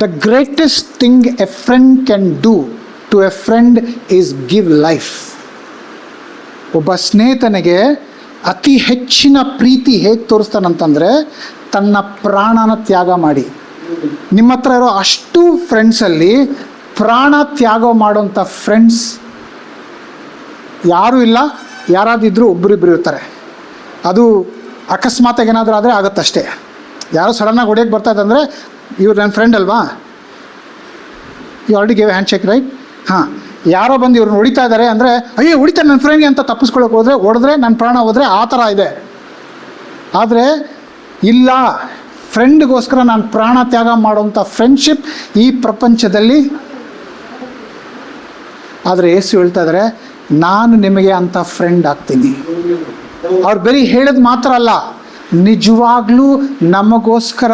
The greatest thing a friend can do to a friend is give life. ಒಬ್ಬ ಸ್ನೇಹಿತನಿಗೆ ಅತಿ ಹೆಚ್ಚಿನ ಪ್ರೀತಿ ಹೇಗೆ ತೋರಿಸ್ತಾನಂತಂದರೆ ತನ್ನ ಪ್ರಾಣನ ತ್ಯಾಗ ಮಾಡಿ. ನಿಮ್ಮ ಹತ್ರ ಇರೋ ಅಷ್ಟು ಫ್ರೆಂಡ್ಸಲ್ಲಿ ಪ್ರಾಣ ತ್ಯಾಗ ಮಾಡೋಂಥ ಫ್ರೆಂಡ್ಸ್ ಯಾರೂ ಇಲ್ಲ. ಯಾರಾದಿದ್ರೂ ಒಬ್ಬರಿಬ್ಬರು ಇರ್ತಾರೆ. ಅದು ಅಕಸ್ಮಾತಾಗಿ ಏನಾದರೂ ಆದರೆ ಆಗುತ್ತಷ್ಟೇ. ಯಾರೋ ಸಡನ್ನಾಗಿ ಹೊಡೆಯೋಕ್ಕೆ ಬರ್ತಾ ಇದ್ದಂದರೆ ಇವ್ರು ನನ್ನ ಫ್ರೆಂಡ್ ಅಲ್ವಾ, you already gave hand shake right. ಹಾಂ, ಯಾರೋ ಬಂದು ಇವ್ರನ್ನ ಹೊಡಿತಾ ಇದ್ದಾರೆ ಅಂದರೆ ಅಯ್ಯೋ ಹೊಡಿತಾರೆ ನನ್ನ ಫ್ರೆಂಡ್ಗೆ ಅಂತ ತಪ್ಪಿಸ್ಕೊಳ್ಳೋಕೆ ಹೋದರೆ ಹೊಡೆದ್ರೆ ನನ್ನ ಪ್ರಾಣ ಹೋದರೆ ಆ ಥರ ಇದೆ. ಆದರೆ ಇಲ್ಲ, ಫ್ರೆಂಡ್ಗೋಸ್ಕರ ನಾನು ಪ್ರಾಣ ತ್ಯಾಗ ಮಾಡೋಂಥ ಫ್ರೆಂಡ್ಶಿಪ್ ಈ ಪ್ರಪಂಚದಲ್ಲಿ. ಆದರೆ ಯೇಸು ಹೇಳ್ತಾ ಇದ್ದಾರೆ, ನಾನು ನಿಮಗೆ ಅಂಥ ಫ್ರೆಂಡ್ ಆಗ್ತೀನಿ. ಅವ್ರು ಬರೀ ಹೇಳೋದು ಮಾತ್ರ ಅಲ್ಲ, ನಿಜವಾಗ್ಲೂ ನಮಗೋಸ್ಕರ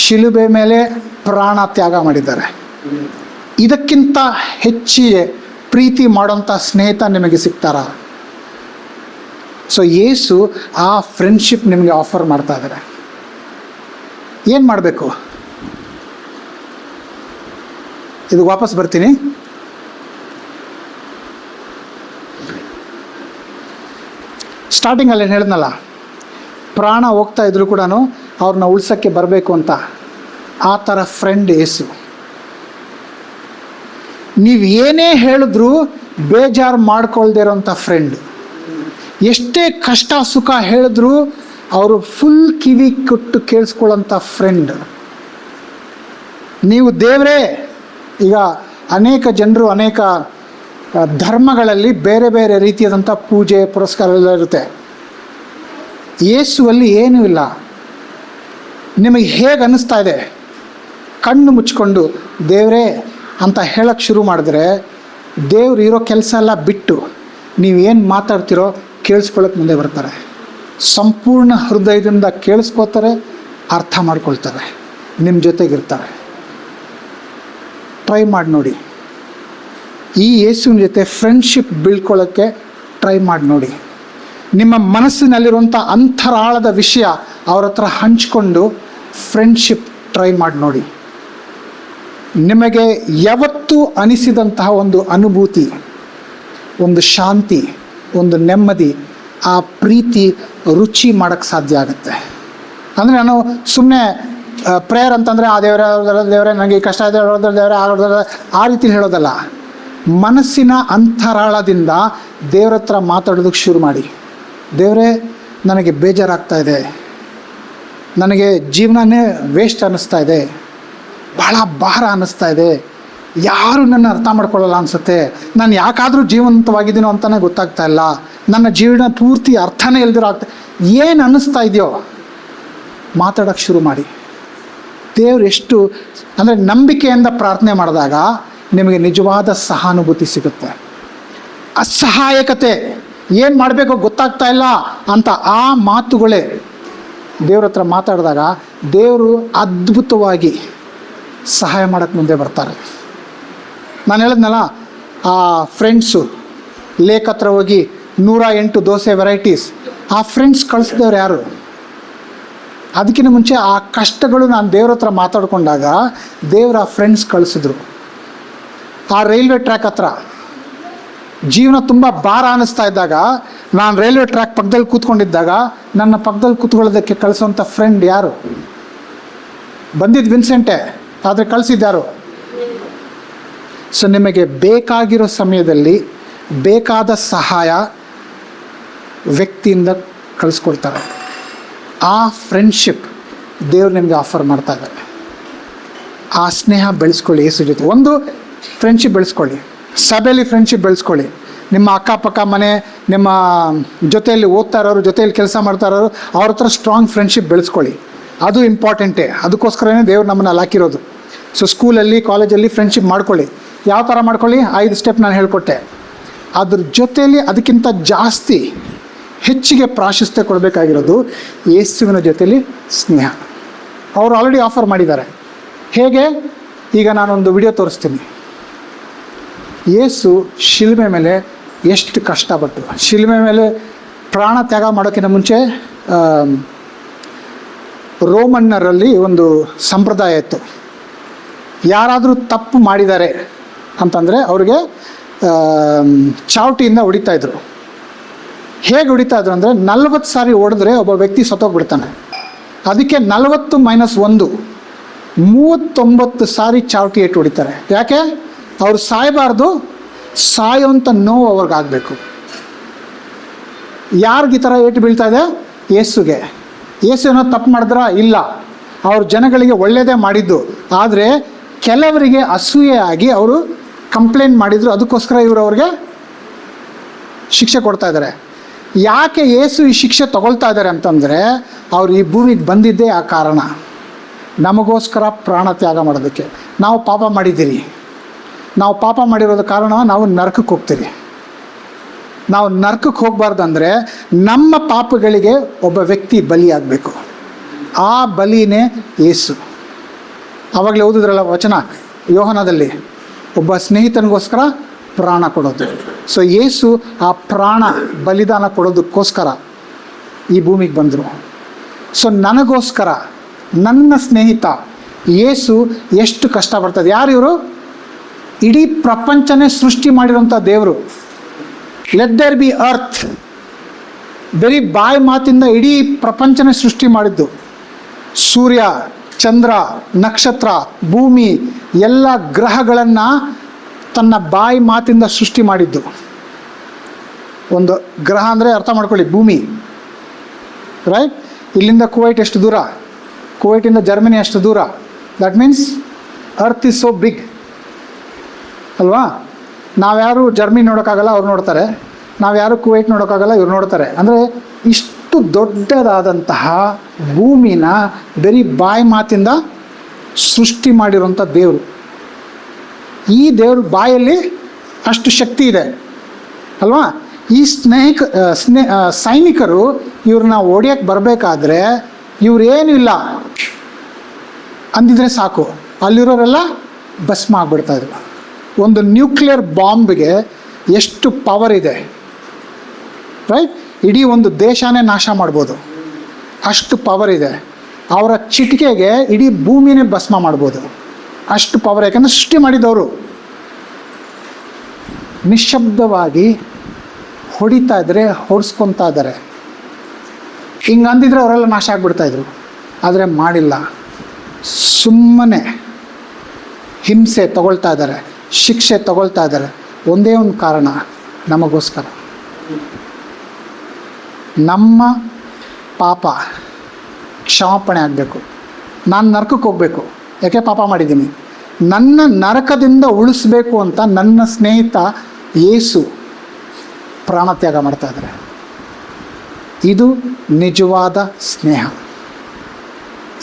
ಶಿಲುಬೆ ಮೇಲೆ ಪ್ರಾಣ ತ್ಯಾಗ ಮಾಡಿದ್ದಾರೆ. ಇದಕ್ಕಿಂತ ಹೆಚ್ಚಿಗೆ ಪ್ರೀತಿ ಮಾಡೋಂಥ ಸ್ನೇಹಿತ ನಿಮಗೆ ಸಿಗ್ತಾರಾ? ಸೊ ಯೇಸು ಆ ಫ್ರೆಂಡ್ಶಿಪ್ ನಿಮಗೆ ಆಫರ್ ಮಾಡ್ತಾ ಇದ್ದಾರೆ. ಏನು ಮಾಡಬೇಕು? ಇದು ವಾಪಸ್ ಬರ್ತೀನಿ. ಸ್ಟಾರ್ಟಿಂಗಲ್ಲಿ ಏನು ಹೇಳಿದ್ನಲ್ಲ, ಪ್ರಾಣ ಹೋಗ್ತಾ ಇದ್ರು ಕೂಡ ಅವ್ರನ್ನ ಉಳ್ಸೋಕ್ಕೆ ಬರಬೇಕು ಅಂತ. ಆ ಥರ ಫ್ರೆಂಡ್ ಯೇಸು. ನೀವು ಏನೇ ಹೇಳಿದ್ರೂ ಬೇಜಾರು ಮಾಡ್ಕೊಳ್ದೇ ಇರೋಂಥ ಫ್ರೆಂಡ್. ಎಷ್ಟೇ ಕಷ್ಟ ಸುಖ ಹೇಳಿದ್ರೂ ಅವರು ಫುಲ್ ಕಿವಿ ಕೊಟ್ಟು ಕೇಳಿಸ್ಕೊಳ್ಳೋಂಥ ಫ್ರೆಂಡ್. ನೀವು ದೇವರೇ, ಈಗ ಅನೇಕ ಜನರು ಅನೇಕ ಧರ್ಮಗಳಲ್ಲಿ ಬೇರೆ ಬೇರೆ ರೀತಿಯಾದಂಥ ಪೂಜೆ ಪುರಸ್ಕಾರ ಎಲ್ಲ ಇರುತ್ತೆ. ಯೇಸುವಲ್ಲಿ ಏನೂ ಇಲ್ಲ. ನಿಮಗೆ ಹೇಗೆ ಅನ್ನಿಸ್ತಾ ಇದೆ, ಕಣ್ಣು ಮುಚ್ಕೊಂಡು ದೇವರೇ ಅಂತ ಹೇಳಕ್ಕೆ ಶುರು ಮಾಡಿದ್ರೆ, ದೇವ್ರು ಇರೋ ಕೆಲಸ ಎಲ್ಲ ಬಿಟ್ಟು ನೀವೇನು ಮಾತಾಡ್ತಿರೋ ಕೇಳಿಸ್ಕೊಳ್ಳೋಕೆ ಮುಂದೆ ಬರ್ತಾರೆ. ಸಂಪೂರ್ಣ ಹೃದಯದಿಂದ ಕೇಳಿಸ್ಕೋತಾರೆ, ಅರ್ಥ ಮಾಡ್ಕೊಳ್ತಾರೆ, ನಿಮ್ಮ ಜೊತೆಗಿರ್ತಾರೆ. ಟ್ರೈ ಮಾಡಿ ನೋಡಿ. ಈ ಯೇಸುವಿನ ಜೊತೆ ಫ್ರೆಂಡ್ಶಿಪ್ ಬೆಳ್ಕೊಳ್ಳೋಕ್ಕೆ ಟ್ರೈ ಮಾಡಿ ನೋಡಿ. ನಿಮ್ಮ ಮನಸ್ಸಿನಲ್ಲಿರುವಂಥ ಅಂತರಾಳದ ವಿಷಯ ಅವ್ರ ಹತ್ರ ಹಂಚ್ಕೊಂಡು ಫ್ರೆಂಡ್ಶಿಪ್ ಟ್ರೈ ಮಾಡಿ ನೋಡಿ. ನಿಮಗೆ ಯಾವತ್ತೂ ಅನಿಸಿದಂತಹ ಒಂದು ಅನುಭೂತಿ, ಒಂದು ಶಾಂತಿ, ಒಂದು ನೆಮ್ಮದಿ, ಆ ಪ್ರೀತಿ ರುಚಿ ಮಾಡೋಕ್ಕೆ ಸಾಧ್ಯ ಆಗುತ್ತೆ. ಅಂದರೆ ನಾನು ಸುಮ್ಮನೆ ಪ್ರೇಯರ್ ಅಂತಂದರೆ ಆ ದೇವರೇ ನನಗೆ ಈ ಕಷ್ಟ ಇದೆ, ದೇವರೇ ಆ ರೀತಿ ಹೇಳೋದಲ್ಲ. ಮನಸ್ಸಿನ ಅಂತರಾಳದಿಂದ ದೇವ್ರ ಹತ್ರ ಮಾತಾಡೋದಕ್ಕೆ ಶುರು ಮಾಡಿ. ದೇವರೇ, ನನಗೆ ಬೇಜಾರಾಗ್ತಾ ಇದೆ, ನನಗೆ ಜೀವನನೇ ವೇಸ್ಟ್ ಅನ್ನಿಸ್ತಾ ಇದೆ, ಭಾಳ ಭಾರ ಅನ್ನಿಸ್ತಾ ಇದೆ, ಯಾರು ನನ್ನ ಅರ್ಥ ಮಾಡ್ಕೊಳ್ಳಲ್ಲ ಅನಿಸುತ್ತೆ, ನಾನು ಯಾಕಾದರೂ ಜೀವಂತವಾಗಿದ್ದೀನೋ ಅಂತಲೇ ಗೊತ್ತಾಗ್ತಾ ಇಲ್ಲ, ನನ್ನ ಜೀವನ ಪೂರ್ತಿ ಅರ್ಥನೇ ಇಲ್ದಿರೋ ಆಗ್ತಾ, ಏನು ಅನ್ನಿಸ್ತಾ ಇದೆಯೋ ಮಾತಾಡೋಕ್ಕೆ ಶುರು ಮಾಡಿ. ದೇವ್ರು ಎಷ್ಟು ಅಂದರೆ ನಂಬಿಕೆಯಿಂದ ಪ್ರಾರ್ಥನೆ ಮಾಡಿದಾಗ ನಿಮಗೆ ನಿಜವಾದ ಸಹಾನುಭೂತಿ ಸಿಗುತ್ತೆ. ಅಸಹಾಯಕತೆ, ಏನು ಮಾಡಬೇಕೋ ಗೊತ್ತಾಗ್ತಾ ಇಲ್ಲ ಅಂತ ಆ ಮಾತುಗಳೇ ದೇವ್ರ ಹತ್ರ ಮಾತಾಡಿದಾಗ ದೇವರು ಅದ್ಭುತವಾಗಿ ಸಹಾಯ ಮಾಡೋಕ್ಕೆ ಮುಂದೆ ಬರ್ತಾರೆ. ನಾನು ಹೇಳಿದ್ನಲ್ಲ, ಆ ಫ್ರೆಂಡ್ಸು ಲೇಕ್ ಹತ್ರ ಹೋಗಿ 108 ದೋಸೆ ವೆರೈಟೀಸ್, ಆ ಫ್ರೆಂಡ್ಸ್ ಕಳಿಸಿದವ್ರು ಯಾರು? ಅದಕ್ಕಿಂತ ಮುಂಚೆ ಆ ಕಷ್ಟಗಳು ನಾನು ದೇವ್ರ ಹತ್ರ ಮಾತಾಡ್ಕೊಂಡಾಗ ದೇವ್ರ ಆ ಫ್ರೆಂಡ್ಸ್ ಕಳಿಸಿದ್ರು. ಆ ರೈಲ್ವೆ ಟ್ರ್ಯಾಕ್ ಹತ್ರ ಜೀವನ ತುಂಬ ಭಾರ ಅನ್ನಿಸ್ತಾ ಇದ್ದಾಗ, ನಾನು ರೈಲ್ವೆ ಟ್ರ್ಯಾಕ್ ಪಕ್ಕದಲ್ಲಿ ಕೂತ್ಕೊಂಡಿದ್ದಾಗ ನನ್ನ ಪಕ್ಕದಲ್ಲಿ ಕೂತ್ಕೊಳ್ಳೋದಕ್ಕೆ ಕಳಿಸೋಂಥ ಫ್ರೆಂಡ್ ಯಾರು? ಬಂದಿದ್ದು ವಿನ್ಸೆಂಟೆ, ಆದರೆ ಕಳಿಸಿದ್ಯಾರು? ಸೊ ನಿಮಗೆ ಬೇಕಾಗಿರೋ ಸಮಯದಲ್ಲಿ ಬೇಕಾದ ಸಹಾಯ ವ್ಯಕ್ತಿಯಿಂದ ಕಳಿಸ್ಕೊಡ್ತಾರೆ. ಆ ಫ್ರೆಂಡ್ಶಿಪ್ ದೇವ್ರು ನಿಮಗೆ ಆಫರ್ ಮಾಡ್ತಾ ಇದ್ದಾರೆ. ಆ ಸ್ನೇಹ ಬೆಳೆಸ್ಕೊಳ್ಳಿ. ಯೇಸು ಜೊತೆ ಒಂದು ಫ್ರೆಂಡ್ಶಿಪ್ ಬೆಳೆಸ್ಕೊಳ್ಳಿ. ಸಭೆಯಲ್ಲಿ ಫ್ರೆಂಡ್ಶಿಪ್ ಬೆಳೆಸ್ಕೊಳ್ಳಿ. ನಿಮ್ಮ ಅಕ್ಕಪಕ್ಕ ಮನೆ, ನಿಮ್ಮ ಜೊತೆಯಲ್ಲಿ ಓದ್ತಾ ಇರೋರು, ಜೊತೆಯಲ್ಲಿ ಕೆಲಸ ಮಾಡ್ತಾ ಇರೋರು, ಅವ್ರ ಹತ್ರ ಸ್ಟ್ರಾಂಗ್ ಫ್ರೆಂಡ್ಶಿಪ್ ಬೆಳೆಸ್ಕೊಳ್ಳಿ. ಅದು ಇಂಪಾರ್ಟೆಂಟೇ. ಅದಕ್ಕೋಸ್ಕರನೇ ದೇವ್ರು ನಮ್ಮನ್ನು ಅಲ್ಲಿ ಹಾಕಿರೋದು. ಸೊ ಸ್ಕೂಲಲ್ಲಿ, ಕಾಲೇಜಲ್ಲಿ ಫ್ರೆಂಡ್ಶಿಪ್ ಮಾಡ್ಕೊಳ್ಳಿ. ಯಾವ ಥರ ಮಾಡ್ಕೊಳ್ಳಿ? 5 ಸ್ಟೆಪ್ ನಾನು ಹೇಳ್ಕೊಟ್ಟೆ. ಅದ್ರ ಜೊತೆಯಲ್ಲಿ ಅದಕ್ಕಿಂತ ಜಾಸ್ತಿ ಹೆಚ್ಚಿಗೆ ಪ್ರಾಶಸ್ತ್ಯ ಕೊಡಬೇಕಾಗಿರೋದು ಯೇಸುವಿನ ಜೊತೆಯಲ್ಲಿ ಸ್ನೇಹ. ಅವರು ಆಲ್ರೆಡಿ ಆಫರ್ ಮಾಡಿದ್ದಾರೆ. ಹೇಗೆ? ಈಗ ನಾನೊಂದು ವಿಡಿಯೋ ತೋರಿಸ್ತೀನಿ. ಯೇಸು ಶಿಲುಬೆ ಮೇಲೆ ಎಷ್ಟು ಕಷ್ಟಪಟ್ಟು, ಶಿಲುಬೆ ಮೇಲೆ ಪ್ರಾಣ ತ್ಯಾಗ ಮಾಡೋಕ್ಕಿಂತ ಮುಂಚೆ ರೋಮನ್ನರಲ್ಲಿ ಒಂದು ಸಂಪ್ರದಾಯ ಇತ್ತು. ಯಾರಾದರೂ ತಪ್ಪು ಮಾಡಿದ್ದಾರೆ ಅಂತಂದರೆ ಅವ್ರಿಗೆ ಚಾವಟಿಯಿಂದ ಹೊಡಿತಾಯಿದ್ರು. ಹೇಗೆ ಹೊಡಿತಾಯಿದ್ರು ಅಂದರೆ 40 ಸಾರಿ ಹೊಡೆದ್ರೆ ಒಬ್ಬ ವ್ಯಕ್ತಿ ಸತ್ತೋಗ್ಬಿಡ್ತಾನೆ. ಅದಕ್ಕೆ 40 - 1 39 ಸಾರಿ ಚಾವಟಿ ಏಟು ಹೊಡಿತಾರೆ. ಯಾಕೆ? ಅವ್ರು ಸಾಯಬಾರ್ದು, ಸಾಯೋಂಥ ನೋವು ಅವ್ರಿಗಾಗಬೇಕು. ಯಾರಿಗೆ ಈ ಥರ ಏಟು ಬೀಳ್ತಾ ಇದೆ? ಯೇಸುಗೆ. ಯೇಸು ಏನೋ ತಪ್ಪು ಮಾಡಿದ್ರಾ? ಇಲ್ಲ, ಅವ್ರ ಜನಗಳಿಗೆ ಒಳ್ಳೆಯದೇ ಮಾಡಿದ್ದು. ಆದರೆ ಕೆಲವರಿಗೆ ಅಸೂಯೆ ಆಗಿ ಅವರು ಕಂಪ್ಲೇಂಟ್ ಮಾಡಿದರು, ಅದಕ್ಕೋಸ್ಕರ ಇವರು ಅವ್ರಿಗೆ ಶಿಕ್ಷೆ ಕೊಡ್ತಾ ಇದ್ದಾರೆ. ಯಾಕೆ ಯೇಸು ಈ ಶಿಕ್ಷೆ ತಗೊಳ್ತಾ ಇದ್ದಾರೆ ಅಂತಂದರೆ, ಅವ್ರು ಈ ಭೂಮಿಗೆ ಬಂದಿದ್ದೇ ಆ ಕಾರಣ, ನಮಗೋಸ್ಕರ ಪ್ರಾಣ ತ್ಯಾಗ ಮಾಡೋದಕ್ಕೆ. ನಾವು ಪಾಪ ಮಾಡಿದ್ದೀರಿ, ನಾವು ಪಾಪ ಮಾಡಿರೋದ ಕಾರಣ ನಾವು ನರಕಕ್ಕೆ ಹೋಗ್ತೀರಿ. ನಾವು ನರಕಕ್ಕೆ ಹೋಗಬಾರ್ದಂದ್ರೆ ನಮ್ಮ ಪಾಪಗಳಿಗೆ ಒಬ್ಬ ವ್ಯಕ್ತಿ ಬಲಿಯಾಗಬೇಕು. ಆ ಬಲಿನೇ ಯೇಸು. ಆವಾಗಲೇ ಓದಿದ್ರಲ್ಲ ವಚನ ಯೋಹನದಲ್ಲಿ, ಒಬ್ಬ ಸ್ನೇಹಿತನಿಗೋಸ್ಕರ ಪ್ರಾಣ ಕೊಡೋದು. ಸೊ ಯೇಸು ಆ ಪ್ರಾಣ ಬಲಿದಾನ ಕೊಡೋದಕ್ಕೋಸ್ಕರ ಈ ಭೂಮಿಗೆ ಬಂದರು. ಸೊ ನನಗೋಸ್ಕರ, ನನ್ನ ಸ್ನೇಹಿತ ಯೇಸು ಎಷ್ಟು ಕಷ್ಟಪಡ್ತದೆ. ಯಾರು ಇವರು? ಇಡೀ ಪ್ರಪಂಚನೇ ಸೃಷ್ಟಿ ಮಾಡಿರೋಂಥ ದೇವರು. ಲೆಟ್ ದೇರ್ ಬಿ ಅರ್ತ್, ಬರೀ ಬಾಯಿ ಮಾತಿಂದ ಇಡೀ ಪ್ರಪಂಚನೇ ಸೃಷ್ಟಿ ಮಾಡಿದ್ದು. ಸೂರ್ಯ, ಚಂದ್ರ, ನಕ್ಷತ್ರ, ಭೂಮಿ, ಎಲ್ಲ ಗ್ರಹಗಳನ್ನು ತನ್ನ ಬಾಯಿ ಮಾತಿಂದ ಸೃಷ್ಟಿ ಮಾಡಿದ್ದು. ಒಂದು ಗ್ರಹ ಅಂದರೆ ಅರ್ಥ ಮಾಡ್ಕೊಳ್ಳಿ, ಭೂಮಿ, ರೈಟ್? ಇಲ್ಲಿಂದ ಕುವೈಟ್ ಎಷ್ಟು ದೂರ? ಕುವೈಟಿಂದ ಜರ್ಮನಿ ಎಷ್ಟು ದೂರ? That means earth is so big ಅಲ್ವಾ? ನಾವ್ಯಾರು ಜರ್ಮನಿ ನೋಡೋಕ್ಕಾಗಲ್ಲ, ಅವ್ರು ನೋಡ್ತಾರೆ. ನಾವ್ಯಾರು ಕುವೈಟ್ ನೋಡೋಕ್ಕಾಗಲ್ಲ, ಇವ್ರು ನೋಡ್ತಾರೆ. ಅಂದರೆ ಇಷ್ಟು ದೊಡ್ಡದಾದಂತಹ ಭೂಮಿನ ಬರೀ ಬಾಯಿ ಮಾತಿಂದ ಸೃಷ್ಟಿ ಮಾಡಿರೋಂಥ ದೇವರು. ಈ ದೇವ್ರ ಬಾಯಲ್ಲಿ ಅಷ್ಟು ಶಕ್ತಿ ಇದೆ ಅಲ್ವಾ? ಈ ಸೈನಿಕರು ಇವ್ರನ್ನ ಹೊಡಿಯೋಕ್ಕೆ ಬರಬೇಕಾದ್ರೆ ಇವ್ರೇನೂ ಇಲ್ಲ ಅಂದಿದ್ರೆ ಸಾಕು, ಅಲ್ಲಿರೋರೆಲ್ಲ ಭಸ್ಮ ಆಗಿಬಿಡ್ತಾಯಿದ್ರು. ಒಂದು ನ್ಯೂಕ್ಲಿಯರ್ ಬಾಂಬ್ಗೆ ಎಷ್ಟು ಪವರ್ ಇದೆ, ರೈಟ್? ಇಡೀ ಒಂದು ದೇಶನೇ ನಾಶ ಮಾಡ್ಬೋದು, ಅಷ್ಟು ಪವರ್ ಇದೆ. ಅವರ ಚಿಟಿಕೆಗೆ ಇಡೀ ಭೂಮಿನೇ ಭಸ್ಮ ಮಾಡ್ಬೋದು, ಅಷ್ಟು ಪವರ್. ಯಾಕಂದರೆ ಸೃಷ್ಟಿ ಮಾಡಿದವರು. ನಿಶ್ಶಬ್ದವಾಗಿ ಹೊಡಿತಾ ಇದ್ದಾರೆ, ಹೊಡ್ಸ್ಕೊತಾ ಇದ್ದಾರೆ. ಹಿಂಗೆ ಅಂದಿದ್ರೆ ಅವರೆಲ್ಲ ನಾಶ ಆಗಿಬಿಡ್ತಾಯಿದ್ರು. ಆದರೆ ಮಾಡಿಲ್ಲ, ಸುಮ್ಮನೆ ಹಿಂಸೆ ತಗೊಳ್ತಾ ಇದ್ದಾರೆ, ಶಿಕ್ಷೆ ತಗೊಳ್ತಾ ಇದ್ದಾರೆ. ಒಂದೇ ಒಂದು ಕಾರಣ, ನಮಗೋಸ್ಕರ. ನಮ್ಮ ಪಾಪ ಕ್ಷಮಾಪಣೆ ಆಗಬೇಕು. ನಾನು ನರಕಕ್ಕೆ ಹೋಗಬೇಕು, ಯಾಕೆ ಪಾಪ ಮಾಡಿದ್ದೀನಿ. ನನ್ನ ನರಕದಿಂದ ಉಳಿಸ್ಬೇಕು ಅಂತ ನನ್ನ ಸ್ನೇಹಿತ ಯೇಸು ಪ್ರಾಣತ್ಯಾಗ ಮಾಡ್ತಾ ಇದ್ದಾರೆ. ಇದು ನಿಜವಾದ ಸ್ನೇಹ.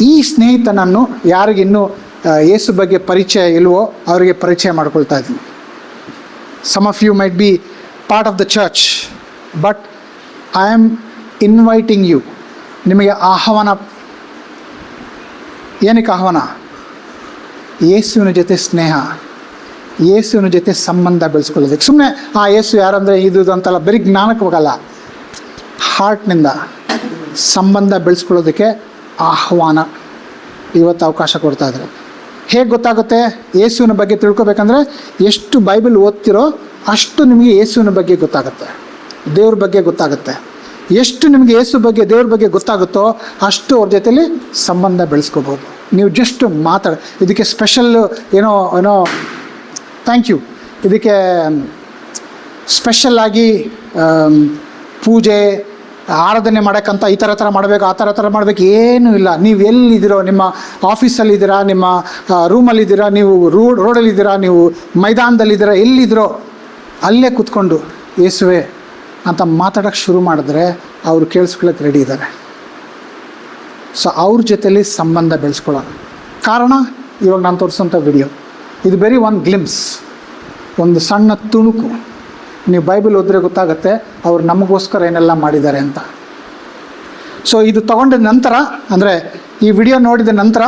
ಈ ಸ್ನೇಹಿತನನ್ನು ಯಾರಿಗಿನ್ನೂ ಯೇಸು ಬಗ್ಗೆ ಪರಿಚಯ ಇಲ್ವೋ ಅವರಿಗೆ ಪರಿಚಯ ಮಾಡ್ಕೊಳ್ತಾ ಇದ್ದೀನಿ. Some of you might be part of the church, but I am inviting you. ನಿಮಗೆ ಆಹ್ವಾನ. ಏನಕ್ಕೆ ಆಹ್ವಾನ? ಯೇಸುವಿನ ಜೊತೆ ಸ್ನೇಹ, ಯೇಸುವಿನ ಜೊತೆ ಸಂಬಂಧ ಬೆಳೆಸ್ಕೊಳ್ಳೋದಕ್ಕೆ. ಸುಮ್ಮನೆ ಯೇಸು ಯಾರಂದರೆ ಇದು ಅಂತೆಲ್ಲ ಬರೀ ಜ್ಞಾನಕ್ಕೆ ಹೋಗಲ್ಲ, ಹಾರ್ಟ್ನಿಂದ ಸಂಬಂಧ ಬೆಳೆಸ್ಕೊಳ್ಳೋದಕ್ಕೆ ಆಹ್ವಾನ ಇವತ್ತು ಅವಕಾಶ ಕೊಡ್ತಾ ಇದ್ದಾರೆ. ಹೇಗೆ ಗೊತ್ತಾಗುತ್ತೆ? ಯೇಸುವಿನ ಬಗ್ಗೆ ತಿಳ್ಕೊಬೇಕಂದ್ರೆ ಎಷ್ಟು ಬೈಬಲ್ ಓದ್ತಿರೋ ಅಷ್ಟು ನಿಮಗೆ ಯೇಸುವಿನ ಬಗ್ಗೆ ಗೊತ್ತಾಗುತ್ತೆ, ದೇವ್ರ ಬಗ್ಗೆ ಗೊತ್ತಾಗುತ್ತೆ. ಎಷ್ಟು ನಿಮಗೆ ಯೇಸು ಬಗ್ಗೆ, ದೇವ್ರ ಬಗ್ಗೆ ಗೊತ್ತಾಗುತ್ತೋ ಅಷ್ಟು ಅವ್ರ ಜೊತೆಲಿ ಸಂಬಂಧ ಬೆಳೆಸ್ಕೋಬೋದು. ನೀವು ಜಸ್ಟ್ ಇದಕ್ಕೆ ಸ್ಪೆಷಲ್ ಏನೋ ಥ್ಯಾಂಕ್ ಯು, ಇದಕ್ಕೆ ಸ್ಪೆಷಲ್ಲಾಗಿ ಪೂಜೆ ಆರಾಧನೆ ಮಾಡೋಕ್ಕಂತ ಈ ಥರ ಮಾಡಬೇಕು, ಆ ಥರ ಮಾಡಬೇಕು ಏನೂ ಇಲ್ಲ. ನೀವು ಎಲ್ಲಿದ್ದೀರೋ, ನಿಮ್ಮ ಆಫೀಸಲ್ಲಿದ್ದೀರಾ, ನಿಮ್ಮ ರೂಮಲ್ಲಿದ್ದೀರಾ, ನೀವು ರೋಡಲ್ಲಿದ್ದೀರಾ, ನೀವು ಮೈದಾನದಲ್ಲಿದ್ದೀರಾ, ಎಲ್ಲಿದ್ದೀರೋ ಅಲ್ಲೇ ಕೂತ್ಕೊಂಡು ಯೇಸುವೆ ಅಂತ ಮಾತಾಡೋಕ್ಕೆ ಶುರು ಮಾಡಿದ್ರೆ ಅವರು ಕೇಳಿಸ್ಕೊಳ್ಳೋಕೆ ರೆಡಿ ಇದ್ದಾರೆ. ಸೊ ಅವ್ರ ಜೊತೆಲಿ ಸಂಬಂಧ ಬೆಳೆಸ್ಕೊಳ್ಳೋಣ. ಕಾರಣ ಇವಾಗ ನಾನು ತೋರಿಸೋಂಥ ವಿಡಿಯೋ ಇದು ಬರೀ ಒಂದು ಗ್ಲಿಮ್ಸ್, ಒಂದು ಸಣ್ಣ ತುಣುಕು. ನೀವು ಬೈಬಲ್ ಓದಿದ್ರೆ ಗೊತ್ತಾಗುತ್ತೆ ಅವ್ರು ನಮಗೋಸ್ಕರ ಏನೆಲ್ಲ ಮಾಡಿದ್ದಾರೆ ಅಂತ. ಸೊ ಇದು ತಗೊಂಡಿದ ನಂತರ, ಅಂದರೆ ಈ ವಿಡಿಯೋ ನೋಡಿದ ನಂತರ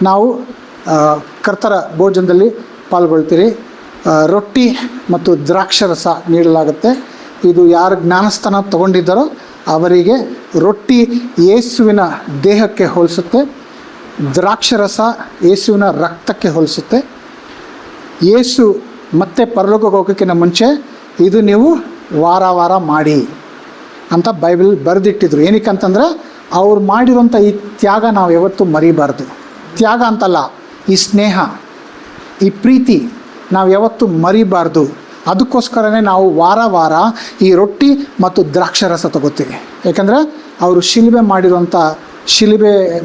ನಾವು ಕರ್ತರ ಭೋಜನದಲ್ಲಿ ಪಾಲ್ಗೊಳ್ತೀರಿ. ರೊಟ್ಟಿ ಮತ್ತು ದ್ರಾಕ್ಷರಸ ನೀಡಲಾಗುತ್ತೆ. ಇದು ಯಾರು ಜ್ಞಾನಸ್ಥಾನ ತಗೊಂಡಿದ್ದಾರೋ ಅವರಿಗೆ ರೊಟ್ಟಿ ಯೇಸುವಿನ ದೇಹಕ್ಕೆ ಹೋಲಿಸುತ್ತೆ, ದ್ರಾಕ್ಷರಸ ಯೇಸುವಿನ ರಕ್ತಕ್ಕೆ ಹೋಲಿಸುತ್ತೆ. ಯೇಸು ಮತ್ತೆ ಪರಲೋಕಕ್ಕೆ ಹೋಗೋಕ್ಕಿಂತ ಮುಂಚೆ ಇದು ನೀವು ವಾರ ವಾರ ಮಾಡಿ ಅಂತ ಬೈಬಲ್ ಬರೆದಿಟ್ಟಿದ್ರು. ಏನಕ್ಕೆ ಅಂತಂದರೆ ಅವ್ರು ಮಾಡಿರೋಂಥ ಈ ತ್ಯಾಗ ನಾವು ಯಾವತ್ತೂ ಮರಿಬಾರ್ದು. ತ್ಯಾಗ ಅಂತಲ್ಲ, ಈ ಸ್ನೇಹ, ಈ ಪ್ರೀತಿ ನಾವು ಯಾವತ್ತೂ ಮರಿಬಾರ್ದು. ಅದಕ್ಕೋಸ್ಕರನೇ ನಾವು ವಾರ ವಾರ ಈ ರೊಟ್ಟಿ ಮತ್ತು ದ್ರಾಕ್ಷಾರಸ ತಗೋತೀವಿ. ಯಾಕಂದರೆ ಅವರು ಶಿಲುಬೆ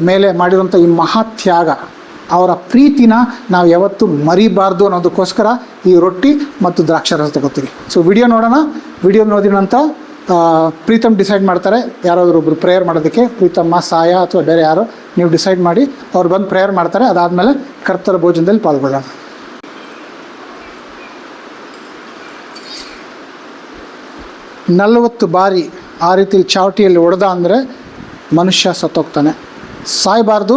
ಮೇಲೆ ಮಾಡಿರೋಂಥ ಈ ಮಹಾತ್ಯಾಗ, ಅವರ ಪ್ರೀತಿನ ನಾವು ಯಾವತ್ತೂ ಮರಿಬಾರ್ದು ಅನ್ನೋದಕ್ಕೋಸ್ಕರ ಈ ರೊಟ್ಟಿ ಮತ್ತು ದ್ರಾಕ್ಷಾರಸ ತಗೋತೀವಿ. ಸೊ ವಿಡಿಯೋ ನೋಡೋಣ. ವಿಡಿಯೋ ನೋಡಿದ ನಂತರ ಪ್ರೀತಮ್ ಡಿಸೈಡ್ ಮಾಡ್ತಾರೆ ಯಾರಾದರೂ ಒಬ್ಬರು ಪ್ರೇಯರ್ ಮಾಡೋದಕ್ಕೆ. ಪ್ರೀತಮ್ಮ, ಸಾಯ ಅಥವಾ ಬೇರೆ ಯಾರು ನೀವು ಡಿಸೈಡ್ ಮಾಡಿ ಅವ್ರು ಬಂದು ಪ್ರೇಯರ್ ಮಾಡ್ತಾರೆ. ಅದಾದಮೇಲೆ ಕರ್ತರ ಭೋಜನದಲ್ಲಿ ಪಾಲ್ಗೊಳ್ಳೋಣ. ನಲವತ್ತು ಬಾರಿ ಆ ರೀತಿ ಚಾವಟಿಯಲ್ಲಿ ಹೊಡೆದ ಅಂದರೆ ಮನುಷ್ಯ ಸತ್ತೋಗ್ತಾನೆ. ಸಾಯಬಾರ್ದು,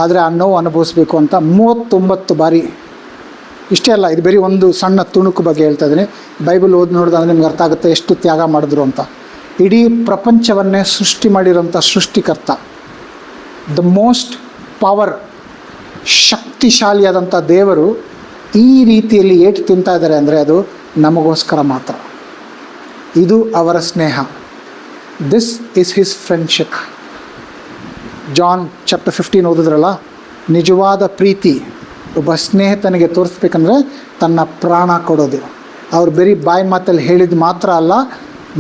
ಆದರೆ ಆ ನೋವು ಅನುಭವಿಸ್ಬೇಕು ಅಂತ 39 ಬಾರಿ. ಇಷ್ಟೇ ಅಲ್ಲ, ಇದು ಬರೀ ಒಂದು ಸಣ್ಣ ತುಣುಕು ಬಗ್ಗೆ ಹೇಳ್ತಾ ಇದ್ದೀನಿ. ಬೈಬಲ್ ಓದಿ ನೋಡಿದ್ರೆ ನಿಮ್ಗೆ ಅರ್ಥ ಆಗುತ್ತೆ ಎಷ್ಟು ತ್ಯಾಗ ಮಾಡಿದ್ರು ಅಂತ. ಇಡೀ ಪ್ರಪಂಚವನ್ನೇ ಸೃಷ್ಟಿ ಮಾಡಿರೋಂಥ ಸೃಷ್ಟಿಕರ್ತ, ದ ಮೋಸ್ಟ್ ಶಕ್ತಿಶಾಲಿಯಾದಂಥ ದೇವರು ಈ ರೀತಿಯಲ್ಲಿ ಏಟು ತಿಂತಾ ಇದ್ದಾರೆ ಅಂದರೆ ಅದು ನಮಗೋಸ್ಕರ ಮಾತ್ರ. ಇದು ಅವರ ಸ್ನೇಹ. This is his friendship. John chapter 15 ಓದಿದ್ರಲ್ಲ, ನಿಜವಾದ ಪ್ರೀತಿ ಒಬ್ಬ ಸ್ನೇಹಿತನಿಗೆ ತೋರಿಸ್ಬೇಕಂದ್ರೆ ತನ್ನ ಪ್ರಾಣ ಕೊಡೋದು. ಅವ್ರು ಬರೀ ಬಾಯಿ ಮಾತಲ್ಲಿ ಹೇಳಿದ್ದು ಮಾತ್ರ ಅಲ್ಲ,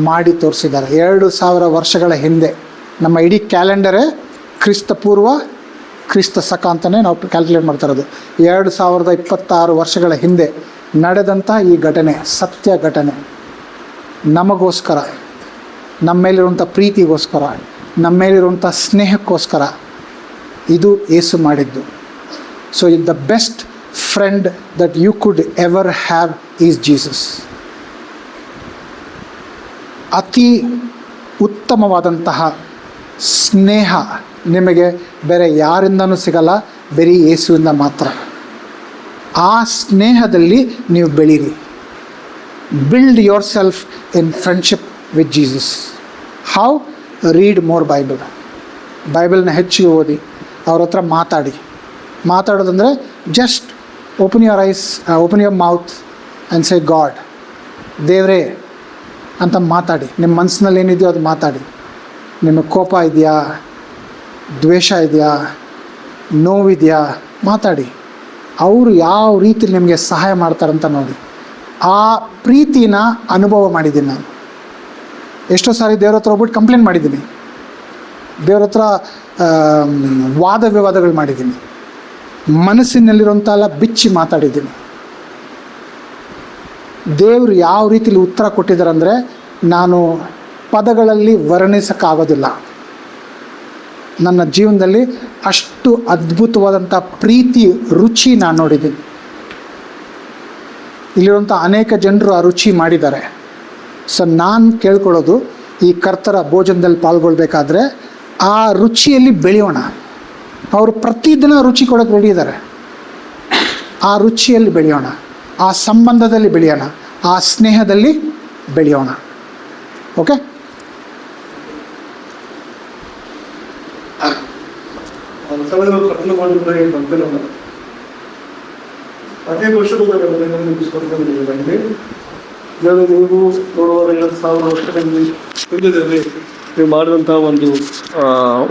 ಮಾಡಿ ತೋರಿಸಿದ್ದಾರೆ. 2000 ವರ್ಷಗಳ ಹಿಂದೆ, ನಮ್ಮ ಇಡೀ ಕ್ಯಾಲೆಂಡರೇ ಕ್ರಿಸ್ತ ಪೂರ್ವ ಕ್ರಿಸ್ತ ಸಕ ಅಂತಲೇ ನಾವು ಕ್ಯಾಲ್ಕುಲೇಟ್ ಮಾಡ್ತಾ ಇರೋದು. 2026 ವರ್ಷಗಳ ಹಿಂದೆ ನಡೆದಂಥ ಈ ಘಟನೆ, ಸತ್ಯ ಘಟನೆ, ನಮಗೋಸ್ಕರ, ನಮ್ಮ ಮೇಲಿರುವಂಥ ಪ್ರೀತಿಗೋಸ್ಕರ, ನಮ್ಮ ಮೇಲಿರುವಂಥ ಸ್ನೇಹಕ್ಕೋಸ್ಕರ ಇದು ಯೇಸು ಮಾಡಿದ್ದು. So the best friend that you could ever have is Jesus. ಅತಿ ಉತ್ತಮವಾದಂತಹ ಸ್ನೇಹ ನಿಮಗೆ ಬೇರೆ ಯಾರಿಂದನೂ ಸಿಗಲ್ಲ, ಬರೀ ಯೇಸುವಿಂದ ಮಾತ್ರ. ಆ ಸ್ನೇಹದಲ್ಲಿ ನೀವು ಬೆಳೀರಿ. Build yourself in friendship with Jesus. How? Read more Bible. ಬೈಬಲ್ನ ಹೆಚ್ಚಿಗೆ ಓದಿ, ಅವ್ರ ಹತ್ರ ಮಾತಾಡೋದಂದರೆ just open your eyes, open your mouth and say God, ದೇವರೇ ಅಂತ ಮಾತಾಡಿ. ನಿಮ್ಮ ಮನಸ್ಸಿನಲ್ಲಿ ಏನಿದೆಯೋ ಅದು ಮಾತಾಡಿ. ನಿಮಗೆ ಕೋಪ ಇದೆಯಾ, ದ್ವೇಷ ಇದೆಯಾ, ನೋವಿದೆಯಾ, ಮಾತಾಡಿ. ಅವರು ಯಾವ ರೀತಿ ನಿಮಗೆ ಸಹಾಯ ಮಾಡ್ತಾರಂತ ನೋಡಿ. ಆ ಪ್ರೀತಿನ ಅನುಭವ ಮಾಡಿದ್ದೀನಿ ನಾನು. ಎಷ್ಟೋ ಸಾರಿ ದೇವ್ರ ಹತ್ರ ಹೋಗ್ಬಿಟ್ಟು ಕಂಪ್ಲೇಂಟ್ ಮಾಡಿದ್ದೀನಿ, ದೇವ್ರ ಹತ್ರ ವಾದ ವಿವಾದಗಳು ಮಾಡಿದ್ದೀನಿ, ಮನಸ್ಸಿನಲ್ಲಿರೋಂಥ ಎಲ್ಲ ಬಿಚ್ಚಿ ಮಾತಾಡಿದ್ದೀನಿ. ದೇವರು ಯಾವ ರೀತಿಲಿ ಉತ್ತರ ಕೊಟ್ಟಿದ್ದಾರೆ ಅಂದರೆ ನಾನು ಪದಗಳಲ್ಲಿ ವರ್ಣಿಸೋಕ್ಕಾಗೋದಿಲ್ಲ. ನನ್ನ ಜೀವನದಲ್ಲಿ ಅಷ್ಟು ಅದ್ಭುತವಾದಂಥ ಪ್ರೀತಿ ರುಚಿ ನಾನು ನೋಡಿದ್ದೀನಿ. ಇಲ್ಲಿರುವಂಥ ಅನೇಕ ಜನರು ಆ ರುಚಿ ಮಾಡಿದ್ದಾರೆ. ಸೊ ನಾನು ಕೇಳ್ಕೊಳ್ಳೋದು, ಈ ಕರ್ತರ ಭೋಜನದಲ್ಲಿ ಪಾಲ್ಗೊಳ್ಬೇಕಾದ್ರೆ ಆ ರುಚಿಯಲ್ಲಿ ಬೆಳೆಯೋಣ. ಅವರು ಪ್ರತಿದಿನ ರುಚಿ ಕೊಡೋಕ್ಕೆ ರೆಡಿ ಇದ್ದಾರೆ. ಆ ರುಚಿಯಲ್ಲಿ ಬೆಳೆಯೋಣ, ಆ ಸಂಬಂಧದಲ್ಲಿ ಬೆಳೆಯೋಣ, ಆ ಸ್ನೇಹದಲ್ಲಿ ಬೆಳೆಯೋಣ. ಓಕೆ? ಅದೇ ವರ್ಷದ ನೆನಪಿಸ್ಕೊಂಡ್ಬಂದಿದ್ದೀವಿ. ನಾನು ನೀವು ನೋಡುವಾಗ 2000 ವರ್ಷದಲ್ಲಿ ಹಿಂದಿನಲ್ಲಿ ನೀವು ಮಾಡಿದಂಥ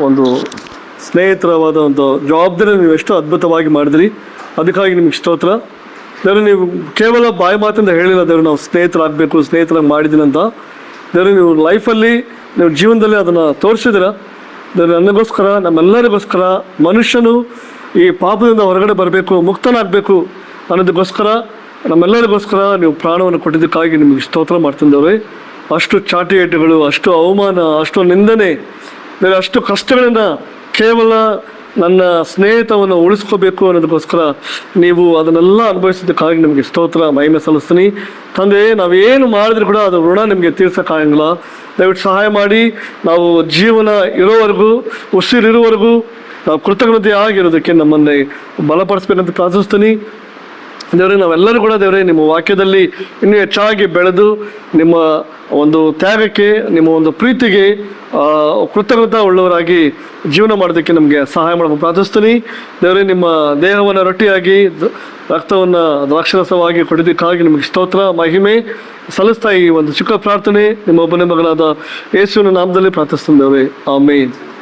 ಒಂದು ಸ್ನೇಹಿತರವಾದ ಒಂದು ಜವಾಬ್ದಾರಿ ನೀವು ಎಷ್ಟು ಅದ್ಭುತವಾಗಿ ಮಾಡಿದ್ರಿ. ಅದಕ್ಕಾಗಿ ನಿಮ್ಗೆ ಸ್ತೋತ್ರ. ದೇವ್ರು, ನೀವು ಕೇವಲ ಬಾಯಿ ಮಾತಿಂದ ಹೇಳಿಲ್ಲ ದೇವ್ರು ನಾವು ಸ್ನೇಹಿತರಾಗಬೇಕು, ಸ್ನೇಹಿತರಾಗಿ ಮಾಡಿದ್ದೀನಿ ಅಂತ. ದೇವ್ರು, ನೀವು ಲೈಫಲ್ಲಿ, ನೀವು ಜೀವನದಲ್ಲಿ ಅದನ್ನು ತೋರಿಸಿದ್ದೀರ. ದೇವ್ರು, ನನಗೋಸ್ಕರ, ನಮ್ಮೆಲ್ಲರಿಗೋಸ್ಕರ, ಮನುಷ್ಯನು ಈ ಪಾಪದಿಂದ ಹೊರಗಡೆ ಬರಬೇಕು, ಮುಕ್ತನಾಗಬೇಕು ಅನ್ನೋದಕ್ಕೋಸ್ಕರ, ನಮ್ಮೆಲ್ಲರಿಗೋಸ್ಕರ ನೀವು ಪ್ರಾಣವನ್ನು ಕೊಟ್ಟಿದ್ದಕ್ಕಾಗಿ ನಿಮಗೆ ಸ್ತೋತ್ರ ಮಾಡ್ತಿದ್ದೇವೆ. ಅಷ್ಟು ಚಾಟಿ ಏಟುಗಳು, ಅಷ್ಟು ಅವಮಾನ, ಅಷ್ಟು ನಿಂದನೆ, ಬೇರೆ ಅಷ್ಟು ಕಷ್ಟಗಳನ್ನು ಕೇವಲ ನನ್ನ ಸ್ನೇಹಿತವನ್ನು ಉಳಿಸ್ಕೋಬೇಕು ಅನ್ನೋದಕ್ಕೋಸ್ಕರ ನೀವು ಅದನ್ನೆಲ್ಲ ಅನುಭವಿಸಿದ್ದಕ್ಕಾಗಿ ನಿಮಗೆ ಸ್ತೋತ್ರ ಮಹಿಮೆ ಸಲ್ಲಿಸ್ತೀನಿ. ತಂದೆ, ನಾವೇನು ಮಾಡಿದ್ರು ಕೂಡ ಅದು ಋಣ ನಿಮಗೆ ತೀರ್ಸೋಕ್ಕಾಗಂಗಿಲ್ಲ. ದಯವಿಟ್ಟು ಸಹಾಯ ಮಾಡಿ, ನಾವು ಜೀವನ ಇರೋವರೆಗೂ, ಉಸಿರಿರುವವರೆಗೂ ನಾವು ಕೃತಜ್ಞತೆ ಆಗಿರೋದಕ್ಕೆ ನಮ್ಮನ್ನೇ ಬಲಪಡಿಸ್ಬೇಕಂತ ಪ್ರಾರ್ಥಿಸ್ತೀನಿ. ದೇವರೇ, ನಾವೆಲ್ಲರೂ ಕೂಡ ದೇವರೇ ನಿಮ್ಮ ವಾಕ್ಯದಲ್ಲಿ ಇನ್ನೂ ಹೆಚ್ಚಾಗಿ ಬೆಳೆದು ನಿಮ್ಮ ಒಂದು ತ್ಯಾಗಕ್ಕೆ, ನಿಮ್ಮ ಒಂದು ಪ್ರೀತಿಗೆ ಕೃತಜ್ಞತಾ ಉಳ್ಳವರಾಗಿ ಜೀವನ ಮಾಡೋದಕ್ಕೆ ನಮಗೆ ಸಹಾಯ ಮಾಡಬೇಕು ಪ್ರಾರ್ಥಿಸ್ತೀನಿ. ದೇವರೇ, ನಿಮ್ಮ ದೇಹವನ್ನು ರೊಟ್ಟಿಯಾಗಿ ರಕ್ತವನ್ನು ದ್ರಾಕ್ಷರಸವಾಗಿ ಕೊಡೋದಕ್ಕಾಗಿ ನಿಮಗೆ ಸ್ತೋತ್ರ ಮಹಿಮೆ ಸಲ್ಲಿಸ್ತಾ ಈ ಒಂದು ಚಿಕ್ಕ ಪ್ರಾರ್ಥನೆ ನಿಮ್ಮ ಒಬ್ಬನೇ ಮಗನಾದ ಯೇಸುವಿನ ನಾಮದಲ್ಲಿ ಪ್ರಾರ್ಥಿಸ್ತೀನಿ ದೇವರೇ, ಆಮೇನ್.